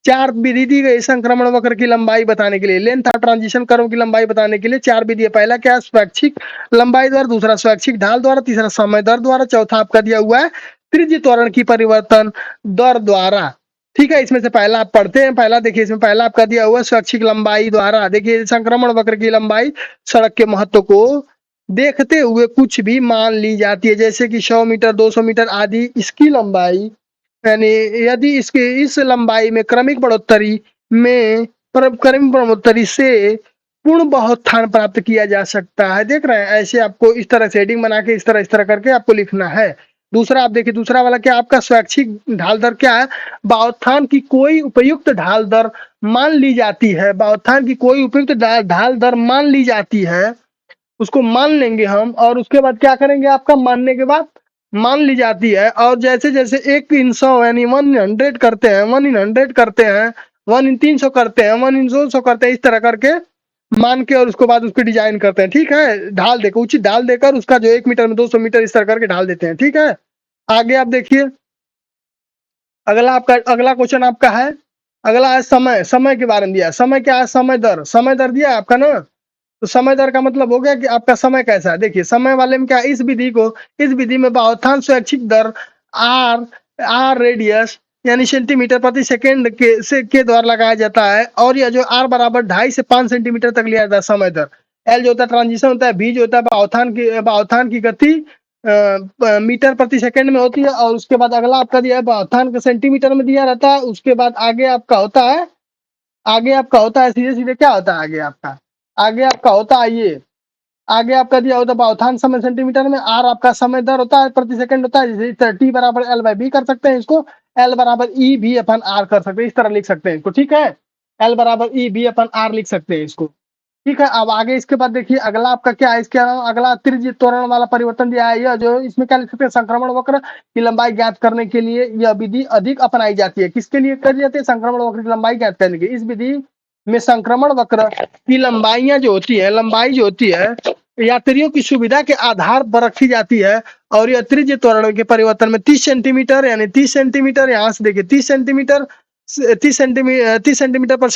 4 विधि दी गई संक्रमण वक्र की लंबाई बताने के लिए, लेंथ और ट्रांजिशन कर्व की लंबाई बताने के लिए 4 विधि है। पहला क्या है, स्वैच्छिक लंबाई द्वारा, दूसरा स्वैच्छिक ढाल द्वारा, तीसरा समय दर द्वारा, चौथा आपका दिया हुआ है त्रिज्य त्वरण की परिवर्तन दर द्वारा। ठीक है, इसमें से पहला आप पढ़ते हैं। पहला देखिए, इसमें पहला आपका दिया हुआ है स्वैच्छिक लंबाई द्वारा। देखिए, संक्रमण वक्र की लंबाई सड़क के महत्व को देखते हुए कुछ भी मान ली जाती है, जैसे कि 100 मीटर 200 मीटर आदि इसकी लंबाई, यानी यदि इसके इस लंबाई में क्रमिक बढ़ोतरी में क्रमिक बढ़ोतरी से पूर्ण बहुत्थान प्राप्त किया जा सकता है। देख रहे हैं, ऐसे आपको इस तरह से हेडिंग बना के इस तरह करके आपको लिखना है। दूसरा आप देखिए, दूसरा वाला क्या आपका स्वैच्छिक ढाल दर क्या है, बहुत्थान की कोई उपयुक्त ढाल दर मान ली जाती है, बहुत्थान की कोई उपयुक्त ढाल दर मान ली जाती है, उसको मान लेंगे हम, और उसके बाद क्या करेंगे, आपका मानने के बाद मान ली जाती है, और जैसे जैसे 1 इन 100 यानी 100 करते हैं, 1 इन 100 करते हैं, 1 इन 300 करते हैं, 1 इन 200 करते हैं, इस तरह करके मान के और उसके बाद उसकी डिजाइन करते हैं। ठीक है, ढाल देकर, उचित ढाल देकर उसका जो 1 मीटर में 200 मीटर इस तरह करके ढाल देते हैं। ठीक है, आगे आप देखिए, अगला क्वेश्चन आपका है, अगला है समय। समय के बारे में दिया है। समय क्या है, समय दर, समय दर दिया है आपका ना। तो समय दर का मतलब हो गया कि आपका समय कैसा है। देखिए समय वाले में क्या, इस विधि में बहुत्थान स्वैच्छिक दर आर आर रेडियस यानी सेंटीमीटर प्रति सेकेंड के द्वारा लगाया जाता है, और यह जो आर बराबर 2.5 से 5 सेंटीमीटर तक लिया जाता है समय दर। एल जो होता है ट्रांजिशन होता है, बी जो होता है बहुत्थान की गति मीटर प्रति सेकंड में होती है, और उसके बाद अगला आपका दिया है बहुत्थान के सेंटीमीटर में दिया रहता है। उसके बाद आगे आपका होता है सीधे सीधे क्या होता है, आगे आपका होता है ये, आगे आपका दिया होता है बहुत्थान समय सेंटीमीटर में, आर आपका समय दर होता है प्रति सेकंड होता है, जैसे टी बराबर एल बाई बी कर सकते हैं इसको, एल बराबर ई बी अपन आर कर सकते हैं, इस तरह लिख सकते हैं इसको। ठीक है, एल बराबर ई बी अपन आर लिख सकते हैं इसको। ठीक है, अब आगे इसके बाद देखिए अगला आपका क्या है, इसके अलावा अगला त्रिज्य त्वरण वाला परिवर्तन दिया है, यह जो इसमें क्या लिख सकते हैं, संक्रमण वक्र की लंबाई ज्ञात करने के लिए यह विधि अधिक अपनाई जाती है। किसके लिए करी जाती है, संक्रमण वक्र की लंबाई ज्ञात करने की। इस विधि में संक्रमण वक्र की लंबाई जो होती है यात्रियों की सुविधा के आधार पर रखी जाती है, और यह त्रिज्य त्वरण के परिवर्तन में 30 सेंटीमीटर यानी 30 सेंटीमीटर, यहाँ से देखिए 30 सेंटीमीटर 30 सेंटीमीटर पर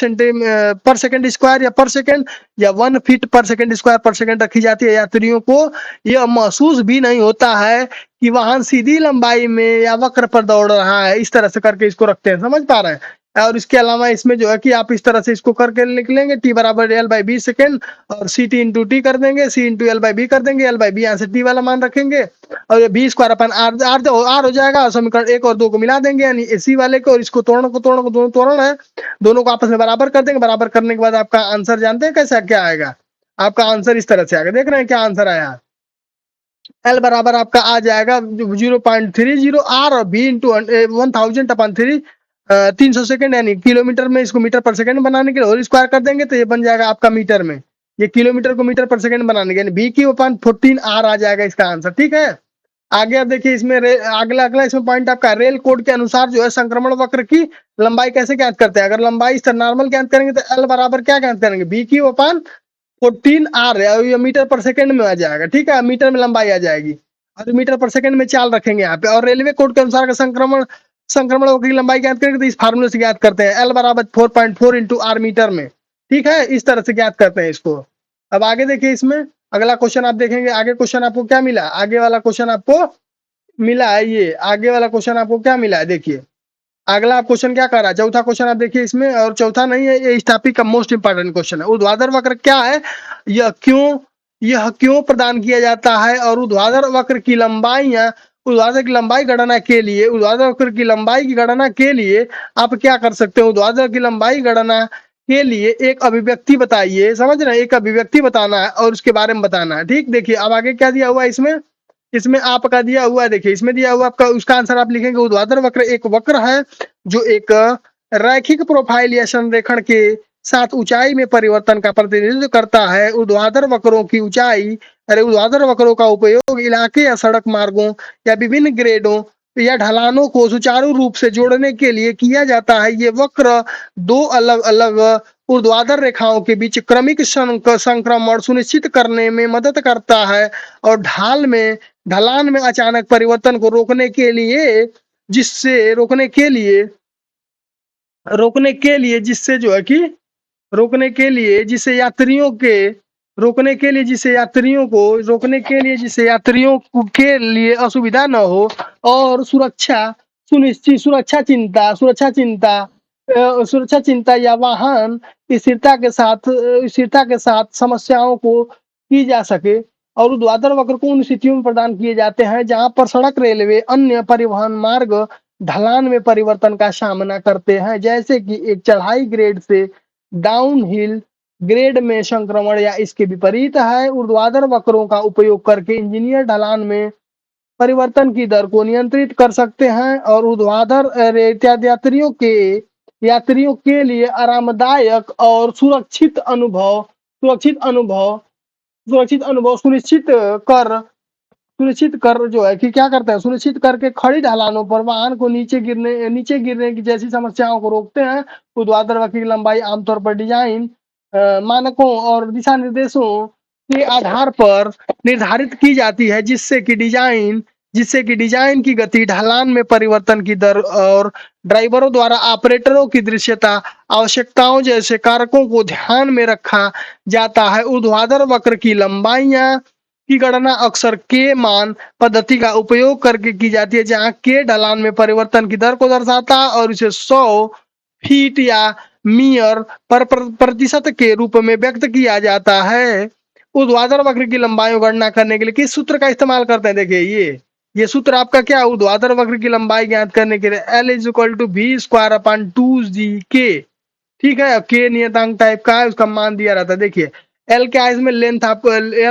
सेकंड स्क्वायर या पर सेकंड या 1 फीट पर सेकंड स्क्वायर पर सेकंड रखी जाती है। यात्रियों को यह महसूस भी नहीं होता है कि वाहन सीधी लंबाई में या वक्र पर दौड़ रहा है, इस तरह से करके इसको रखते हैं, समझ पा रहे हैं। और इसके अलावा इसमें जो है कि आप इस तरह से इसको करके लिख लेंगे, टी बराबर एल बाई बी सेकेंड, और सी टी इंटू टी कर देंगे, सी इंटू एल बाई बी कर देंगे, एल बाई बी यहाँ से टी वाला मान रखेंगे, और ये B square upon R R हो जाएगा, समीकरण 1 और 2 को मिला देंगे, यानी सी वाले को और इसको तोड़ने को दोनों तोड़ना है, दोनों को आपस में बराबर कर देंगे। बराबर करने के बाद आपका आंसर जानते हैं कैसा क्या आएगा, आपका आंसर इस तरह से आएगा। देख रहे हैं क्या आंसर आया, एल बराबर आपका आ जाएगा 0.30 आर और बी इंटू 1000 अपन 300 सेकंड, यानी किलोमीटर में इसको मीटर पर सेकंड बनाने के लिए होल स्क्वायर कर देंगे तो ये बन जाएगा आपका मीटर में, ये किलोमीटर को मीटर पर सेकंड बनाने के, यानी बी की अपन 14 आर आ जाएगा इसका आंसर। ठीक है, आगे आप देखिए इसमें अगला इसमें पॉइंट आपका रेल कोड के अनुसार जो है संक्रमण वक्र की लंबाई कैसे ज्ञात करते हैं। अगर लंबाई इस तरह नॉर्मल ज्ञात करेंगे तो एल बराबर क्या ज्ञात करेंगे, बी की अपन 14 आर है, और ये मीटर पर सेकंड में आ जाएगा। ठीक है, मीटर में लंबाई आ जाएगी, और मीटर पर सेकंड में चाल रखेंगे यहाँ पे, और रेलवे कोड के अनुसार का संक्रमण वक्र की लंबाई ज्ञात करेंगे तो इस फार्मूले से ज्ञात करते हैं, एल बराबर 4.4 इंटू आर मीटर में। ठीक है, इस तरह से ज्ञात करते हैं इसको। अब आगे देखिए इसमें अगला क्वेश्चन आप देखेंगे, आगे क्वेश्चन आपको क्या मिला, आगे वाला क्वेश्चन आपको मिला है, ये आगे वाला क्वेश्चन आपको क्या मिला है, देखिए अगला क्वेश्चन क्या कर रहा है, चौथा क्वेश्चन आप देखिए इसमें, और चौथा नहीं है, ये इस टॉपिक का मोस्ट इंपॉर्टेंट क्वेश्चन है। ऊर्ध्वाधर वक्र क्या है, यह क्यों प्रदान किया जाता है, और ऊर्ध्वाधर वक्र की लंबाई या ऊर्ध्वाधर की लंबाई गणना के लिए, ऊर्ध्वाधर वक्र की लंबाई की गणना के लिए आप क्या कर सकते हो, ऊर्ध्वाधर की लंबाई गणना के लिए एक अभिव्यक्ति बताइए, समझ रहे हैं, एक अभिव्यक्ति बताना है और उसके बारे में बताना है। ठीक, देखिए अब आगे क्या दिया हुआ है इसमें आपका दिया हुआ है, देखिए इसमें दिया हुआ आपका, उसका आंसर आप लिखेंगे, ऊर्ध्वाधर वक्र एक वक्र है जो एक रैखिक प्रोफाइल या संरेखण के साथ ऊंचाई में परिवर्तन का प्रतिनिधित्व करता है। ऊर्ध्वाधर वक्रों की ऊंचाई ऊर्ध्वाधर वक्रों का उपयोग इलाके या सड़क मार्गों या विभिन्न ग्रेडों या ढलानों को सुचारू रूप से जोड़ने के लिए किया जाता है। ये वक्र दो अलग अलग ऊर्ध्वाधर रेखाओं के बीच क्रमिक संक्रमण सुनिश्चित करने में मदद करता है, और ढलान में अचानक परिवर्तन को रोकने के लिए जिससे जो है कि रोकने के लिए जिससे यात्रियों के लिए असुविधा न हो, और सुरक्षा चिंता या वाहन स्थिरता के साथ समस्याओं को की जा सके, और ऊर्ध्वाधर वक्र को उन स्थितियों में प्रदान किए जाते हैं जहां पर सड़क, रेलवे, अन्य परिवहन मार्ग ढलान में परिवर्तन का सामना करते हैं, जैसे कि एक चढ़ाई ग्रेड से डाउनहिल ग्रेड में संक्रमण या इसके विपरीत है। ऊर्ध्वाधर वक्रों का उपयोग करके इंजीनियर ढलान में परिवर्तन की दर को नियंत्रित कर सकते हैं और ऊर्ध्वाधर यात्रियों के लिए आरामदायक और सुरक्षित अनुभव सुनिश्चित कर जो है कि क्या करते हैं, सुनिश्चित करके खड़ी ढलानों पर वाहन को नीचे गिरने की जैसी समस्याओं को रोकते हैं। ऊर्ध्वाधर वक्र की लंबाई आमतौर पर डिजाइन मानकों और दिशा निर्देशों के आधार पर निर्धारित की जाती है, जिससे कि डिजाइन की गति, ढलान में परिवर्तन की दर और ड्राइवरों द्वारा ऑपरेटरों की दृश्यता आवश्यकताओं जैसे कारकों को ध्यान में रखा जाता है। ऊर्ध्वाधर वक्र की लंबाइयां की गणना अक्सर के मान पद्धति का उपयोग करके की जाती है, जहां के ढलान में परिवर्तन की दर को दर्शाता है और इसे 100 फीट या मीटर पर प्रतिशत के रूप में व्यक्त किया जाता है। ऊर्ध्वाधर वक्र की लंबाई गणना करने के लिए किस सूत्र का इस्तेमाल करते हैं? देखिए ये सूत्र आपका क्या, ऊर्ध्वाधर वक्र की लंबाई ज्ञात करने के लिए L = v²/2g। ठीक है, के नियतांक टाइप का है, उसका मान दिया रहता है। देखिए L क्या है इसमें, L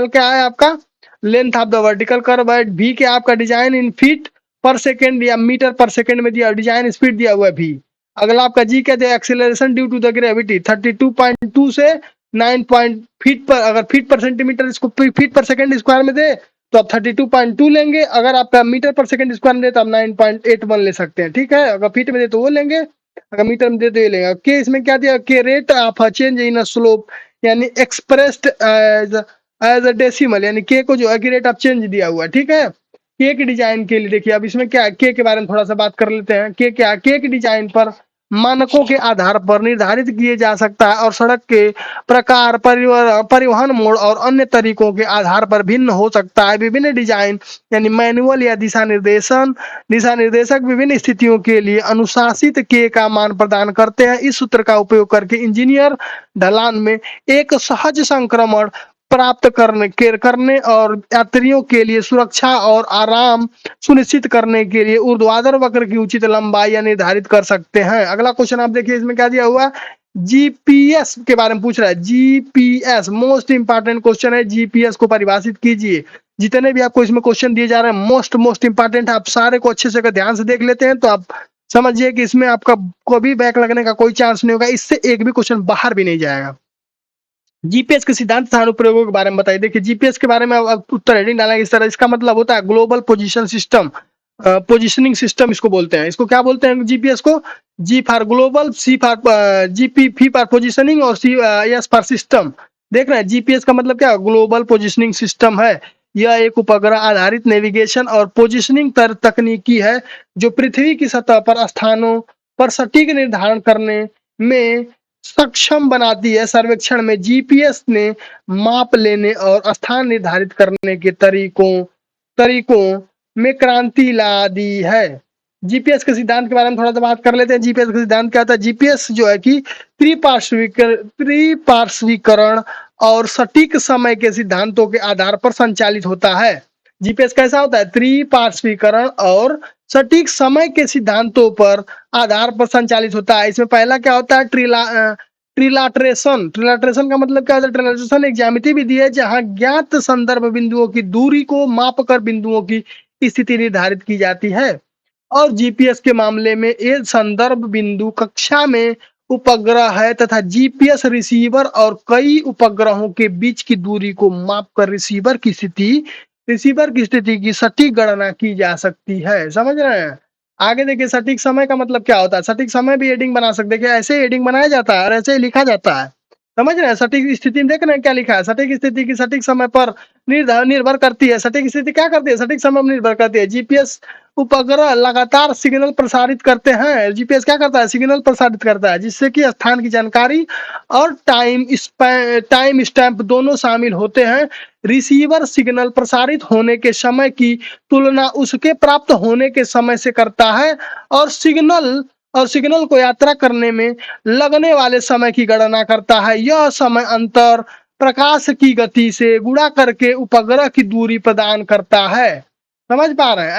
क्या है आपका, length of the vertical curve है। V क्या आपका, डिजाइन इन फीट पर सेकेंड या मीटर पर सेकेंड में दिया, डिजाइन स्पीड दिया हुआ है V। अगला आपका G क्या दिया, acceleration due to the gravity 32.2 से 9 फीट पर, अगर फीट पर सेंटीमीटर इसको फीट पर सेकेंड स्क्वायर में दे तो आप 32.2 लेंगे, अगर आपका मीटर पर सेकेंड स्क्वायर में दे तो आप 9.81 ले सकते हैं। ठीक है, अगर फीट में दे तो वो लेंगे, अगर मीटर में दे तो ये लेंगे। के इसमें क्या दिया, के rate of change in slope यानी एक्सप्रेस्ड एज अ डेसिमल, यानी के को जो है कि रेट ऑफ चेंज दिया हुआ है। ठीक है, के की डिजाइन के लिए देखिए अब इसमें क्या, के के बारे में थोड़ा सा बात कर लेते हैं। के क्या, के की डिजाइन पर मानकों के आधार पर निर्धारित किए जा सकता है और सड़क के प्रकार, परिवहन मोड और अन्य तरीकों के आधार पर भिन्न हो सकता है। विभिन्न डिजाइन यानी मैनुअल या दिशा निर्देशक विभिन्न स्थितियों के लिए अनुशासित के का मान प्रदान करते हैं। इस सूत्र का उपयोग करके इंजीनियर ढलान में एक सहज संक्रमण प्राप्त करने और यात्रियों के लिए सुरक्षा और आराम सुनिश्चित करने के लिए ऊर्ध्वाधर वक्र की उचित लंबाई या निर्धारित कर सकते हैं। अगला क्वेश्चन आप देखिए, इसमें क्या दिया हुआ, जीपीएस के बारे में पूछ रहा है। जीपीएस मोस्ट इंपॉर्टेंट क्वेश्चन है, जीपीएस को परिभाषित कीजिए। जितने भी आपको इसमें क्वेश्चन दिए जा रहे हैं मोस्ट इंपॉर्टेंट, आप सारे को अच्छे से अगर ध्यान से देख लेते हैं तो आप समझिए कि इसमें आपका कभी बैक लगने का कोई चांस नहीं होगा, इससे एक भी क्वेश्चन बाहर भी नहीं जाएगा। जीपीएस के सिद्धांत तथा अनुप्रयोगों के बारे में बताइए। देखिए जीपीएस के बारे में अब उत्तर हेडिंग डालेंगे इस तरह, इसका मतलब होता है global position system, positioning system इसको बोलते हैं। इसको क्या बोलते हैं जीपीएस को, G for global, C for जीपी, पी फॉर पोजीशनिंग और सी एस फॉर सिस्टम। देख रहे हैं जीपीएस का मतलब क्या, ग्लोबल पोजीशनिंग सिस्टम है। यह एक उपग्रह आधारित नेविगेशन और पोजीशनिंग तकनीकी है जो पृथ्वी की सतह पर स्थानों पर सटीक निर्धारण करने में सक्षम बनाती है। सर्वेक्षण में जीपीएस ने माप लेने और स्थान निर्धारित करने के तरीकों में क्रांति ला दी है। जीपीएस के सिद्धांत के बारे में थोड़ा सा बात कर लेते हैं। जीपीएस का सिद्धांत क्या होता है, जीपीएस जो है कि त्रिपार्श्वीकरण और सटीक समय के सिद्धांतों के आधार पर संचालित होता है। जीपीएस कैसा होता है, त्रिपार्श्वीकरण और सटीक समय के सिद्धांतों पर आधार पर संचालित होता है। इसमें पहला क्या होता है, ट्रिलाट्रेशन का मतलब क्या होता है, ट्रिलाट्रेशन एक ज्यामिति विधि है जहां ज्ञात संदर्भ बिंदुओं की दूरी को मापकर बिंदुओं की स्थिति निर्धारित की जाती है। और जीपीएस के मामले में ये संदर्भ बिंदु कक्षा में उपग्रह है तथा जीपीएस रिसीवर और कई उपग्रहों के बीच की दूरी को मापकर रिसीवर की स्थिति की सटीक गणना की जा सकती है। समझ रहे हैं। आगे देखिए सटीक समय का मतलब क्या होता है, सटीक समय भी हेडिंग बना सकते हैं, ऐसे हेडिंग बनाया जाता है और ऐसे ही लिखा जाता है। समझ रहे हैं। सटीक स्थिति देख रहे हैं क्या लिखा है, सटीक स्थिति की सटीक समय पर निर्भर करती है। सटीक स्थिति क्या करती है, सटीक समय पर निर्भर करती है। जीपीएस उपग्रह लगातार सिग्नल प्रसारित करते हैं। जीपीएस क्या करता है, सिग्नल प्रसारित करता है, जिससे कि स्थान की जानकारी और टाइम स्टैम्प दोनों शामिल होते हैं। रिसीवर सिग्नल प्रसारित होने के समय की तुलना उसके प्राप्त होने के समय से करता है और सिग्नल को यात्रा करने में लगने वाले समय की गणना करता है। यह समय अंतर प्रकाश की गति से गुणा करके उपग्रह की दूरी प्रदान करता है। समझ पा रहे हैं?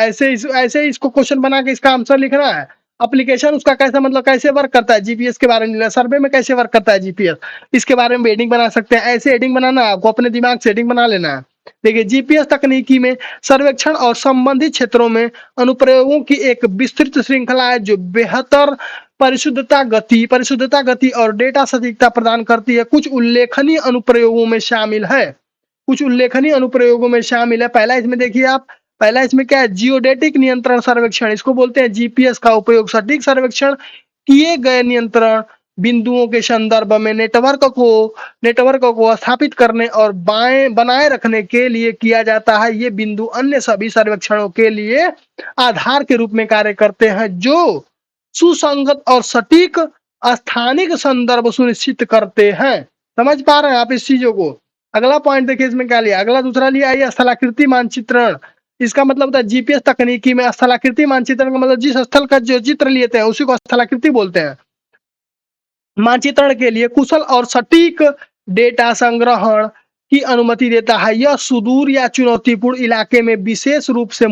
ऐसे इसको क्वेश्चन बना के इसका आंसर लिखना है। एप्लीकेशन उसका कैसा, मतलब कैसे वर्क करता है, जीपीएस के बारे में, सर्वे में कैसे वर्क करता है जीपीएस, इसके बारे में हेडिंग बना सकते हैं। ऐसे हेडिंग बनाना है आपको, अपने दिमाग से हेडिंग बना लेना है। देखिए, जीपीएस तकनीकी में सर्वेक्षण और संबंधित क्षेत्रों में अनुप्रयोगों की एक विस्तृत श्रृंखला है जो बेहतर परिशुद्धता गति और डेटा सटीकता प्रदान करती है। कुछ उल्लेखनीय अनुप्रयोगों में शामिल है। पहला इसमें देखिए आप, पहला इसमें क्या है, जियोडेटिक नियंत्रण सर्वेक्षण, इसको बोलते हैं जीपीएस का उपयोग सटीक सर्वेक्षण किए गए नियंत्रण बिंदुओं के संदर्भ में नेटवर्क को स्थापित करने और बनाए रखने के लिए किया जाता है। ये बिंदु अन्य सभी सर्वेक्षणों के लिए आधार के रूप में कार्य करते हैं जो सुसंगत और सटीक स्थानिक संदर्भ सुनिश्चित करते हैं। समझ पा रहे हैं आप इस चीजों को? अगला पॉइंट देखिए, इसमें क्या लिया, अगला दूसरा लिया है स्थलाकृति मानचित्रण। इसका मतलब होता है जीपीएस तकनीकी में स्थलाकृति मानचित्रण का मतलब जिस स्थल का जो चित्र लेते हैं उसी को स्थलाकृति बोलते हैं। मानचित्रण के लिए कुशल और सटीक डेटा संग्रहण की अनुमति देता है। यह सुदूर या चुनौतीपूर्ण इलाके में विशेष रूप से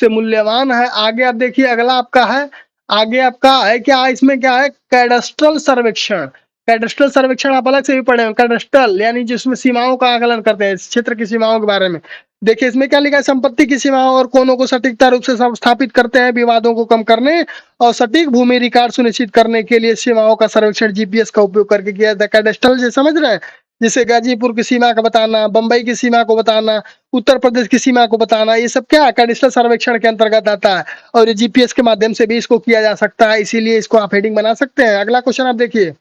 मूल्यवान है। आगे आप देखिए, अगला आपका है, आगे आपका है क्या, इसमें क्या है, कैडस्ट्रल सर्वेक्षण। कैडस्ट्रल सर्वेक्षण आप अलग से भी पढ़े हैं। कैडस्ट्रल यानी जिसमें सीमाओं का आकलन करते हैं, क्षेत्र की सीमाओं के बारे में। देखिए इसमें क्या लिखा है, संपत्ति की सीमाओं और कोनों को सटीकता रूप से स्थापित करते हैं, विवादों को कम करने और सटीक भूमि रिकॉर्ड सुनिश्चित करने के लिए सीमाओं का सर्वेक्षण जीपीएस का उपयोग करके किया जाता है। कैडस्ट्रल से समझ रहे हैं, जैसे गाजीपुर की सीमा का बताना, बंबई की सीमा को बताना, उत्तर प्रदेश की सीमा को बताना, ये सब क्या है, कैडस्ट्रल सर्वेक्षण के अंतर्गत आता है। और ये जीपीएस के माध्यम से भी इसको किया जा सकता है, इसीलिए इसको आप हेडिंग बना सकते हैं। अगला क्वेश्चन आप देखिए,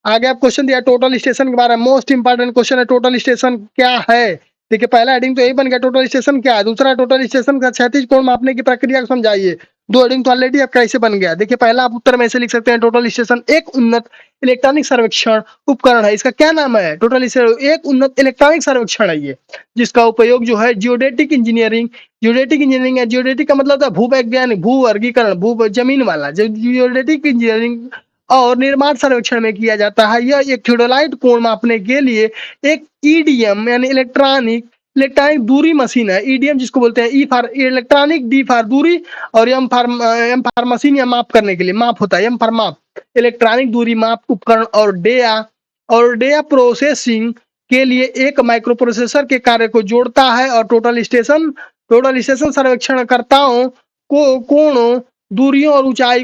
आगे आप क्वेश्चन दिया टोटल स्टेशन के बारे में। मोस्ट इंपॉर्टेंट क्वेश्चन है, टोटल स्टेशन क्या है। देखिए पहला हेडिंग तो यही बन गया, टोटल स्टेशन क्या है। दूसरा, टोटल स्टेशन का क्षैतिज कोण मापने की प्रक्रिया को समझाइए। दो हेडिंग तो ऑलरेडी आपका ऐसे बन गया। देखिए पहला आप उत्तर में ऐसे लिख सकते हैं, टोटल स्टेशन एक उन्नत इलेक्ट्रॉनिक सर्वेक्षण उपकरण है। इसका क्या नाम है, टोटल स्टेशन एक उन्नत इलेक्ट्रॉनिक सर्वेक्षण है ये, जिसका उपयोग जो है जियोडेटिक इंजीनियरिंग है। जियोडेटिक का मतलब होता है भूवैज्ञानिक, भू वर्गीकरण, भू जमीन वाला, जो जियोडेटिक इंजीनियरिंग और निर्माण सर्वेक्षण में किया जाता है। यह एक थियोडोलाइट कोण मापने के लिए एक ईडीएम यानी इलेक्ट्रॉनिक दूरी मशीन है। ईडीएम जिसको बोलते हैं, E for electronic, D for दूरी और एम फॉर मशीन या माप करने के लिए, माप होता है, एम फॉर माप, इलेक्ट्रॉनिक दूरी माप उपकरण। और डेया प्रोसेसिंग के लिए एक माइक्रो प्रोसेसर के कार्य को जोड़ता है। और टोटल स्टेशन सर्वेक्षणकर्ताओं को कोणों, दूरियों और ऊंचाई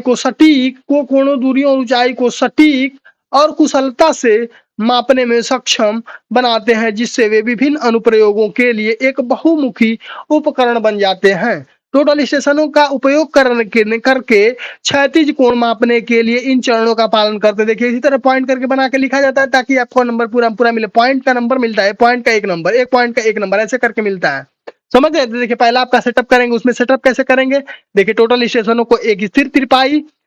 को सटीक और कुशलता से मापने में सक्षम बनाते हैं, जिससे वे विभिन्न अनुप्रयोगों के लिए एक बहुमुखी उपकरण बन जाते हैं। टोटल स्टेशनों का उपयोग करके क्षैतिज कोण मापने के लिए इन चरणों का पालन करते। देखिए इसी तरह पॉइंट करके बना के लिखा जाता है ताकि आपको नंबर पूरा मिले। पॉइंट का नंबर मिलता है, पॉइंट का एक नंबर ऐसे करके मिलता है। समझ गए? देखिए पहला आपका सेटअप करेंगे, उसमें सेटअप कैसे करेंगे, देखिए टोटल स्टेशनों को एक स्थिर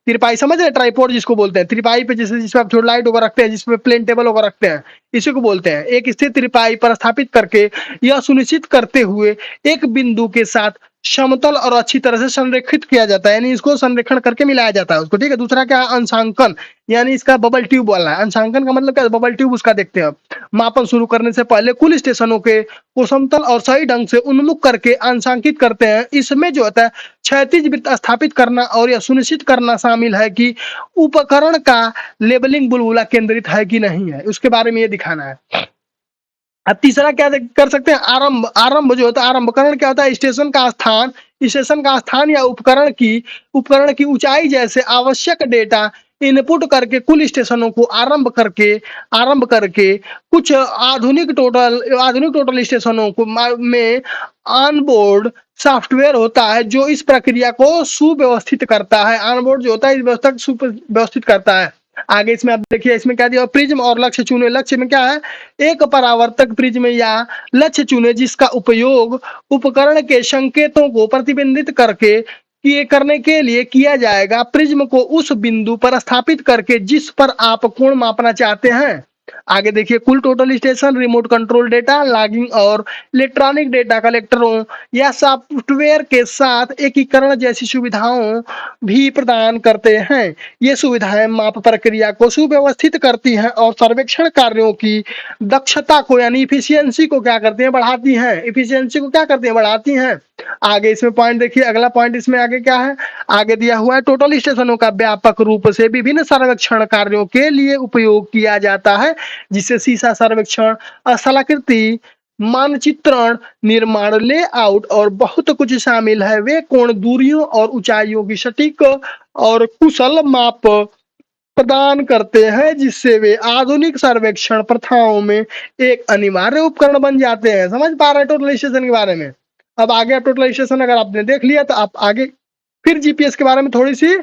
त्रिपाई समझ रहे, ट्राइपॉड जिसको बोलते हैं, त्रिपाई पे जैसे जिसपे आप लाइट होकर रखते हैं, जिसपे प्लेन टेबल होकर रखते हैं, इसी को बोलते हैं। एक स्थिर त्रिपाई पर स्थापित करके यह सुनिश्चित करते हुए एक बिंदु के साथ समतल और अच्छी तरह से संरेखित किया जाता है, यानी इसको संरेखण करके मिलाया जाता है उसको, ठीक है। दूसरा क्या है, अंशांकन, यानी इसका बबल ट्यूब वाला है। अंशांकन का मतलब क्या है, बबल ट्यूब उसका देखते हैं। मापन शुरू करने से पहले कुल स्टेशनों को समतल और सही ढंग से उन्मुख करके अंशांकित करते हैं। इसमें जो होता है क्षैतिज वृत्त स्थापित करना और यह सुनिश्चित करना शामिल है कि उपकरण का लेबलिंग बुलबुला केंद्रित है कि नहीं है, उसके बारे में ये दिखाना है। अब तीसरा क्या कर सकते हैं, आरंभ जो होता है, आरंभकरण क्या होता है, स्टेशन का स्थान या उपकरण की ऊंचाई जैसे आवश्यक डेटा इनपुट करके कुल स्टेशनों को आरंभ करके कुछ आधुनिक टोटल स्टेशनों को में ऑनबोर्ड सॉफ्टवेयर होता है जो इस प्रक्रिया को सुव्यवस्थित करता है। ऑनबोर्ड जो होता है इस व्यवस्था को सुव्यवस्थित करता है। आगे इसमें आप देखिए, इसमें क्या दिया, प्रिज्म और लक्ष्य चुने। लक्ष्य में क्या है, एक परावर्तक प्रिज्म या लक्ष्य चुने जिसका उपयोग उपकरण के संकेतों को प्रतिबिंबित करने के लिए किया जाएगा। प्रिज्म को उस बिंदु पर स्थापित करके जिस पर आप कोण मापना चाहते हैं। आगे देखिए, कुल total station remote control data logging और इलेक्ट्रॉनिक डेटा कलेक्टरों या सॉफ्टवेयर के साथ एकीकरण जैसी सुविधाओं भी प्रदान करते हैं। ये सुविधाएं माप प्रक्रिया को सुव्यवस्थित करती हैं और सर्वेक्षण कार्यों की दक्षता को यानी इफिशियंसी को क्या करती हैं, बढ़ाती हैं। इफिशियंसी को क्या करती हैं, बढ़ाती हैं। आगे इसमें पॉइंट देखिए, अगला पॉइंट इसमें आगे क्या है, आगे दिया हुआ है टोटल स्टेशनों का व्यापक रूप से विभिन्न सर्वेक्षण कार्यों के लिए उपयोग किया जाता है, जिससे शीशा सर्वेक्षण, स्थलाकृति मानचित्रण, निर्माण, लेआउट और बहुत कुछ शामिल है। वे कोण, दूरियों और ऊंचाइयों की सटीक और कुशल माप प्रदान करते हैं, जिससे वे आधुनिक सर्वेक्षण प्रथाओं में एक अनिवार्य उपकरण बन जाते हैं। समझ पा रहे हैं टोटल स्टेशन के बारे में। अब आगे टोटल स्टेशन अगर आपने देख लिया तो आप आगे फिर जीपीएस के बारे में थोड़ी सी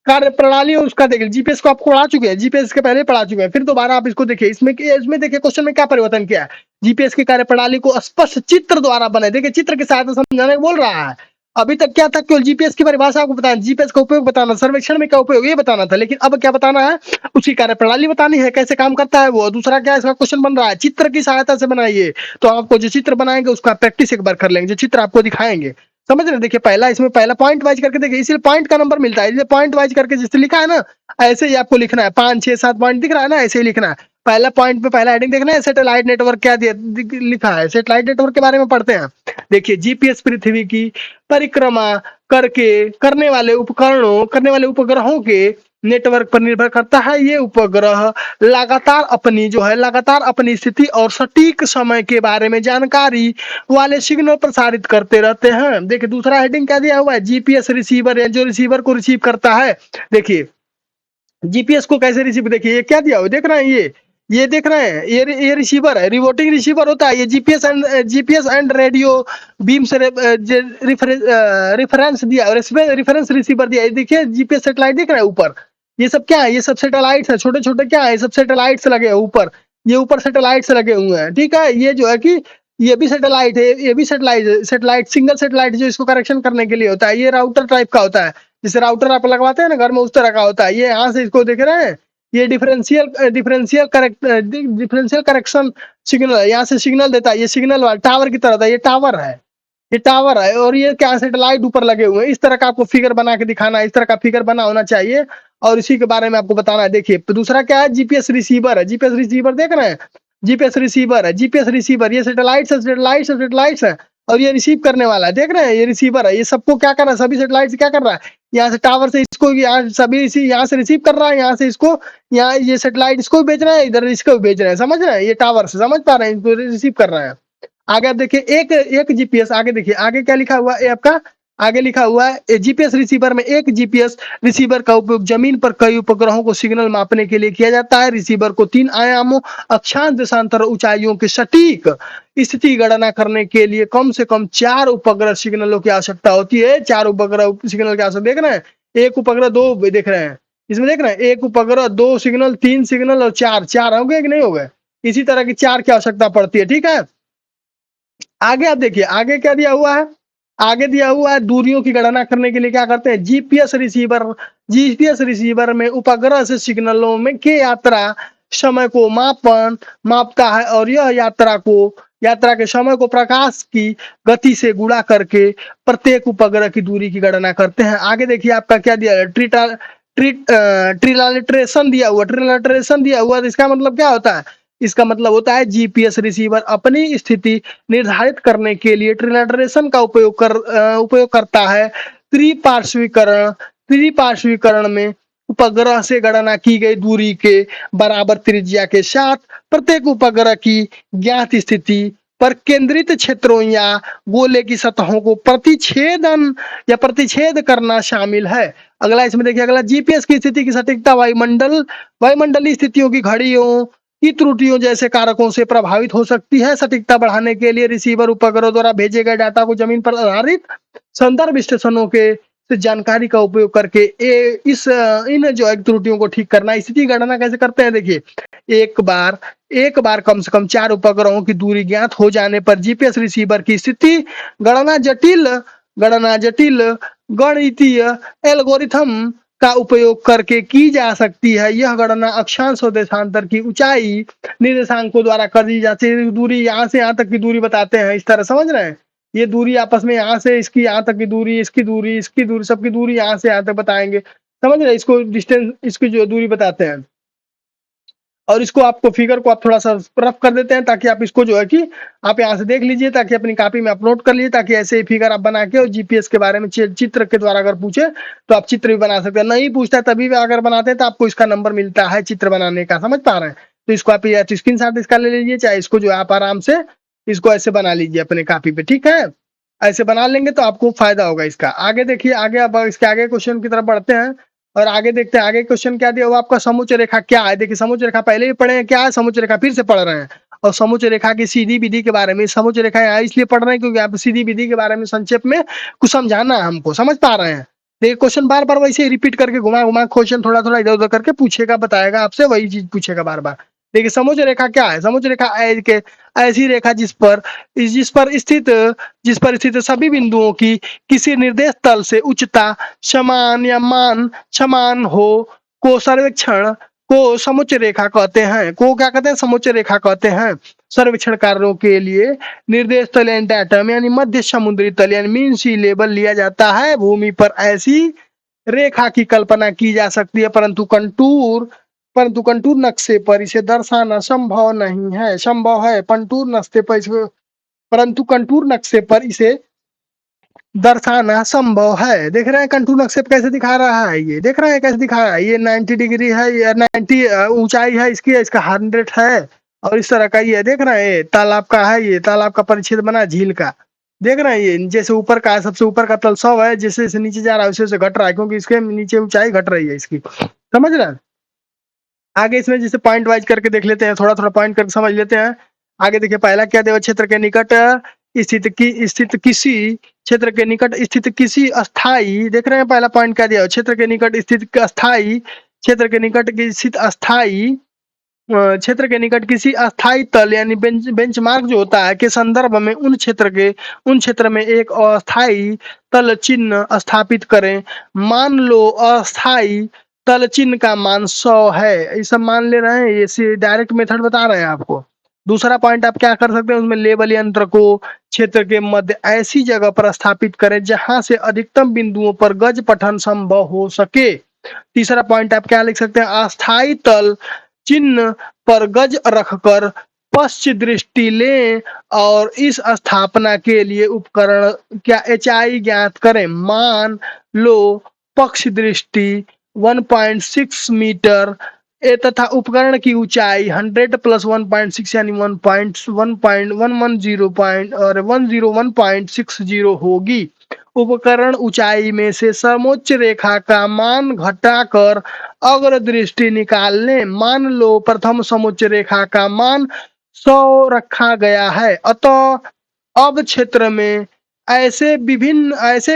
कार्य प्रणाली और उसका देखिए। जीपीएस को आपको पढ़ा चुके हैं, जीपीएस के पहले पढ़ा चुके हैं, फिर दोबारा आप इसको देखिए। इसमें देखिए क्वेश्चन में क्या परिवर्तन किया है। जीपीएस की कार्य प्रणाली को स्पष्ट चित्र द्वारा बनाए, देखिए चित्र की सहायता समझाने को बोल रहा है। अभी तक क्या था, केवल जीपीएस की परिभाषा आपको बताना, जीपीएस का उपयोग बताना, सर्वेक्षण में क्या उपयोग ये बताना था, लेकिन अब क्या बताना है, उसकी कार्य प्रणाली बतानी है, कैसे काम करता है वो। दूसरा क्या इसका क्वेश्चन बन रहा है, चित्र की सहायता से बनाइए। तो आपको जो चित्र बनाएंगे उसका प्रैक्टिस एक बार कर लेंगे, जो चित्र आपको दिखाएंगे। समझ रहे, देखिए पहला इसमें पहला पॉइंट वाइज करके देखिए, इसलिए पॉइंट का नंबर मिलता है, इसलिए पॉइंट वाइज करके जैसे लिखा है ना, ऐसे ही आपको लिखना है। 5 6 7 पॉइंट दिख रहा है ना, ऐसे ही लिखना है। पहला पॉइंट पे पहला हेडिंग देखना है, सैटेलाइट नेटवर्क क्या लिखा है, सैटेलाइट नेटवर्क के बारे में पढ़ते हैं। देखिए, जीपीएस पृथ्वी की परिक्रमा करने वाले उपग्रहों के नेटवर्क पर निर्भर करता है। ये उपग्रह लगातार अपनी स्थिति और सटीक समय के बारे में जानकारी वाले सिग्नल प्रसारित करते रहते हैं। देखिए दूसरा हेडिंग क्या दिया हुआ है, जीपीएस रिसीवर है, जो रिसीवर को रिसीव करता है। देखिए जीपीएस को कैसे रिसीव, देखिए ये क्या दिया हुआ देख रहे हैं, ये देख रहे हैं, ये रिसीवर है, रिवोटिंग रिसीवर होता है। ये जीपीएस एंड रेडियो बीम से रेफरेंस दिया, रेफरेंस रिसीवर दिया। देखिए जीपीएस सैटेलाइट दिख रहा है ऊपर, ये सब क्या है, ये सब सैटेलाइट्स है, छोटे छोटे क्या है, ये सब सैटेलाइट्स लगे हैं ऊपर, ये ऊपर सैटेलाइट्स लगे हुए हैं। ठीक है, ये जो है कि ये भी सैटेलाइट है, ये भी सैटेलाइट सिंगल सैटेलाइट जो इसको करेक्शन करने के लिए होता है। ये राउटर टाइप का होता है, जैसे राउटर आप लगवाते हैं ना घर में, उस तरह का होता है। ये यहाँ से इसको देख रहे हैं, ये डिफरेंशियल करेक्शन सिग्नल है, यहाँ से सिग्नल देता है। ये सिग्नल टावर की तरह था, ये टावर है और ये क्या सैटेलाइट ऊपर लगे हुए हैं। इस तरह का आपको फिगर बना के दिखाना है, इस तरह का फिगर बना होना चाहिए और इसी के बारे में आपको बताना है। देखिए तो दूसरा क्या है, जीपीएस रिसीवर है, जीपीएस रिसीवर देख रहे हैं, जीपीएस रिसीवर, ये सैटेलाइट्स है और ये रिसीव करने वाला है, देख रहे हैं, ये रिसीवर है। ये सबको क्या कर रहा है, सभी सैटेलाइट से क्या कर रहा है, यहाँ से टावर से इसको, यहाँ सभी यहाँ से रिसीव कर रहा है, यहाँ से इसको, यहाँ ये सैटेलाइट इसको भेज रहा है, इधर इसको भेज रहे हैं। समझ रहे हैं, ये टावर से समझ पा रहे हैं, इसको रिसीव कर रहे हैं। आगे आप देखिए एक जीपीएस, आगे देखिए आगे क्या लिखा हुआ है आपका, आगे लिखा हुआ है जीपीएस रिसीवर में एक जीपीएस रिसीवर का उपयोग जमीन पर कई उपग्रहों को सिग्नल मापने के लिए किया जाता है। रिसीवर को 3 आयामों अक्षांश देशांतर ऊंचाइयों की सटीक स्थिति गणना करने के लिए कम से कम 4 उपग्रह सिग्नलों की आवश्यकता होती है। 4 उपग्रह सिग्नल की आवश्यकता, देख रहे हैं, एक उपग्रह 2 देख रहे हैं, इसमें देख रहे हैं, एक उपग्रह 2 सिग्नल, 3 सिग्नल और 4 हो गए कि नहीं हो गए, इसी तरह की 4 की आवश्यकता पड़ती है। ठीक है, आगे आप देखिए आगे क्या दिया हुआ है, आगे दिया हुआ है दूरियों की गणना करने के लिए क्या करते हैं, जीपीएस रिसीवर में उपग्रह से सिग्नलों में के यात्रा समय को मापता है और यह यात्रा के समय को प्रकाश की गति से गुणा करके प्रत्येक उपग्रह की दूरी की गणना करते हैं। आगे देखिए आपका क्या दिया है, ट्रिलाटेरेशन दिया हुआ, तो इसका मतलब क्या होता है, इसका मतलब होता है जीपीएस रिसीवर अपनी स्थिति निर्धारित करने के लिए ट्रिलाटेरेशन का उपयोग करता है। त्रिपार्श्वीकरण में उपग्रह से गणना की गई दूरी के बराबर त्रिज्या के साथ प्रत्येक उपग्रह की ज्ञात स्थिति पर केंद्रित क्षेत्रों या गोले की सतहों को प्रतिच्छेद करना शामिल है। अगला इसमें देखिए, अगला जीपीएस की स्थिति की सटीकता वायुमंडलीय स्थितियों की घड़ियों की त्रुटियों जैसे कारकों से प्रभावित हो सकती है। सटीकता बढ़ाने के लिए रिसीवर उपग्रह द्वारा भेजे गए डाटा को जमीन पर आधारित संदर्भ स्टेशनों के जानकारी का उपयोग करके इन जो है त्रुटियों को ठीक करना। स्थिति गणना कैसे करते हैं, देखिए एक बार कम से कम 4 उपग्रहों की दूरी ज्ञात हो जाने पर जीपीएस रिसीवर की स्थिति गणना जटिल गणितीय एल्गोरिथम का उपयोग करके की जा सकती है। यह गणना अक्षांश और देशांतर की ऊंचाई निर्देशांकों द्वारा कर दी जाती है। दूरी यहाँ से यहाँ तक की दूरी बताते हैं, इस तरह समझ रहे हैं। ये दूरी आपस में यहाँ से इसकी यहाँ तक की दूरी, इसकी दूरी, इसकी दूरी, सबकी दूरी यहाँ से यहाँ तक बताएंगे, समझ रहे हैं। इसको डिस्टेंस, इसकी जो दूरी बताते हैं। और इसको आपको फिगर को आप थोड़ा सा रफ कर देते हैं ताकि आप इसको जो है कि आप यहाँ से देख लीजिए, ताकि अपनी कॉपी में अपलोड कर लीजिए, ताकि ऐसे ही फिगर आप बना के और जीपीएस के बारे में चित्र के द्वारा अगर पूछे तो आप चित्र भी बना सकते हैं। नहीं पूछता है तभी भी अगर बनाते हैं तो आपको इसका नंबर मिलता है चित्र बनाने का, समझ पा रहे हैं। तो इसको आप स्क्रीन शॉट इसका ले लीजिए, चाहे इसको जो आप आराम से इसको ऐसे बना लीजिए अपने कॉपी पे, ठीक है। ऐसे बना लेंगे तो आपको फायदा होगा इसका। आगे देखिए, आगे अब इसके आगे क्वेश्चन की तरफ बढ़ते हैं और आगे देखते हैं आगे क्वेश्चन क्या दिया हुआ आपका। समुच्च रेखा क्या है? देखिए समुच्च रेखा पहले भी पढ़े हैं, क्या है समुच्च रेखा, फिर से पढ़ रहे हैं। और समुच्च रेखा की सीधी विधि के बारे में, समुच्च रेखा यहाँ इसलिए पढ़ रहे हैं क्योंकि आप सीधी विधि के बारे में संक्षेप में कुछ समझाना है हमको, समझ पा रहे हैं। देखिए क्वेश्चन बार बार वैसे रिपीट करके घुमा घुमा क्वेश्चन थोड़ा थोड़ा इधर उधर करके पूछेगा, बताएगा आपसे, वही चीज पूछेगा बार बार। देखिए समुच्च रेखा क्या है? समुच्च रेखा ऐसी रेखा जिस पर स्थित सभी बिंदुओं की किसी निर्देश तल से उच्चता समान या मान समान हो को सर्वेक्षण को समुच्च रेखा कहते हैं। को क्या कहते हैं? समुच्च रेखा कहते हैं। सर्वेक्षण कार्यों के लिए निर्देश तल यानी डाटम यानी मध्य समुद्री तल यानी मीन सी लेवल लिया जाता है। भूमि पर ऐसी रेखा की कल्पना की जा सकती है, परंतु कंटूर नक्शे पर इसे दर्शाना संभव नहीं है। संभव है कंटूर नक्शे पर परंतु कंटूर नक्शे पर इसे दर्शाना संभव है। देख रहे हैं कंटूर नक्शे कैसे दिखा रहा है, ये देख रहे हैं कैसे दिखा रहा है। ये 90 डिग्री है, ये 90 ऊंचाई है इसकी, इसका 100 है और इस तरह का ये देख रहे हैं। तालाब का है, ये तालाब का परिच्छेद बना झील का, देख रहे हैं। ये जैसे ऊपर का सबसे ऊपर का तल 100 है, जैसे जैसे नीचे जा रहा है वैसे घट रहा है, क्योंकि इसके नीचे ऊंचाई घट रही है इसकी, समझ रहे हैं। आगे इसमें जैसे पॉइंट वाइज करके देख लेते हैं, थोड़ा थोड़ा पॉइंट करके समझ लेते हैं। आगे देखिए पहला क्या दिया, क्षेत्र के निकट स्थित किसी क्षेत्र के निकट स्थित किसी अस्थाई, देख रहे हैं पहला पॉइंट क्या दिया, क्षेत्र के निकट स्थित अस्थाई, क्षेत्र के निकट स्थित अस्थाई, क्षेत्र के निकट किसी अस्थाई तल यानी बेंचमार्क जो होता है के संदर्भ में उन क्षेत्र में एक अस्थाई तल चिन्ह स्थापित करें। मान लो अस्थाई तल चिन्ह का मान 100 है, ये सब मान ले रहे हैं, ये डायरेक्ट मेथड बता रहे हैं आपको। दूसरा पॉइंट आप क्या कर सकते हैं, उसमें लेबल यंत्र को क्षेत्र के मध्य ऐसी जगह पर स्थापित करें जहां से अधिकतम बिंदुओं पर गज पठन संभव हो सके। तीसरा पॉइंट आप क्या लिख सकते हैं, अस्थाई तल चिन्ह पर गज रखकर पश्च दृष्टि लें और इस स्थापना के लिए उपकरण क्या एचआई ज्ञात करें। मान लो पक्ष दृष्टि 1.6 मीटर तथा उपकरण की ऊंचाई 100 + 1.6 यानी 101.60 होगी। उपकरण ऊंचाई में से समोच्च रेखा का मान घटाकर अग्र दृष्टि निकाल लें। मान लो प्रथम समोच्च रेखा का मान 100 रखा गया है, अतः अब क्षेत्र में ऐसे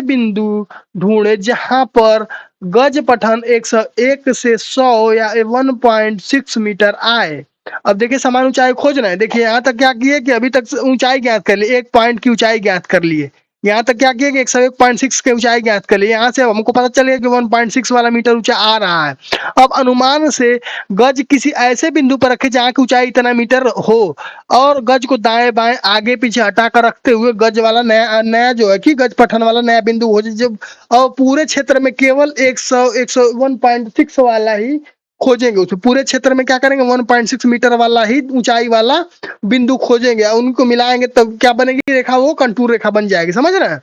बिंदु ढूंढे जहां पर गज पठन 101 से 100 या 1.6 मीटर आए। अब देखिए समान ऊंचाई खोजना है। देखिए यहाँ तक क्या किए कि अभी तक ऊंचाई ज्ञात कर लिए, एक पॉइंट की ऊंचाई ज्ञात कर लिए। यहाँ तक क्या किया कि 101.6 के ऊंचाई ज्ञात कर लिए। यहाँ से हमको पता चलेगा कि 1.6 वाला मीटर ऊंचा आ रहा है। अब अनुमान से गज किसी ऐसे बिंदु पर रखे जहाँ की ऊंचाई इतना मीटर हो और गज को दाएं बाएं आगे पीछे हटा कर रखते हुए गज वाला नया जो है कि गज पठन वाला नया बिंदु हो जब, और पूरे क्षेत्र में केवल 101.6 वाला ही खोजेंगे। उसमें पूरे क्षेत्र में क्या करेंगे, 1.6 मीटर वाला ही ऊंचाई वाला बिंदु खोजेंगे, उनको मिलाएंगे तब क्या बनेगी रेखा, वो कंटूर रेखा बन जाएगी, समझ रहे हैं।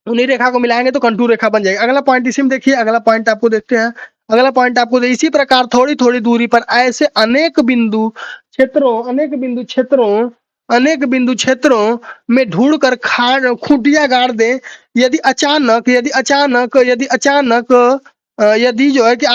उन्हीं रेखा को मिलाएंगे तो कंटूर रेखा बन जाएगी। अगला पॉइंट इसी में देखिए, अगला पॉइंट आपको देखते हैं। अगला पॉइंट आपको इसी प्रकार थोड़ी थोड़ी दूरी पर ऐसे अनेक बिंदु क्षेत्रों में ढूंढ कर खूंटियां गाड़ दें। यदि जो है कि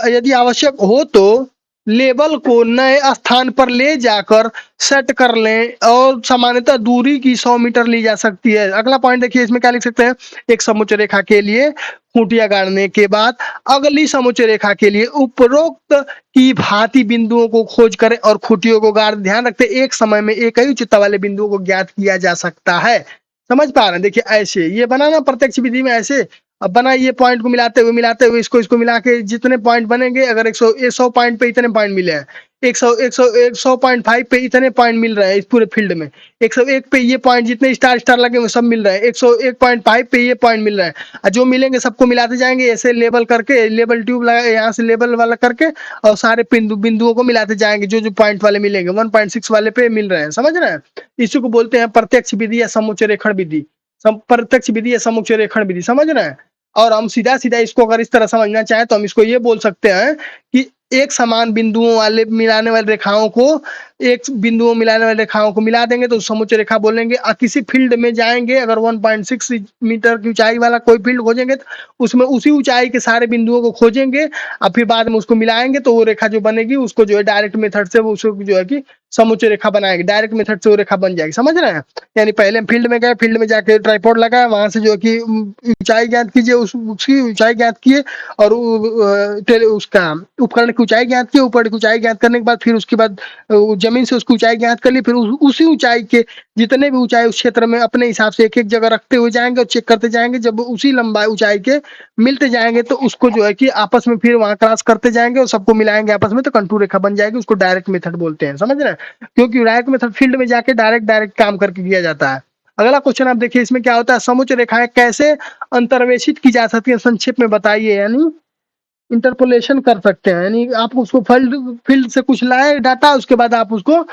यदि आवश्यक हो तो लेबल को नए स्थान पर ले जाकर सेट कर लें और सामान्यतः दूरी की 100 मीटर ली जा सकती है। अगला पॉइंट देखिए, इसमें क्या लिख सकते हैं, एक समोच्च रेखा के लिए खूंटियां गाड़ने के बाद अगली समोच्च रेखा के लिए उपरोक्त की भांति बिंदुओं को खोज करें और खूंटियों को गाड़। ध्यान रखते एक समय में एक ही उच्चता वाले बिंदुओं को ज्ञात किया जा सकता है, समझ पा रहे हैं। देखिए ऐसे ये बनाना प्रत्यक्ष विधि में ऐसे, अब बना ये पॉइंट को मिलाते हुए इसको इसको मिला के जितने पॉइंट बनेंगे, अगर 100 पॉइंट पे इतने पॉइंट मिले हैं, 100.5 पे इतने पॉइंट मिल रहे हैं इस पूरे फील्ड में, 101 पे ये पॉइंट जितने स्टार स्टार लगे वो सब मिल रहे हैं, 101.5 पे ये पॉइंट मिल रहे हैं, और जो मिलेंगे सबको मिलाते जाएंगे ऐसे लेबल करके, लेबल ट्यूब लगा यहाँ से लेबल वाला करके, और सारे बिंदुओं को मिलाते जाएंगे, जो जो पॉइंट वाले मिलेंगे 1.6 वाले पे मिल रहे हैं, समझ रहे हैं। इसी को बोलते हैं प्रत्यक्ष विधि या समोच्च रेखण विधि, प्रत्यक्ष विधि या समोच्च रेखण विधि, समझ रहे हैं। और हम सीधा सीधा इसको अगर इस तरह समझना चाहें तो हम इसको ये बोल सकते हैं कि एक समान बिंदुओं वाले मिलाने वाली रेखाओं को, एक बिंदुओं मिलाने वाली रेखाओं को मिला देंगे तो समोच्च रेखा बोलेंगे। और किसी फील्ड में जाएंगे, अगर 1.6 मीटर की ऊंचाई वाला कोई फील्ड खोजेंगे तो उसमें उसी ऊंचाई के सारे बिंदुओं को खोजेंगे और फिर बाद में उसको मिलाएंगे तो वो रेखा जो बनेगी उसको जो है डायरेक्ट मेथड से वो उसको जो है कि समोच्च रेखा बनाएंगे, डायरेक्ट मेथड से वो रेखा बन जाएगी, समझ रहे हैं। यानी पहले फील्ड में गए, फील्ड में जाके ट्राइपॉड लगाया, वहां से जो है कि ऊंचाई ज्ञात कीजिए, उसकी ऊंचाई ज्ञात किए, और उसका उपकरण की ऊंचाई ज्ञात की, ऊपर की ऊंचाई ज्ञात करने के बाद फिर उसके बाद जमीन से उसकी ऊंचाई ज्ञात कर ली, फिर उसी ऊंचाई के जितने भी ऊंचाई उस क्षेत्र में अपने हिसाब से एक एक जगह रखते हुए जाएंगे और चेक करते जाएंगे, जब उसी लंबाई ऊंचाई के मिलते जाएंगे तो उसको जो है कि आपस में फिर वहां क्रॉस करते जाएंगे और सबको मिलाएंगे आपस में तो कंटूर रेखा बन जाएगी, उसको डायरेक्ट मेथड बोलते हैं, समझ रहे हैं। क्योंकि डायरेक्ट मेथड फील्ड में जाके डायरेक्ट काम करके किया जाता है। अगला क्वेश्चन आप देखिए, इसमें क्या होता है, समोच्च रेखाएं कैसे अंतर्वेशित की जा सकती है, संक्षेप में बताइए। यानी इंटरपोलेशन कर सकते हैं, यानी आप उसको फील्ड फील्ड से कुछ लाए डाटा, उसके बाद आप उसको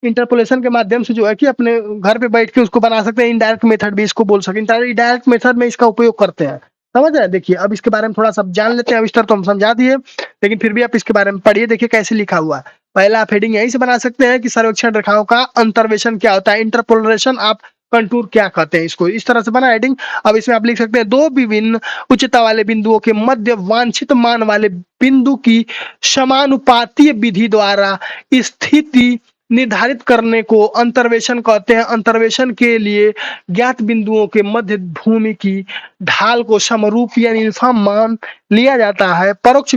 इंटरपोलेशन के माध्यम से जो है कि अपने घर पे बैठ के उसको बना सकते हैं। इनडायरेक्ट मेथड भी इसको बोल सकते हैं, इनडायरेक्ट मेथड में इसका उपयोग करते हैं, समझ रहे हैं। देखिए अब इसके बारे में थोड़ा सा जान लेते हैं, अविस्तर तो हम समझा दिए, लेकिन फिर भी आप इसके बारे में पढ़िए, देखिए कैसे लिखा हुआ है। पहला आप हेडिंग यहीं से बना सकते हैं कि सर्वेक्षण रेखाओं का अंतर्वेशन क्या होता है, इंटरपोलेशन आप कंटूर क्या कहते हैं, इसको इस तरह से बना हेडिंग। अब इसमें आप लिख सकते हैं, दो विभिन्न उच्चता वाले बिंदुओं के मध्य वांछित मान वाले बिंदु की समानुपातीय विधि द्वारा स्थिति निर्धारित करने को अंतर्वेशन कहते हैं। अंतर्वेशन के लिए ज्ञात बिंदुओं के मध्य भूमि की ढाल को समरूप या यूनिफॉर्म मान लिया जाता है। परोक्ष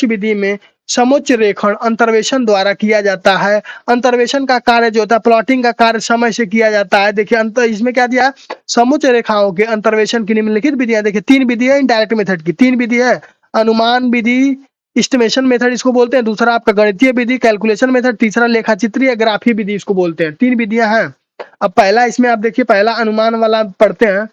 विधि में समोच्च रेखण अंतर्वेशन द्वारा किया जाता है। अंतर्वेशन का कार्य जो होता है, प्लॉटिंग का कार्य समय से किया जाता है। देखिए अंतर इसमें क्या दिया, समोच्च रेखाओं के अंतर्वेशन की निम्नलिखित विधियां, देखिए 3 विधि है इनडायरेक्ट मेथड की, 3 विधि है। अनुमान विधि, एस्टिमेशन मेथड इसको बोलते हैं, दूसरा आपका गणितीय विधि कैलकुलेशन मेथड, तीसरा लेखाचित्रीय ग्राफी विधि इसको बोलते हैं। 3 विधियां हैं। अब पहला इसमें आप देखिए, पहला अनुमान वाला पढ़ते हैं,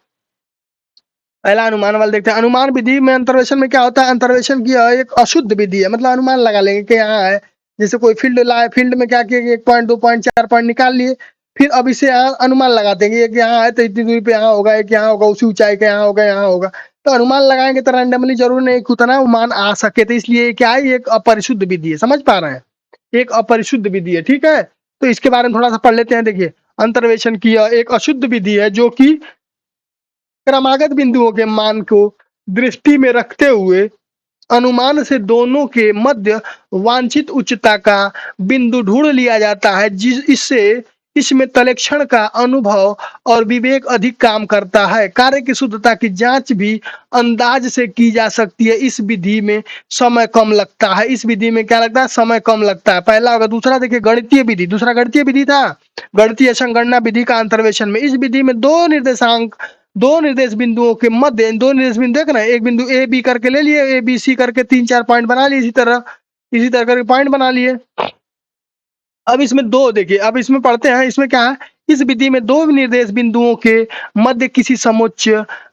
पहला अनुमान वाला देखते हैं। अनुमान विधि में अंतर्वेशन में क्या होता है, अंतर्वेशन की एक अशुद्ध विधि है, मतलब अनुमान लगा लेंगे कि यहाँ है, जैसे कोई फील्ड लाए, फील्ड में क्या किया, 1 पॉइंट 2 पॉइंट 4 पॉइंट निकाल लिए, फिर अब इसे यहाँ अनुमान लगाते हैं कि यहाँ है तो इतनी दूरी पे यहाँ होगा, एक यहाँ होगा, उसी ऊंचाई का यहाँ होगा, यहाँ होगा। तो अनुमान लगाएंगे तो रैंडमली जरूर नहीं उतना मान आ सके, तो इसलिए क्या है, एक अपरिशुद्ध विधि है, समझ पा रहे हैं, एक अपरिशुद्ध विधि है, ठीक है। तो इसके बारे में थोड़ा सा पढ़ लेते हैं। देखिए अंतर्वेशन की एक अशुद्ध विधि है जो कि क्रमागत बिंदुओं के मान को दृष्टि में रखते हुए अनुमान से दोनों के मध्य वांछित उच्चता का बिंदु ढूंढ लिया जाता है, इससे इसमें तलक्षण का अनुभव और विवेक अधिक काम करता है। कार्य की शुद्धता की जांच भी अंदाज से की जा सकती है। इस विधि में समय कम लगता है, इस विधि में क्या लगता है, समय कम लगता है, पहला होगा। दूसरा देखिए गणितीय विधि, दूसरा गणितीय विधि था, गणितीय संगणना विधि का अंतर्वेशन में, इस विधि में दो निर्देश बिंदुओं के मध्य, दो निर्देश बिंदु देखना, एक बिंदु ए बी करके ले लिए, ए बी सी करके 3-4 पॉइंट बना लिए, इसी तरह करके पॉइंट बना लिए। अब इसमें दो देखिए, अब इसमें पढ़ते हैं, इसमें क्या है, इस विधि में दो निर्देश बिंदुओं के मध्य किसी समोच्च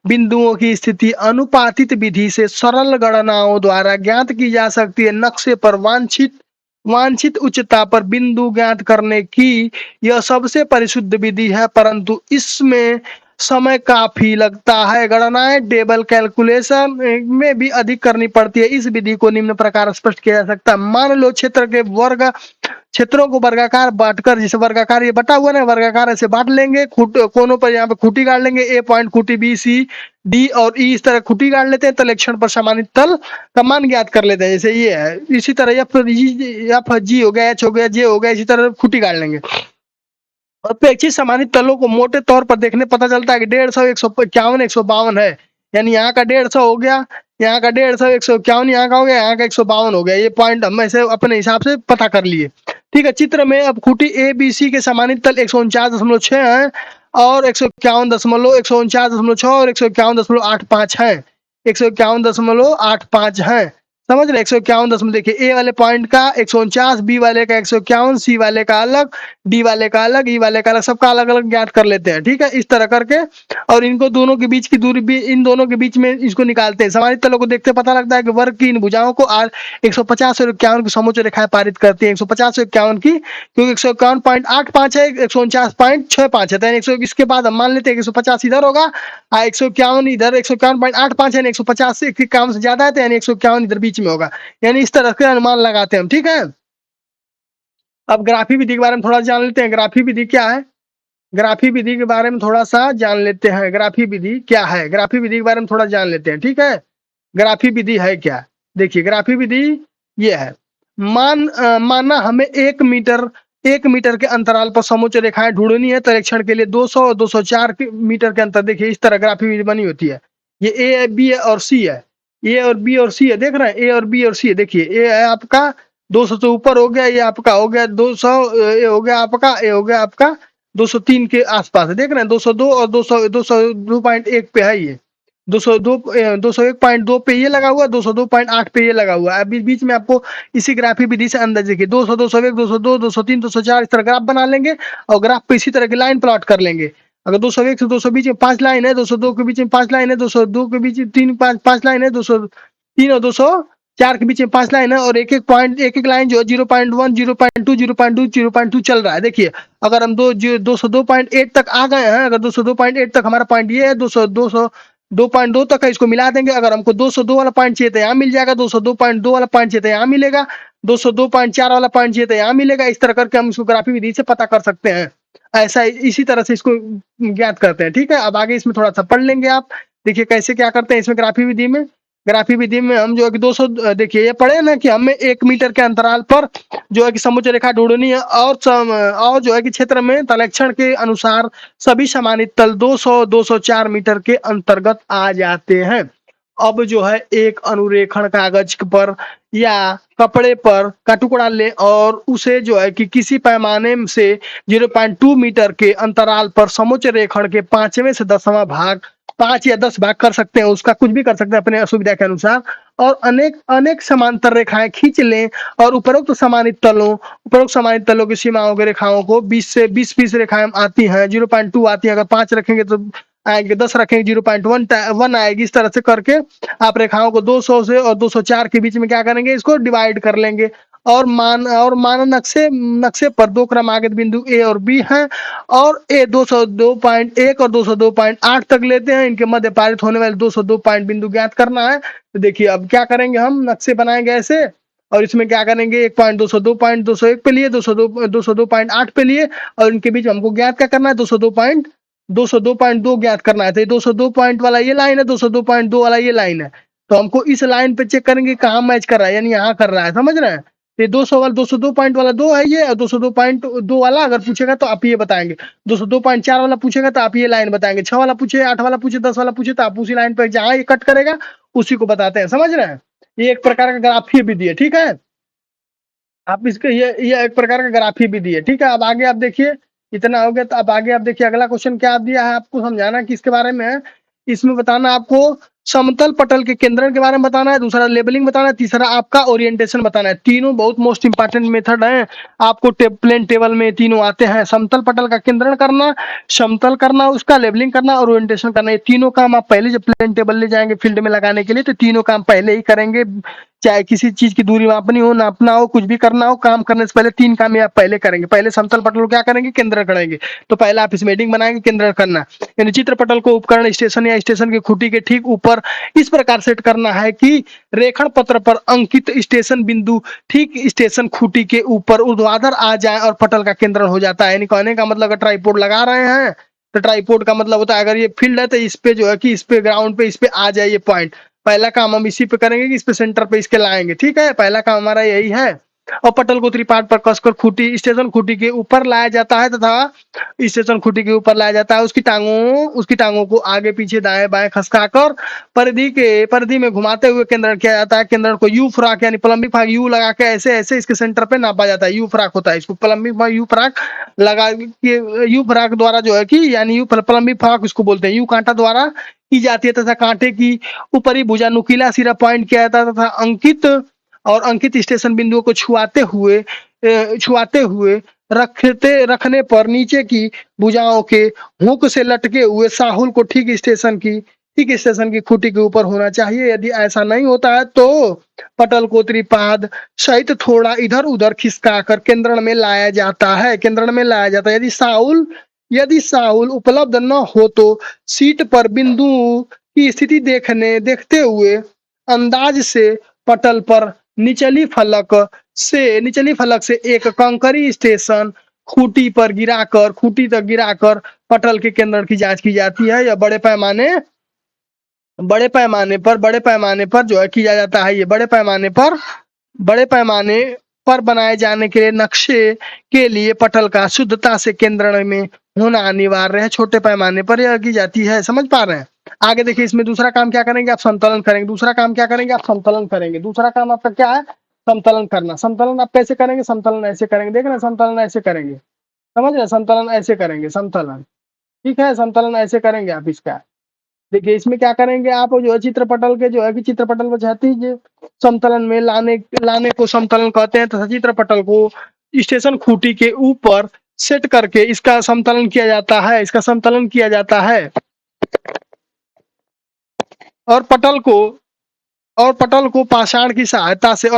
बिंदुओं की स्थिति अनुपातित विधि से सरल गणनाओं द्वारा ज्ञात की जा सकती है। नक्शे पर वांछित उच्चता पर बिंदु ज्ञात करने की यह सबसे परिशुद्ध विधि है, परंतु इसमें समय काफी लगता है। गणनाएं टेबल कैलकुलेशन में भी अधिक करनी पड़ती है। इस विधि को निम्न प्रकार स्पष्ट किया जा सकता है। मान लो क्षेत्रों को वर्गाकार बांटकर, जैसे वर्गाकार ये बटा हुआ ना, वर्गाकार ऐसे बांट लेंगे, कोनों पर यहाँ पे खूंटी गाड़ लेंगे, ए पॉइंट खूंटी बी सी डी और ई, इस तरह खूंटी गाड़ लेते हैं, तलक्षण पर समानित तल का मान ज्ञात कर लेते हैं, जैसे ये है। इसी तरह एफ जी हो गया, एच हो गया, जे हो गया, इसी तरह खूंटी गाड़ लेंगे। अपेक्षित समानित तलों को मोटे तौर पर देखने पता चलता है कि 150, 151, 152 है। यानी यहाँ का 150 हो गया, यहाँ का 150, 151 यहाँ का हो गया, यहाँ का 152 हो गया। ये पॉइंट हम ऐसे अपने हिसाब से पता कर लिए, ठीक है। चित्र में अब खूंटी ए बी सी के समानित तल 149.6 है और 151.149.6 और 151.85 है, 151.85 है, समझ रहे। 151 देखिए ए वाले पॉइंट का 149, बी वाले का 151, सी वाले का अलग, डी वाले का अलग, ई वाले का अलग, सबका अलग अलग ज्ञात कर लेते हैं, ठीक है, इस तरह करके। और इनको दोनों के बीच की दूरी भी, इन दोनों के बीच में इसको निकालते हैं। समानित तलों को देखते पता लगता है कि वर्ग की इन भुजाओं को 150 और 51 की समोच्च रेखाएं पारित करती है, 150 और 51 की, क्योंकि 151.85 है, 149.65 है, तो 100 इसके बाद हम मान लेते हैं 150 इधर होगा, 151 इधर, 151.85 है, 150 से 51 से ज्यादा है, तो यानी 151 इधर बीच में होगा, यानी इस तरह के अनुमान लगाते हैं हम, ठीक है। अब ग्राफी विधि के बारे में थोड़ा जान लेते हैं। ग्राफी विधि क्या है, ग्राफी विधि के बारे में थोड़ा सा जान लेते हैं। ग्राफी विधि क्या है, ग्राफी विधि के बारे में थोड़ा जान लेते हैं, ठीक है। ग्राफी विधि है क्या, देखिए ग्राफी विधि ये है, माना हमें 1 मीटर के अंतराल पर समोच्च रेखाएं ढूंढनी है तरीक्षण के लिए 200 और 204 मीटर के अंतर। देखिए इस तरह ग्राफी विधि बनी होती है। ये ए बी और सी है, ए और बी और सी है, देख रहे हैं, ए और बी और सी है। देखिए ए है आपका 200 से ऊपर हो गया, ये आपका हो गया 200, ये हो गया आपका, ये हो गया आपका 203 के आसपास है, देख रहे हैं 202 और 202.1 पे है ये, 202 201.2 पे ये लगा हुआ, 202.8 पे ये लगा हुआ है। अभी बीच में आपको इसी ग्राफी विधि से अंदाज देखिए 200 201 202 203 204 इस तरह ग्राफ बना लेंगे और ग्राफ पे इसी तरह की लाइन प्लॉट कर लेंगे। अगर 201 से 200 बीच में 5 लाइन है, 202 के बीच में 5 लाइन है, 202 के बीच में 5 लाइन है, 203 और 204 के बीच में 5 लाइन है, और एक एक लाइन जो है 0.1 0.2 0.2 0.2 चल रहा है। देखिए अगर हम 202.8 तक आ गए हैं, अगर 202.8 तक हमारा पॉइंट ये है, 202 तक है, इसको मिला देंगे। अगर हमको 202 वाला पॉइंट चाहिए तो यहाँ मिल जाएगा, 202.2 वाला पॉइंट चाहिए तो यहाँ मिलेगा, 202.4 वाला पॉइंट चाहिए तो यहाँ मिलेगा। इस तरह करके हम इसको ग्राफी विधि से पता कर सकते हैं। ऐसा इसी तरह से इसको ज्ञात करते हैं, ठीक है। अब आगे इसमें थोड़ा सा पढ़ लेंगे आप, देखिए कैसे क्या करते हैं इसमें ग्राफी विधि में। ग्राफी विधि में हम जो है कि 200, देखिए ये पढ़े ना कि हमें 1 मीटर के अंतराल पर जो है कि समोच्च रेखा ढूंढनी है, और जो है कि क्षेत्र में तलक्षण के अनुसार सभी समानित तल 200 204 मीटर के अंतर्गत आ जाते हैं। अब जो है एक अनुरेखण कागज पर या कपड़े पर का टुकड़ा ले और उसे जो है कि किसी पैमाने से 0.2 मीटर के अंतराल पर समोच्च रेखण के 5वें से 10वां भाग, 5 या 10 भाग कर सकते हैं, उसका कुछ भी कर सकते हैं अपने सुविधा के अनुसार, और अनेक अनेक समांतर रेखाएं खींच लें और उपरोक्त समानित तलों की सीमाओं की रेखाओं को 20 से 20 रेखाएं आती हैं, 0.2 आती है, अगर 5 रखेंगे तो आएंगे, 10 रखेंगे 0.1 आएगी। इस तरह से करके आप रेखाओं को 200 से और 204 के बीच में क्या करेंगे, इसको डिवाइड कर लेंगे, और माना नक्शे पर 2 क्रमागत बिंदु ए और बी हैं, और ए 202.1 और 202.8 तक लेते हैं। इनके मध्य पारित होने वाले 202 पॉइंट बिंदु ज्ञात करना है। तो देखिए अब क्या करेंगे, हम नक्शे बनाएंगे ऐसे, और इसमें क्या करेंगे 1 पॉइंट 202.201 पे लिए, 202.8 पे लिए, और इनके बीच हमको ज्ञात क्या करना है, 202.2 ज्ञात करना है। तो 202 पॉइंट वाला ये लाइन है, 202.2 वाला ये लाइन है, तो हमको इस लाइन पे चेक करेंगे कहाँ मैच कर रहा है, यानी यहाँ कर रहा है, समझ रहे हैं। ये 200 वाला 202 पॉइंट वाला 2 है ये, और 202.2 वाला अगर पूछेगा तो आप ये बताएंगे, 202.4 वाला पूछेगा तो आप ये लाइन बताएंगे, 6 वाला पूछे, 8 वाला पूछे, 10 वाला पूछे, तो आप उसी लाइन पर जहाँ ये कट करेगा उसी को बताते हैं, समझ रहे हैं। ये एक प्रकार का ग्राफी विधि है, ठीक है। आप इसके ये एक प्रकार का ग्राफी विधि है, ठीक है। अब आगे आप देखिए, इतना हो गया, तो अब आगे आप देखिए अगला क्वेश्चन क्या दिया है आपको समझाना किसके बारे में है। इसमें बताना आपको समतल पटल के केंद्रण के बारे में बताना है, दूसरा लेबलिंग बताना है, तीसरा आपका ओरिएंटेशन बताना है। तीनों बहुत मोस्ट इंपॉर्टेंट मेथड है, आपको प्लेन टेबल में तीनों आते हैं। समतल पटल का केंद्रण करना, समतल करना, उसका लेबलिंग करना और ओरिएंटेशन करना, ये तीनों काम आप पहले जब प्लेन टेबल ले जाएंगे फील्ड में लगाने के लिए, तो तीनों काम पहले ही करेंगे। चाहे किसी चीज की दूरी मापनी हो, नापना हो, कुछ भी करना हो, काम करने से पहले 3 काम ये आप पहले करेंगे। पहले समतल पटल को क्या करेंगे, केंद्रण करेंगे, तो पहले आप इसमें हेडिंग बनाएंगे केंद्रण करना, यानी चित्र पटल को उपकरण स्टेशन या स्टेशन की खूंटी के ठीक ऊपर इस प्रकार सेट करना है कि रेखण पत्र पर अंकित स्टेशन बिंदु ठीक स्टेशन खूंटी के ऊपर ऊर्ध्वाधर आ जाए और पटल का केंद्रण हो जाता है। यानी कहने का मतलब अगर ट्राइपोड लगा रहे हैं तो ट्राइपोड का मतलब होता है अगर ये फील्ड है तो इस पे जो है कि इस पे ग्राउंड पे इस पे आ जाए ये पॉइंट। पहला काम हम इसी पे करेंगे कि इस पे सेंटर पे इसके लाएंगे, ठीक है। पहला काम हमारा यही है। और पटल को त्रिपाद पर कसकर खूटी स्टेशन खूटी के ऊपर लाया जाता है तथा स्टेशन खूटी के ऊपर लाया जाता है। उसकी टांगों को आगे पीछे दाएं बाएं खसकाकर परिधि में घुमाते हुए केंद्रण किया जाता है। केंद्रण को यू फ्राक यानी प्लम्बिक भाग यू लगा के ऐसे ऐसे इसके सेंटर पे नापा जाता है। यू फ्राक होता है, इसको प्लम्बिक भाग यू फ्राक लगा के यू फ्राक द्वारा जो है कि यानी यू प्लम्बिक भाग इसको बोलते हैं। यू कांटा द्वारा की जाती है तथा कांटे की ऊपरी भुजा नुकीला सिरा पॉइंट किया जाता है तथा अंकित स्टेशन बिंदुओं को छुआते हुए रखने पर नीचे की भुजाओं के हुक से लटके हुए साहुल को ठीक स्टेशन की खूटी के ऊपर होना चाहिए। यदि ऐसा नहीं होता है तो पटल को त्रिपाद सहित थोड़ा इधर उधर खिसकाकर केंद्रण में लाया जाता है। यदि साहुल उपलब्ध न हो तो सीट पर बिंदु की स्थिति देखते हुए अंदाज से पटल पर निचली फलक से एक कंकरी स्टेशन खूटी तक गिराकर पटल के केंद्रण की जांच की जाती है। यह बड़े पैमाने पर जो है किया जाता है। ये बड़े पैमाने पर बनाए जाने के लिए नक्शे के लिए पटल का शुद्धता से केंद्रण में होना अनिवार्य है। छोटे पैमाने पर यह की जाती है। समझ पा रहे हैं? आगे देखिए, इसमें दूसरा काम क्या करेंगे आप? संतुलन करेंगे। दूसरा काम आपका क्या है? समतलन करना। समतलन आप कैसे करेंगे? समतलन ऐसे करेंगे। देख रहे हैं, समतलन ऐसे करेंगे। समझ रहे? समतलन ऐसे करेंगे, समतलन। ठीक है, समतलन ऐसे करेंगे आप इसका। देखिए, इसमें क्या करेंगे आप? जो है चित्रपटल के जो है कि चित्रपटल को क्षैतिज समतलन में लाने को समतलन कहते हैं तथा चित्रपटल को स्टेशन खूटी के ऊपर सेट करके इसका समतलन किया जाता है। और पटल को पाषाण की सहायता से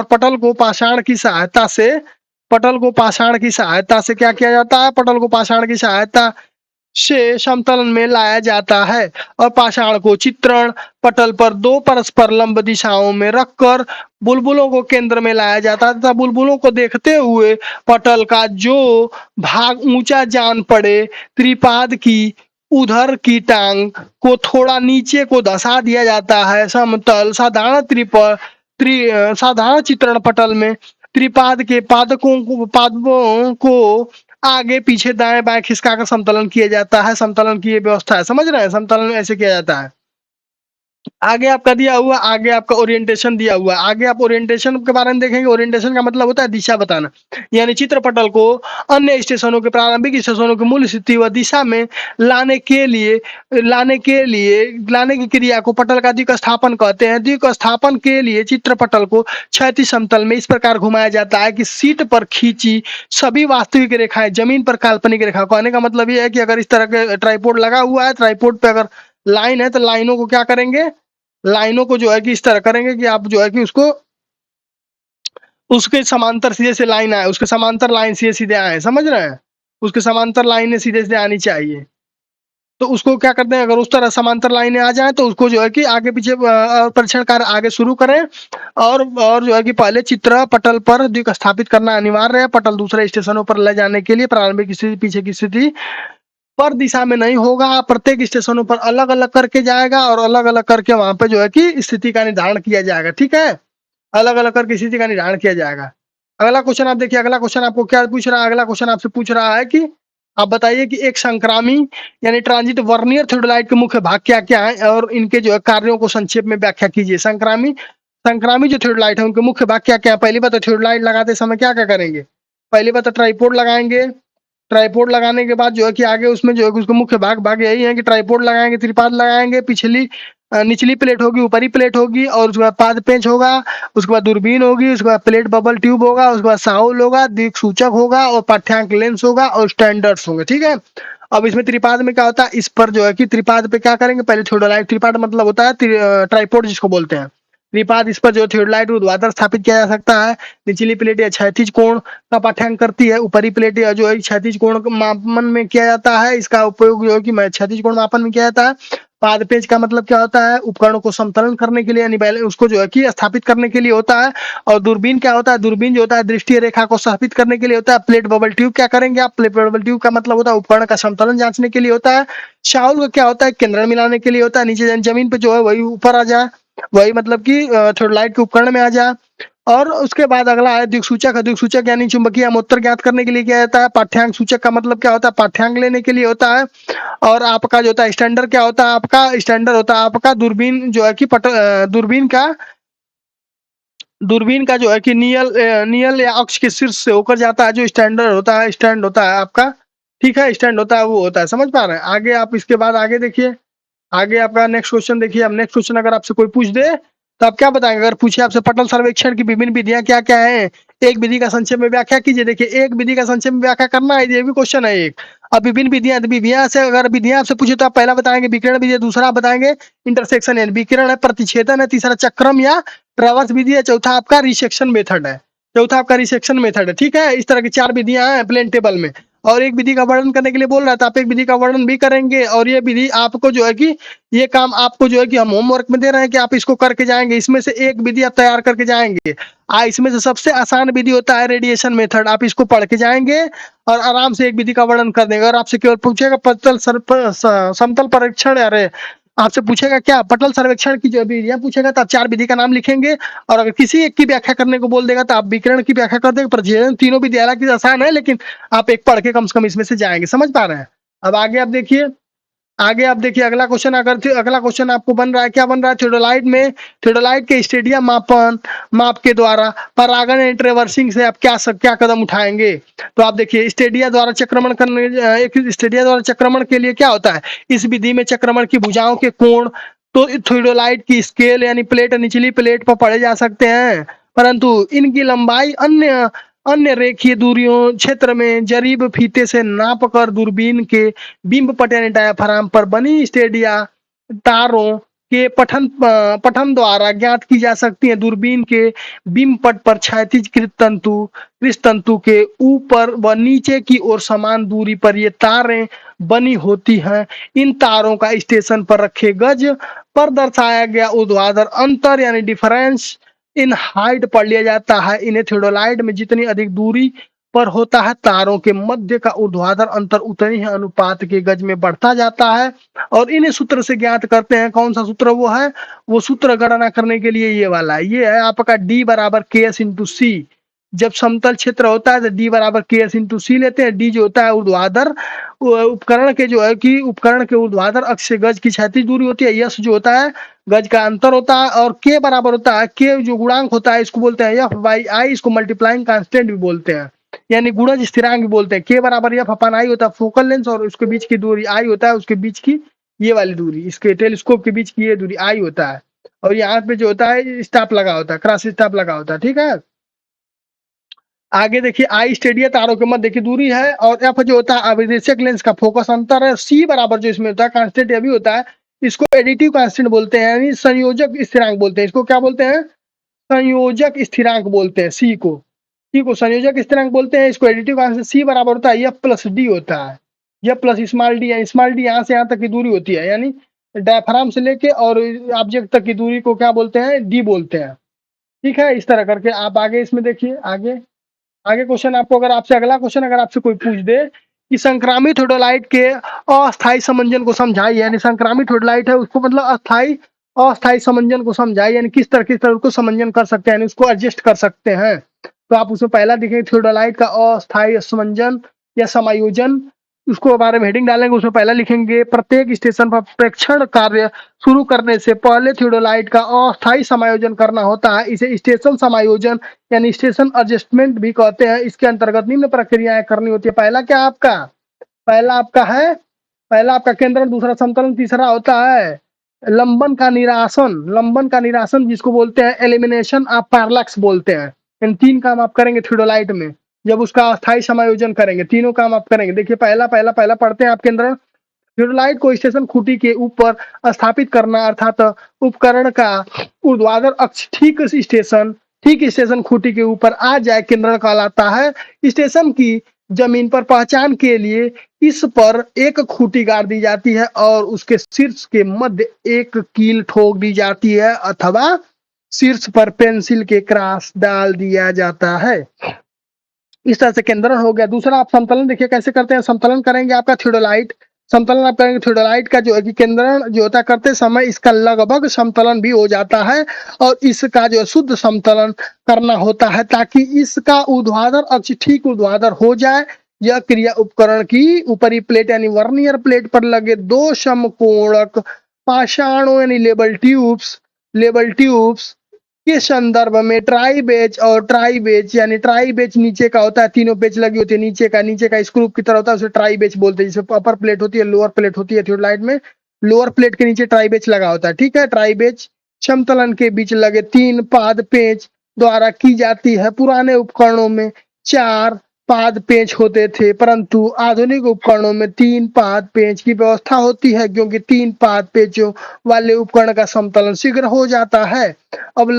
क्या किया जाता है? पटल को पाषाण की सहायता से समतलन में लाया जाता है और पाषाण को चित्रण पटल पर दो परस्पर लंब दिशाओं में रखकर बुलबुलों को केंद्र में लाया जाता है तथा बुलबुलों को देखते हुए पटल का जो भाग ऊंचा जान पड़े त्रिपाद की उधर की टांग को थोड़ा नीचे को धसा दिया जाता है। समतल साधारण चित्रण पटल में त्रिपाद के पादपों को आगे पीछे दाएं बाएं खिसकाकर समतलन किया जाता है। समतलन की ये व्यवस्था है। समझ रहे हैं? समतलन ऐसे किया जाता है। आगे आपका दिया हुआ, आगे आपका ओरिएंटेशन दिया हुआ। आगे आप ओरिएंटेशन के बारे में देखेंगे। ओरिएंटेशन का मतलब होता है दिशा बताना, यानी चित्रपटल को अन्य स्टेशनों के प्रारंभिक स्टेशनों की मूल स्थिति व दिशा में लाने की क्रिया को पटल का द्विक स्थापन कहते हैं। द्विक स्थापन के लिए चित्रपटल को क्षैतिज समतल में इस प्रकार घुमाया जाता है कि सीट पर खींची सभी वास्तविक रेखाएं जमीन पर काल्पनिक रेखा। कहने का मतलब ये है कि अगर इस तरह के ट्राइपॉड लगा हुआ है, ट्राइपॉड पे अगर लाइन है तो लाइनों को क्या करेंगे? लाइनों को जो है कि इस तरह करेंगे कि आप जो है कि उसके समांतर सीधे से लाइन आए, उसके समांतर लाइन सीधे आए। समझ रहे हैं? उसके समांतर लाइनें सीधे आनी चाहिए। तो उसको क्या करते हैं? अगर उस तरह समांतर लाइनें आ जाए तो उसको जो है कि आगे पीछे परीक्षण कार्य आगे शुरू करें और जो है कि पहले चित्र पटल पर द्विक स्थापित करना अनिवार्य है। पटल दूसरे स्टेशनों पर ले जाने के लिए प्रारंभिक स्थिति पीछे की स्थिति पर दिशा में नहीं होगा, प्रत्येक स्टेशनों पर अलग अलग करके जाएगा और अलग अलग करके वहां पे जो है कि स्थिति का निर्धारण किया जाएगा। ठीक है, अलग अलग करके स्थिति का निर्धारण किया जाएगा। अगला क्वेश्चन आप देखिए। अगला क्वेश्चन आपको क्या पूछ रहा है? अगला क्वेश्चन आपसे पूछ रहा है कि आप बताइए कि एक संक्रामी यानी ट्रांजिट वर्नियर थियोडोलाइट के मुख्य भाग क्या क्या है और इनके जो है कार्यों को संक्षेप में व्याख्या कीजिए। संक्रामी जो थियोडोलाइट है उनके मुख्य भाग क्या क्या है? पहली बात तो थियोडोलाइट लगाते समय क्या क्या करेंगे? पहली बात तो ट्राइपॉड लगाएंगे। ट्राइपॉड लगाने के बाद जो है कि आगे उसमें जो है उसको मुख्य भाग यही है कि ट्राइपॉड लगाएंगे, त्रिपाद लगाएंगे, निचली प्लेट होगी, ऊपरी प्लेट होगी और उसके बाद पाद पेंच होगा, उसके बाद दूरबीन होगी, उसके बाद प्लेट बबल ट्यूब होगा, उसके बाद साहुल होगा, दिक् सूचक होगा और पाठ्यांक लेंस होगा और स्टैंडर्ड्स होंगे। ठीक है, अब इसमें त्रिपाद में क्या होता है? इस पर जो है कि त्रिपाद पे क्या करेंगे? पहले थियोडोलाइट। त्रिपाद मतलब होता है ट्राइपॉड जिसको बोलते हैं। त्रिपाद इस पर जो थियोडोलाइट ऊर्ध्वाधर स्थापित किया जा सकता है। निचली प्लेट या क्षैतिज कोण का पाठ्यांक करती है। ऊपरी प्लेट या जो है क्षैतिज कोण मापन में किया जाता है। इसका उपयोग जो है कि क्षैतिज कोण मापन में किया जाता है। पाद पेंच का मतलब क्या होता है? उपकरणों को समतलन करने के लिए यानी उसको जो है कि स्थापित करने के लिए होता है। और दूरबीन क्या होता है? दूरबीन जो होता है दृष्टि रेखा को स्थापित करने के लिए होता है। प्लेट बबल ट्यूब क्या करेंगे आप? प्लेट बबल ट्यूब का मतलब होता है उपकरण का समतलन जांचने के लिए होता है। शाउल का क्या होता है? केंद्रण मिलाने के लिए होता है। नीचे जमीन पे जो है वही ऊपर आ जाए, वही मतलब कि थियोडोलाइट के उपकरण में आ जाए। और उसके बाद अगला है दिक्सूचक। दिक्सूचक यानी चुंबकीय अमोत्तर ज्ञात करने के लिए क्या होता है? पाठ्यांक। सूचक का मतलब क्या होता है? पाठ्यांक लेने के लिए होता है। और आपका जो होता है स्टैंडर्ड क्या होता है? आपका स्टैंडर्ड होता है आपका दूरबीन जो है कि दूरबीन का जो है कि नियल या अक्ष के शीर्ष से होकर जाता है, जो स्टैंडर्ड होता है, स्टैंड होता है आपका, ठीक है, स्टैंड होता है, वो होता है। समझ पा रहे हैं? आगे आप इसके बाद आगे देखिए, आगे आपका नेक्स्ट क्वेश्चन देखिए। अब नेक्स्ट क्वेश्चन अगर आपसे कोई पूछ दे तो आप क्या बताएंगे? अगर पूछे आपसे पटल सर्वेक्षण की विभिन्न विधियां क्या क्या है, एक विधि का संक्षेप में व्याख्या कीजिए। देखिए एक विधि का संक्षेप में व्याख्या करना है, ये भी क्वेश्चन है एक। अब विभिन्न विधियां, विधियां से अगर विधियां आपसे पूछे तो आप पहला बताएंगे विकिरण विधि, दूसरा आप बताएंगे इंटरसेक्शन यानी विकिरण है, प्रतिच्छेदन है, तीसरा चक्रम या ट्रावर्स विधि है, चौथा आपका रिसेक्शन मेथड है। चौथा आपका रिसेक्शन मेथड है, ठीक है। इस तरह की 4 विधियां हैं प्लेन टेबल में। और एक विधि का वर्णन करने के लिए बोल रहा था, आप एक विधि का वर्णन भी करेंगे। और ये विधि आपको जो है कि ये काम आपको जो है कि हम होमवर्क में दे रहे हैं कि आप इसको करके जाएंगे। इसमें से एक विधि आप तैयार करके जाएंगे। इसमें से सबसे आसान विधि होता है रेडिएशन मेथड। आप इसको पढ़ के जाएंगे और आराम से एक विधि का वर्णन कर देंगे। और आपसे केवल पूछेगा समतल परीक्षण, अरे आपसे पूछेगा क्या पटल सर्वेक्षण की जो विधियां पूछेगा तो आप 4 विधि का नाम लिखेंगे। और अगर किसी एक की व्याख्या करने को बोल देगा तो आप विकिरण की व्याख्या कर देंगे। प्रतिच्छेदन तीनों विधि हालांकि आसान है, लेकिन आप एक पढ़ के कम से कम इसमें से जाएंगे। समझ पा रहे हैं? अब आगे आप देखिए, आगे आप देखिए अगला क्वेश्चन। अगला क्वेश्चन आपको बन रहा है, क्या बन रहा है? थियोडोलाइट में, थियोडोलाइट के स्टेडियम माप के द्वारा परागण एंड ट्रेवर्सिंग से आप क्या कदम उठाएंगे? तो आप देखिए स्टेडिया द्वारा चक्रमण करने, एक स्टेडिया द्वारा चक्रमण के लिए क्या होता है? इस विधि में चक्रमण की भुजाओं के कोण तो थियोडोलाइट की स्केल यानी प्लेट, निचली प्लेट पर पढ़े जा सकते हैं, परंतु इनकी लंबाई अन्य अन्य रेखीय दूरियों क्षेत्र में जरीब फीते से नापकर दूरबीन के बिंब पट यानी डायाफ्राम पर बनी स्टेडिया तारों के पठन द्वारा ज्ञात की जा सकती है। दूरबीन के बिंब पट पर क्षैतिज कृत तंतु के ऊपर व नीचे की ओर समान दूरी पर ये तारें बनी होती हैं। इन तारों का स्टेशन पर रखे गज पर दर्शाया गया ऊर्ध्वाधर अंतर यानी डिफरेंस इन हाइट पढ़ लिया जाता है। इन्हें थियोडोलाइट में जितनी अधिक दूरी पर होता है, तारों के मध्य का ऊर्ध्वाधर अंतर उतनी ही अनुपात के गज में बढ़ता जाता है। और इन्हें सूत्र से ज्ञात करते हैं। कौन सा सूत्र वो है? वो सूत्र गणना करने के लिए ये वाला है। ये है आपका D बराबर KS इंटू सी। जब समतल क्षेत्र होता है तो D बराबर KS इंटू सी लेते हैं। D जो होता है ऊर्ध्वाधर उपकरण के जो है कि उपकरण के ऊर्ध्वाधर अक्ष से गज की क्षैतिज दूरी होती है। यश जो होता है गज का अंतर होता है। और K बराबर होता है, K जो गुणांक होता है इसको बोलते हैं F/I, इसको मल्टीप्लाइंग कांस्टेंट भी बोलते हैं, यानी गुणज स्थिरांक भी बोलते हैं। K बराबर F/I होता है फोकल लेंथ, और उसके बीच की दूरी I होता है, उसके बीच की ये वाली दूरी, इसके टेलीस्कोप के बीच की ये दूरी I होता है। और यहाँ पे जो होता है स्टाप लगा होता है, क्रॉस स्टाप लगा होता है, ठीक है। आगे देखिए I स्टेडिया तारों के मध्य की दूरी है। और F जो होता है अभिदेशक लेंस का फोकस अंतर है। C बराबर जो इसमें होता है कांस्टेंट ये भी होता है, इसको एडिटिव कांस्टेंट बोलते हैं, यानी संयोजक स्थिरांक बोलते हैं। इसको क्या बोलते हैं? संयोजक स्थिरांक बोलते हैं C को। C को संयोजक स्थिरांक बोलते हैं, इसको एडिटिव कांस्टेंट। C बराबर होता है F प्लस D होता है। F plus small d, small d यहाँ से यहाँ तक की दूरी होती है, यानी डायफ्राम से लेके और ऑब्जेक्ट तक की दूरी को क्या बोलते हैं? D बोलते हैं, ठीक है। इस तरह करके आप आगे इसमें देखिए, आगे आगे क्वेश्चन आपको, अगर आपसे अगला क्वेश्चन अगर आपसे कोई पूछ दे कि संक्रामित थियोडोलाइट के अस्थायी समंजन को समझाइए, यानी संक्रामित थियोडोलाइट है उसको मतलब अस्थायी समंजन को समझाइए, यानी किस तरह उसको समंजन कर सकते हैं, यानी उसको एडजस्ट कर सकते हैं। तो आप उसमें पहला देखेंगे थियोडोलाइट का अस्थायी समंजन या समायोजन, उसको बारे में हेडिंग डालेंगे। उसमें पहला लिखेंगे प्रत्येक स्टेशन पर प्रेक्षण कार्य शुरू करने से पहले थियोडोलाइट का अस्थायी समायोजन करना होता है। इसे स्टेशन समायोजन यानी स्टेशन एडजस्टमेंट भी कहते हैं। इसके अंतर्गत निम्न प्रक्रियाएं करनी होती है। पहला क्या आपका? पहला आपका केंद्रण, दूसरा समतलन, तीसरा होता है लंबन का निरासन। लंबन का निरासन जिसको बोलते हैं एलिमिनेशन ऑफ पैरेलक्स बोलते हैं। इन 3 काम आप करेंगे थियोडोलाइट में जब उसका अस्थायी समायोजन करेंगे। तीनों काम आप करेंगे। देखिए पहला पहला पहला पढ़ते हैं आप केंद्रण। थियोडोलाइट को स्टेशन खूंटी के ऊपर स्थापित करना, अर्थात उपकरण का ऊर्ध्वाधर अक्ष ठीक स्टेशन खूंटी के ऊपर आ जाए, केंद्रण कहलाता है। स्टेशन की जमीन पर पहचान के लिए इस पर एक खूंटी गाड़ दी जाती है और उसके शीर्ष के मध्य एक कील ठोक दी जाती है, अथवा शीर्ष पर पेंसिल के क्रॉस डाल दिया जाता है। इस तरह से केंद्रण हो गया। दूसरा आप समतलन देखिए कैसे करते हैं। समतलन करेंगे आपका थियोडोलाइट समतलन आप करेंगे थियोडोलाइट का जो है कि केंद्रण जो होता है करते समय इसका लगभग समतलन भी हो जाता है और इसका जो शुद्ध समतलन करना होता है ताकि इसका ऊर्ध्वाधर अक्ष ठीक ऊर्ध्वाधर हो जाए। यह क्रिया उपकरण की ऊपरी प्लेट यानी वर्नियर प्लेट पर लगे दो समकोणक पाषाणों यानी लेबल ट्यूब्स के संदर्भ में ट्राई बेच और ट्राई बेच यानी ट्राई बेच नीचे का होता है, तीनों बेच लगी होती है, नीचे का स्क्रू की तरह होता है, उसे ट्राई बेच बोलते हैं। जैसे अपर प्लेट होती है, लोअर प्लेट होती है थियोडोलाइट में, लोअर प्लेट के नीचे ट्राई बेच लगा होता है। ठीक है, ट्राई बेच समतलन के बीच लगे 3 पाद पेंच द्वारा की जाती है। पुराने उपकरणों में 4 पाद पेंच होते थे परंतु आधुनिक उपकरणों में 3 पाद पेंच की व्यवस्था होती है क्योंकि 3 पाद पेंचों वाले उपकरण का समतलन शीघ्र हो जाता है। अब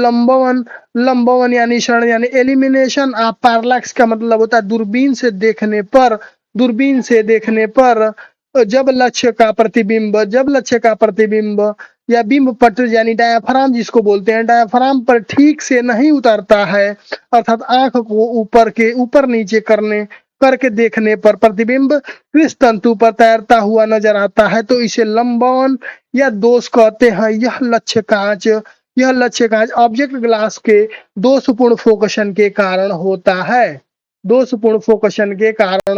लंबवन यानी क्षण यानी एलिमिनेशन ऑफ पैरेलैक्स का मतलब होता है दूरबीन से देखने पर जब लक्ष्य का प्रतिबिंब या बिंब पट यानी डायाफ्राम जिसको बोलते हैं, डायाफ्राम पर ठीक से नहीं उतरता है अर्थात आंख को ऊपर नीचे करके देखने पर प्रतिबिंब कृष्ण तंतु पर तैरता हुआ नजर आता है तो इसे लंबवन या दोष कहते हैं। यह लक्ष्य कांच ऑब्जेक्ट ग्लास के दोषपूर्ण फोकसन के कारण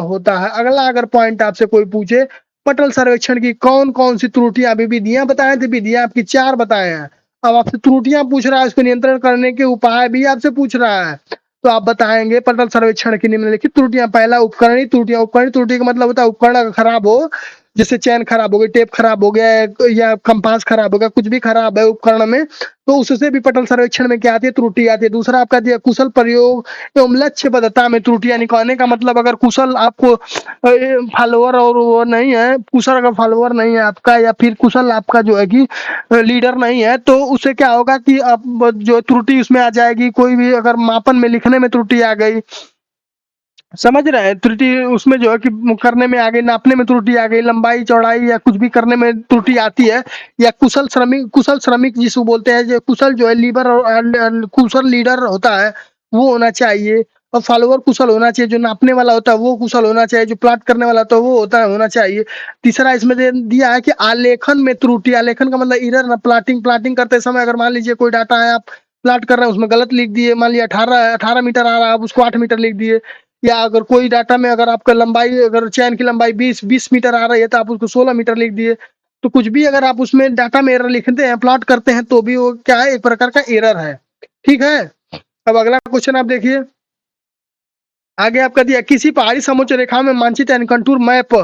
होता है। अगला अगर पॉइंट आपसे कोई पूछे पटल सर्वेक्षण की कौन कौन सी त्रुटियां अभी विधियां बताए थे, विधियां आपकी 4 बताए हैं। अब आपसे त्रुटियां पूछ रहा है, उसको नियंत्रण करने के उपाय भी आपसे पूछ रहा है तो आप बताएंगे पटल सर्वेक्षण की निम्नलिखित त्रुटियां। पहला उपकरणीय त्रुटि का मतलब होता है उपकरण अगर खराब हो, जैसे चैन खराब हो गई, टेप खराब हो गया या कंपास खराब हो गया, कुछ भी खराब है उपकरण में तो उससे भी पटल सर्वेक्षण में क्या आती है, त्रुटि आती है। दूसरा आपका दिया कुशल प्रयोग एवं लक्ष्यबद्धता में त्रुटियां निकालने का मतलब अगर कुशल आपको फॉलोअर और वो नहीं है, कुशल अगर फॉलोअर नहीं है आपका या फिर कुशल आपका जो है कि लीडर नहीं है तो उससे क्या होगा कि अब जो त्रुटि उसमें आ जाएगी। कोई भी अगर मापन में लिखने में त्रुटि आ गई, समझ रहे हैं, त्रुटि उसमें जो है कि करने में आ गई, नापने में त्रुटि आ गई, लंबाई चौड़ाई या कुछ भी करने में त्रुटि आती है। या कुशल श्रमिक जिसको बोलते हैं, जो कुशल जो है लीवर और कुशल लीडर होता है वो होना चाहिए और फॉलोअर कुशल होना चाहिए। जो नापने वाला होता है वो कुशल होना चाहिए, जो प्लॉट करने वाला होता है वो होना चाहिए। तीसरा इसमें दिया है कि आलेखन में त्रुटि, आलेखन का मतलब इरर ना, प्लॉटिंग करते समय अगर मान लीजिए कोई डाटा है आप प्लॉट कर रहे हैं उसमें गलत लिख दिए, मान लिया 18 मीटर आ रहा है आप उसको 8 मीटर लिख दिए। या अगर कोई डाटा में अगर आपका लंबाई अगर चैन की लंबाई 20 मीटर आ रही है तो आप उसको 16 मीटर लिख दिए। तो कुछ भी अगर आप उसमें डाटा में एरर लिखते हैं, प्लॉट करते हैं तो भी वो क्या है, एक प्रकार का एरर है। ठीक है, अब अगला क्वेश्चन आप देखिए, आगे आपका दिया किसी पहाड़ी समोच्च रेखा में मानचित्र यानी कंटूर मैप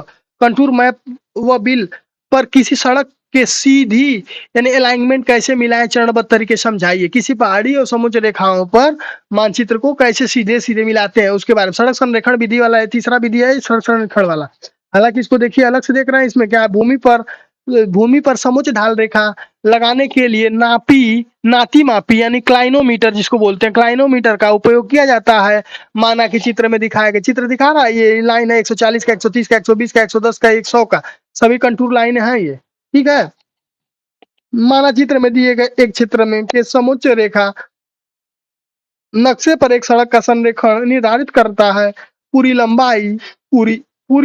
व बिल पर किसी सड़क के सीधी यानी अलाइनमेंट कैसे मिलाएं, चरणबद्ध तरीके समझाइए। किसी पहाड़ी और समुद्र रेखाओं पर मानचित्र को कैसे सीधे सीधे मिलाते हैं उसके बारे में। सड़क संरेखण विधि वाला है, तीसरा विधि है सड़क संरेखण वाला। हालांकि इसको देखिए अलग से देख रहे हैं, इसमें क्या भूमि पर समुच्च ढाल रेखा लगाने के लिए नाती मापी यानी क्लाइनोमीटर जिसको बोलते हैं, क्लाइनोमीटर का उपयोग किया जाता है। माना कि चित्र में दिखाया गया, चित्र दिखा रहा है, ये लाइन है 140 का, 130 का, 120 का, 110 का, 100 का, सभी कंटूर लाइन है ये। ठीक है, माना चित्र में दिए गए एक चित्र में कि समुच्च रेखा नक्शे पर एक सड़क का संरेखण निर्धारित करता है। पूरी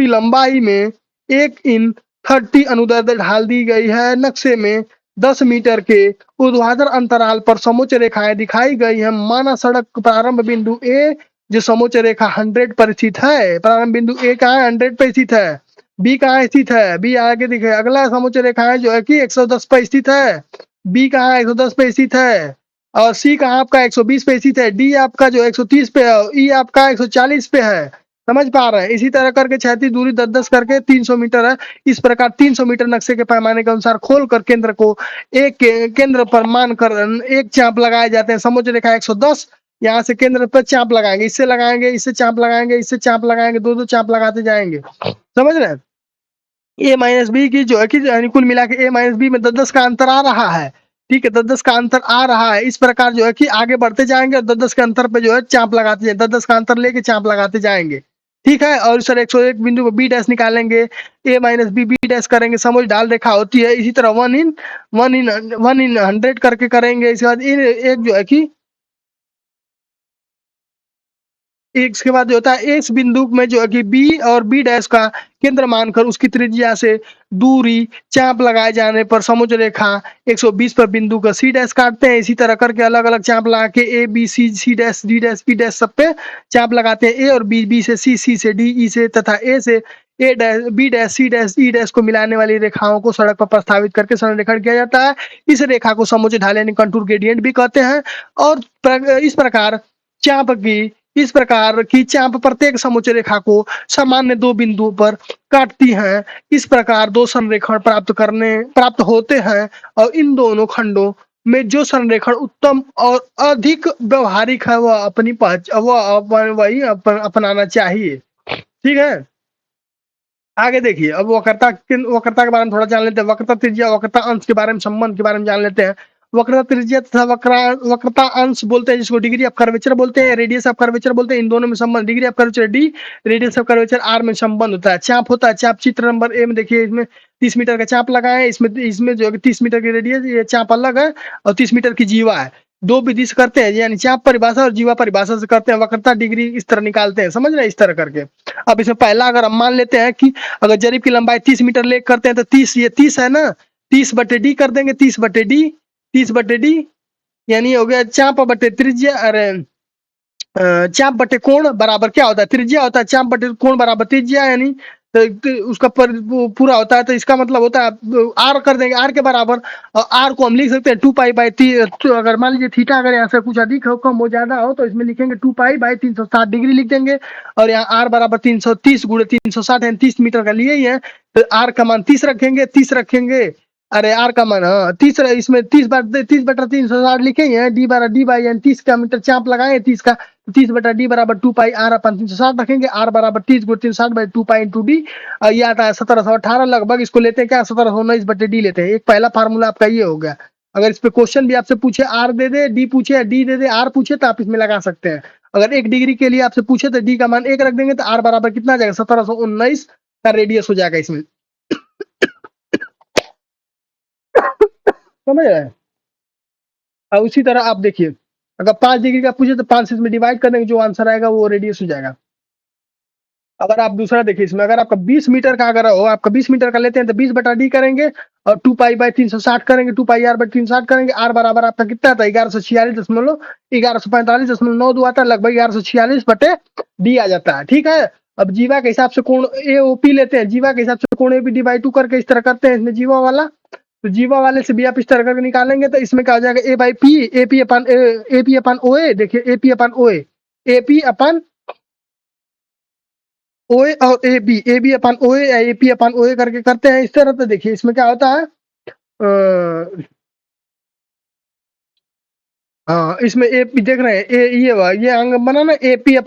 लंबाई में 1 इन 30 अनुदैर्ध्य ढाल दी गई है। नक्शे में 10 मीटर के ऊर्ध्वाधर अंतराल पर समुच्च रेखाएं दिखाई गई है। माना सड़क प्रारंभ बिंदु ए जो समुच्च रेखा 100 पर स्थित है, प्रारंभ बिंदु ए कहाँ है, 100 पर स्थित है। बी कहाँ स्थित है, बी आगे दिखे, अगला समुच्च रेखाएं जो है कि 110 पर स्थित है। बी कहाँ 110 पे स्थित है और सी कहाँ आपका 120 पे स्थित है। डी आपका जो 130 पे है, ई आपका 140 पे है। समझ पा रहे हैं, इसी तरह करके क्षैतिज दूरी 10-10 करके 300 मीटर है। इस प्रकार 300 मीटर नक्शे के पैमाने के अनुसार खोलकर केंद्र को केंद्र पर मानकर एक चाप लगाए जाते हैं। समुच्च रेखा 110, यहाँ से केंद्र पर चाप लगाएंगे, इससे लगाएंगे, इससे चाप लगाएंगे, इससे चाप लगाएंगे, दो चाप लगाते जाएंगे। समझ रहे हैं, ए माइनस बी की जो है कि कुल मिला के ए माइनस बी में 10-10 का अंतर आ रहा है। ठीक है, 10-10 का अंतर आ रहा है। इस प्रकार जो है कि आगे बढ़ते जाएंगे और 10-10 के अंतर पे जो है चाप लगाते जाएंगे, 10-10 का अंतर लेके चाप लगाते जाएंगे। ठीक है, और सर 101 बिंदु पर बी डैश निकालेंगे, ए माइनस बी बी डैश करेंगे, समुच्च ढाल रेखा होती है। इसी तरह 1 इन 100 करके करेंगे। इसके बाद एक जो है कि इसके बाद जो होता है इस बिंदु में जो है कि बी और बी डैश का केंद्र मानकर उसकी त्रिज्या से दूरी चाप लगाए जाने पर समुद्र रेखा 120 पर बिंदु का सी डैश काटते हैं। इसी तरह करके अलग अलग चाप लगा के A B C dash D dash P dash सब पे चाप लगाते हैं। ए और बी, बी से सी से डी, ई से तथा ए से A dash B dash C dash E dash को मिलाने वाली रेखाओं को सड़क पर प्रस्तावित करके संरेखण किया जाता है। इस रेखा को समुद्र ढाल यानी कंटूर ग्रेडियंट भी कहते हैं। और इस प्रकार की चाप प्रत्येक समुच्चय रेखा को सामान्य दो बिंदुओं पर काटती हैं। इस प्रकार दो संरेखण प्राप्त होते हैं और इन दोनों खंडों में जो संरेखण उत्तम और अधिक व्यवहारिक है वह वही अपनाना चाहिए। ठीक है, आगे देखिए। अब वक्रता के बारे में थोड़ा जान लेते हैं। वक्रता त्रिज्या, वक्रता अंश के बारे में, संबंध के बारे में जान लेते हैं। वक्रता त्रिज्या तथा वक्रता अंश बोलते हैं जिसको डिग्री ऑफ कर्वेचर बोलते हैं, रेडियस ऑफ कर्वेचर बोलते हैं। इन दोनों में संबंध, degree of curvature D, radius of curvature R में संबंध होता है। चाप होता है, चाप चित्र नंबर ए में देखिए, इसमें 30 मीटर का चाप लगा है। इसमें जो है 30 मीटर की रेडियस, ये चाप अलग है और 30 मीटर की जीवा है। दो विधि से करते हैं, यानी चाप परिभाषा और जीवा परिभाषा से करते हैं। वक्रता डिग्री इस तरह निकालते हैं, समझ रहे हैं, इस तरह करके। अब इसमें पहला अगर हम मान लेते हैं कि अगर जरीब की लंबाई 30 मीटर ले करते हैं तो 30, ये 30 है ना, 30/d कर देंगे। 30/d यानी हो गया चाप बटे त्रिज्या, अरे चाप बटे कोण बराबर क्या होता है, त्रिज्या होता है। चाप बटे कोण बराबर त्रिज्या, यानी तो उसका पूरा होता है। तो इसका मतलब होता है आर कर देंगे, आर के बराबर। और आर को हम लिख सकते हैं 2π/3। अगर मान लीजिए थीटा अगर यहाँ से कुछ अधिक हो, कम हो, ज्यादा हो, तो इसमें लिखेंगे 2π/360 डिग्री लिख देंगे। और यहाँ आर बराबर 330 × 360 यानी 30 मीटर का लिए ही है। तो आर का मान 30 रखेंगे। अरे आर का मान, हाँ 30, इसमें 30/360 लिखेंगे। डी बाई यानी 30 का मीटर चाप लगाए 30 का, 30/d बराबर 2πr/360 रखेंगे। आर बराबर 30 × 360/2π/d। ये आता है 1718 लगभग। इसको लेते हैं क्या, 1719/d लेते हैं। एक पहला फार्मूला आपका ये हो गया। अगर इस पे क्वेश्चन भी आपसे पूछे, आर दे दे, डी पूछे, डी दे दे, आर पूछे, तो आप इसमें लगा सकते हैं। अगर 1 डिग्री के लिए आपसे पूछे तो डी का मान 1 रख देंगे, तो आर बराबर कितना आ जाएगा, 1719 का रेडियस हो जाएगा इसमें। समझ रहे हैं। और उसी तरह आप देखिए, अगर 5 डिग्री का पूछे तो 5 से इसमें डिवाइड कर देंगे, जो आंसर आएगा वो रेडियस हो जाएगा। अगर आप दूसरा देखिए, इसमें अगर आपका 20 मीटर का अगर हो, आपका 20 मीटर का लेते हैं तो 20/d करेंगे और 2π/360 करेंगे, 2πr/360 करेंगे। आर बराबर आपका कितना था, 1146.1145.92 आता है, लगभग 1146/d आ जाता है। ठीक है। अब जीवा के हिसाब से कोण एओपी लेते हैं। जीवा के हिसाब से कोण एपी/2 करके इस तरह करते हैं। इसमें जीवा वाला, तो जीवा वाले से भी आप इस तरह करके निकालेंगे तो इसमें क्या हो जाएगा, A/P, AP/OA। देखिए AP/OA और AB/OA करके करते हैं इस तरह। तो देखिए इसमें क्या होता है, हाँ इसमें एपी देख रहे हैं, ये अंग बना ना, एपी/OA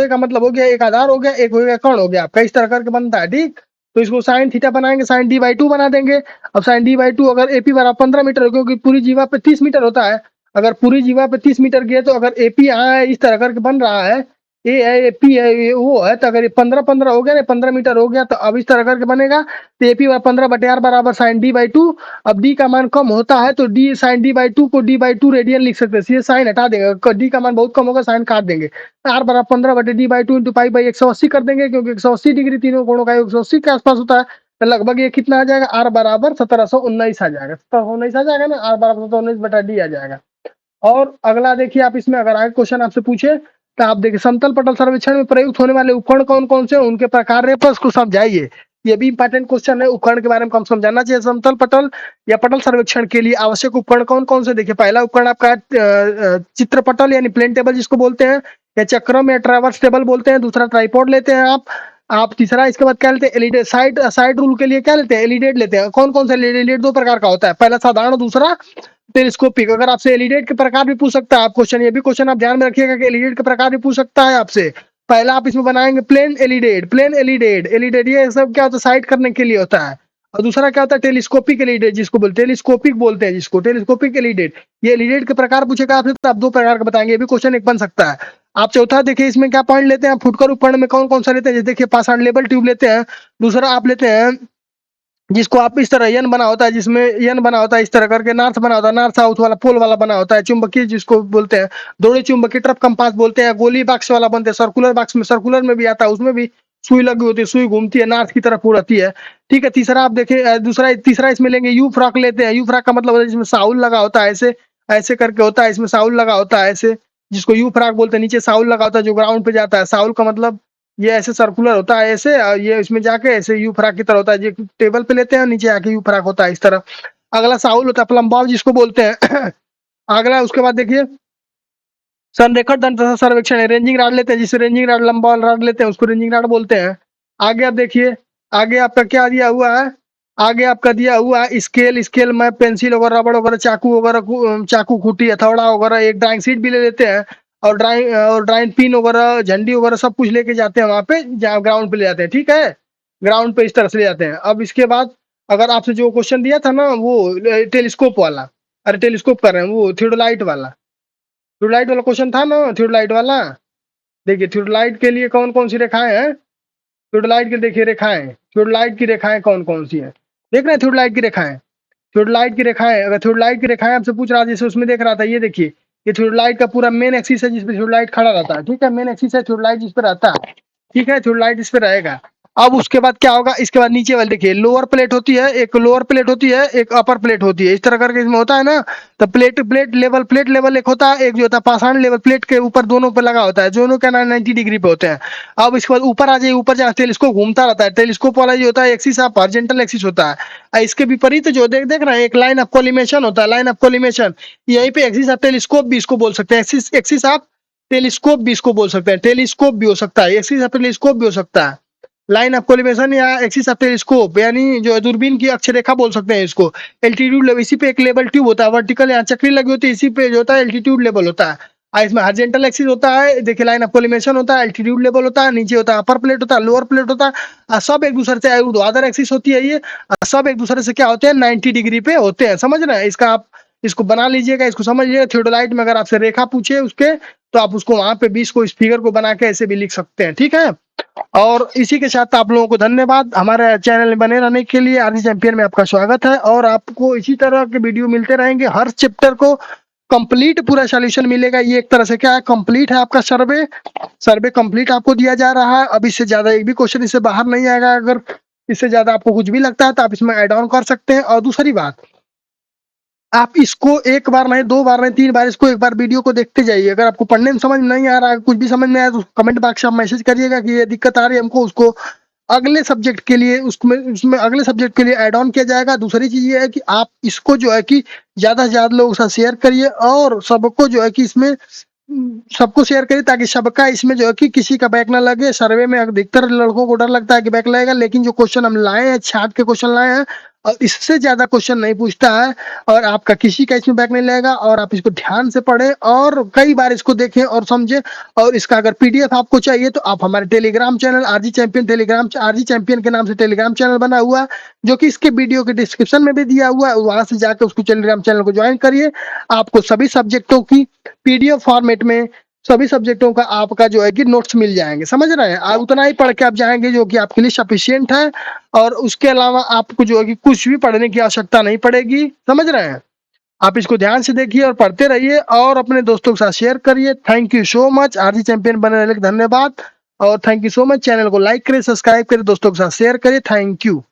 का मतलब हो गया एक आधार हो गया, एक हो गया कण हो गया आपका, इस तरह करके बनता है। ठीक, तो इसको साइन थीटा बनाएंगे, साइन d/2 बना देंगे। अब साइन d/2 अगर एपी बराबर 15 मीटर, क्योंकि पूरी जीवा पे 30 मीटर होता है। अगर पूरी जीवा पे 30 मीटर की है तो अगर एपी यहाँ इस तरह करके बन रहा है, ए है, एपी है, ये वो है, तो अगर ये 15 हो गया ना, 15 मीटर हो गया, तो अब इस तरह करके बनेगा। तो एपी 15/r बराबर साइन d/2। अब डी का मान कम होता है तो डी साइन d/2 को d/2 रेडियन लिख सकते हैं। सीधे साइन हटा देंगे, डी का मान बहुत कम होगा, साइन काट देंगे। आर बराबर 15/d/2 इंटू π/180 कर देंगे, क्योंकि 180 डिग्री तीनों कोणों का 180 के आसपास होता है। तो लगभग ये कितना आ जाएगा, आर बराबर 1719 आ जाएगा। 1719 आ जाएगा ना, आर बराबर 1719/d आ जाएगा। और अगला देखिए आप, इसमें अगर आगे क्वेश्चन आपसे पूछे तो आप देखिए, समतल पटल सर्वेक्षण में प्रयुक्त होने वाले उपकरण कौन कौन से, उनके प्रकार पर उसको समझाइए। ये भी इंपॉर्टेंट क्वेश्चन है, उपकरण के बारे में कम समझाना चाहिए। समतल पटल या पटल सर्वेक्षण के लिए आवश्यक उपकरण कौन कौन से, देखिए पहला उपकरण आपका चित्र पटल यानी प्लेन टेबल जिसको बोलते हैं, या चक्रम या ट्रैवर्स टेबल बोलते हैं। दूसरा ट्राइपॉड लेते हैं आप तीसरा इसके बाद क्या लेते हैं, एलिडेट। साइड रूल के लिए क्या लेते हैं, एलिडेट लेते हैं। कौन कौन सा एलिडेट, दो प्रकार का होता है, पहला साधारण, दूसरा टेलीस्कोपिक। अगर आपसे एलिडेट के प्रकार भी पूछ सकता है आप क्वेश्चन, ये भी क्वेश्चन आप ध्यान में रखिएगा कि एलिडेट के प्रकार भी पूछ सकता है आपसे। पहला आप इसमें बनाएंगे प्लेन एलिडेट ये सब क्या होता है, साइड करने के लिए होता है। और दूसरा क्या होता है, टेलीस्कोपिक एलिडेट जिसको बोलते हैं, टेलीस्कोपिक बोलते हैं जिसको, टेलीस्कोपिक एलिडेट। ये एलिडेट के प्रकार पूछेगा आपसे तो आप दो प्रकार का बताएंगे, ये भी क्वेश्चन एक बन सकता है। आप चौथा देखिए, इसमें क्या पॉइंट लेते हैं, फुटकर उपकरण में कौन कौन सा लेते हैं, जैसे देखिए पाषाण लेबल ट्यूब लेते हैं। दूसरा आप लेते हैं जिसको आप इस तरह एन बना होता है, जिसमें एन बना होता है इस तरह करके, नॉर्थ बना होता है, नॉर्थ साउथ वाला पोल वाला बना होता है, चुंबकीय जिसको बोलते हैं, दोहरे चुंबकीय ट्रफ कंपास बोलते हैं, गोली बॉक्स वाला बनते हैं, सर्कुलर बॉक्स में, सर्कुलर में भी आता है, उसमें भी सुई लगी होती है, सुई घूमती है, नॉर्थ की तरफ उड़ती है। ठीक है, तीसरा आप देखिए, दूसरा तीसरा इसमें लेंगे यू फ्रॉक लेते हैं। यू फ्रॉक का मतलब होता है जिसमें साउल लगा होता है, ऐसे ऐसे करके होता है, इसमें साउल लगा होता है ऐसे, जिसको यू फ्रॉक बोलते हैं, नीचे साउल लगा होता है जो ग्राउंड पे जाता है। साउल का मतलब ये ऐसे सर्कुलर होता है ऐसे, और ये इसमें जाके ऐसे यू फ्रॉक की तरह होता है, ये टेबल पे लेते हैं और नीचे आके यू फ्रॉक होता है इस तरह। अगला साउल होता है, प्लम्बाव जिसको बोलते हैं। अगला उसके बाद देखिए संरेखण तंत्र तथा सर्वेक्षण है। रेंजिंग रॉड लेते हैं, जिसे रेंजिंग रॉड लंबा रॉड लेते हैं उसको रेंजिंग रॉड बोलते हैं। आगे आप देखिए, आगे आपका क्या दिया हुआ है, आगे आपका दिया हुआ है स्केल, स्केल में पेंसिल वगैरह, रबड़ वगैरह, चाकू वगैरह, चाकू खूटी, हथौड़ा वगैरह, एक ड्राइंग शीट भी ले लेते हैं, और ड्राइंग पिन वगैरह, झंडी वगैरह सब कुछ लेके जाते हैं वहां पे, जहाँ ग्राउंड पे ले जाते हैं। ठीक है, ग्राउंड पे इस तरह से ले जाते हैं। अब इसके बाद अगर आपसे जो क्वेश्चन दिया था ना वो टेलीस्कोप वाला, अरे टेलीस्कोप कर रहे हैं, वो थियोडोलाइट वाला, थियोडोलाइट वाला क्वेश्चन था ना, थियोडोलाइट वाला। देखिए थियोडोलाइट के लिए कौन कौन सी रेखाएं हैं, थियोडोलाइट के देखिए रेखाएं, थियोडोलाइट की रेखाएं कौन कौन सी हैं, देख रहे हैं थियोडोलाइट की रेखाएं, थियोडोलाइट की रेखाएं, अगर थियोडोलाइट की रेखाएं आपसे पूछ रहा है, जैसे उसमें देख रहा था, ये देखिए ये थियोडोलाइट का पूरा मेन एक्सिस है, जिसपे थियोडोलाइट खड़ा रहता है। ठीक है, मेन एक्सिस है, थियोडोलाइट जिस पे रहता है। ठीक है, थियोडोलाइट इस पे रहेगा। अब उसके बाद क्या होगा, इसके बाद नीचे वाले देखिए, लोअर प्लेट होती है, एक लोअर प्लेट होती है, एक अपर प्लेट होती है, इस तरह करके इसमें होता है ना। तो प्लेट लेवल एक होता है, एक जो होता है पाषाण लेवल, प्लेट के ऊपर दोनों पे लगा होता है, दोनों का 90 डिग्री पे होते हैं। अब इसके बाद ऊपर आ जाइए, ऊपर जहाँ टेलीस्कोप घूमता रहता है, टेलीस्कोप वाला जो होता है एक्सिस ऑफ हॉरिजॉन्टल एक्सिस होता है, और इसके विपरीत जो देख रहे हैं एक लाइन ऑफ कोलिमेशन होता है, लाइन ऑफ कोलिमेशन, यहीं पे एक्सिस ऑफ टेलीस्कोप भी इसको बोल सकते हैं, एक्सिस एक्सिस ऑफ टेलीस्कोप भी इसको बोल सकते हैं, टेलीस्कोप भी हो सकता है, एक्सिस ऑफ टेलीस्कोप भी हो सकता है, लाइन ऑफ कोलिमेशन या एक्सिस ऑफ टेलीस्कोप, यानी जो दूरबीन की अक्षरेखा बोल सकते हैं इसको। एल्टीट्यूड लेवल, इसी पे एक लेवल ट्यूब होता है, वर्टिकल यहाँ चक्री लगी होती है, इसी पे जो होता है एल्टीट्यूड लेवल होता है, और इसमें हॉरिजॉन्टल एक्सिस होता है, देखिए लाइन ऑफ कोलिमेशन होता है, एल्टीट्यूड लेवल होता है, नीचे होता है अपर प्लेट होता है, लोअर प्लेट होता है, और सब एक दूसरे से ऊर्ध्वाधर एक्सिस होती है ये, और सब एक दूसरे से क्या होते हैं 90 डिग्री पे होते हैं, समझ रहे हैं। इसका आप इसको बना लीजिएगा, इसको समझ लीजिएगा। थियोडोलाइट में अगर आपसे रेखा पूछे उसके, तो आप उसको वहां पे 20 को इस फिगर को बना के ऐसे भी लिख सकते हैं। ठीक है, और इसी के साथ आप लोगों को धन्यवाद, हमारे चैनल में बने रहने के लिए। आरजी चैंपियन में आपका स्वागत है, और आपको इसी तरह के वीडियो मिलते रहेंगे, हर चैप्टर को कंप्लीट पूरा सॉल्यूशन मिलेगा। ये एक तरह से क्या है, कंप्लीट है आपका सर्वे, सर्वे कंप्लीट आपको दिया जा रहा है। अब इससे ज्यादा एक भी क्वेश्चन इससे बाहर नहीं आएगा। अगर इससे ज्यादा आपको कुछ भी लगता है तो आप इसमें ऐड ऑन कर सकते हैं। और दूसरी बात, आप इसको एक बार नहीं, दो बार नहीं, 3 बार इसको एक बार वीडियो को देखते जाइए। अगर आपको पढ़ने में समझ नहीं आ रहा है, कुछ भी समझ में आया, तो कमेंट बॉक्स में आप मैसेज करिएगा कि ये दिक्कत आ रही है हमको, उसको अगले सब्जेक्ट के लिए, उसमें उसमें अगले सब्जेक्ट के लिए ऐड ऑन किया जाएगा। दूसरी चीज ये है कि आप इसको जो है कि ज्यादा से ज्यादा लोगों के साथ शेयर करिए, और सबको जो है कि इसमें सबको शेयर करिए, ताकि सबका इसमें जो है कि किसी का बैक ना लगे। सर्वे में अधिकतर लड़कों को डर लगता है कि बैक लगेगा, लेकिन जो क्वेश्चन हम लाए हैं, छाट के क्वेश्चन लाए हैं, और इससे ज्यादा क्वेश्चन नहीं पूछता है, और आपका किसी का इसमें बैक नहीं लगेगा। और आप इसको ध्यान से पढ़ें और कई बार इसको देखें और समझें। और इसका अगर पीडीएफ आपको चाहिए तो आप हमारे Telegram channel RG champion, Telegram RG champion के नाम से टेलीग्राम चैनल बना हुआ है, जो कि इसके वीडियो के डिस्क्रिप्शन में भी दिया हुआ है, वहां से जाकर उसको टेलीग्राम चैनल को ज्वाइन करिए। आपको सभी सब्जेक्टों की पीडीएफ फॉर्मेट में, सभी सब्जेक्टों का आपका जो है कि नोट्स मिल जाएंगे, समझ रहे हैं। आप उतना ही पढ़ के आप जाएंगे जो कि आपके लिए सफिशियंट है, और उसके अलावा आपको जो है कि कुछ भी पढ़ने की आवश्यकता नहीं पड़ेगी, समझ रहे हैं। आप इसको ध्यान से देखिए और पढ़ते रहिए, और अपने दोस्तों के साथ शेयर करिए। Thank you so much, RG champion बने रहने के धन्यवाद, और thank you so much. Channel को लाइक करिए, सब्सक्राइब करिए, दोस्तों के साथ शेयर करिए। Thank you.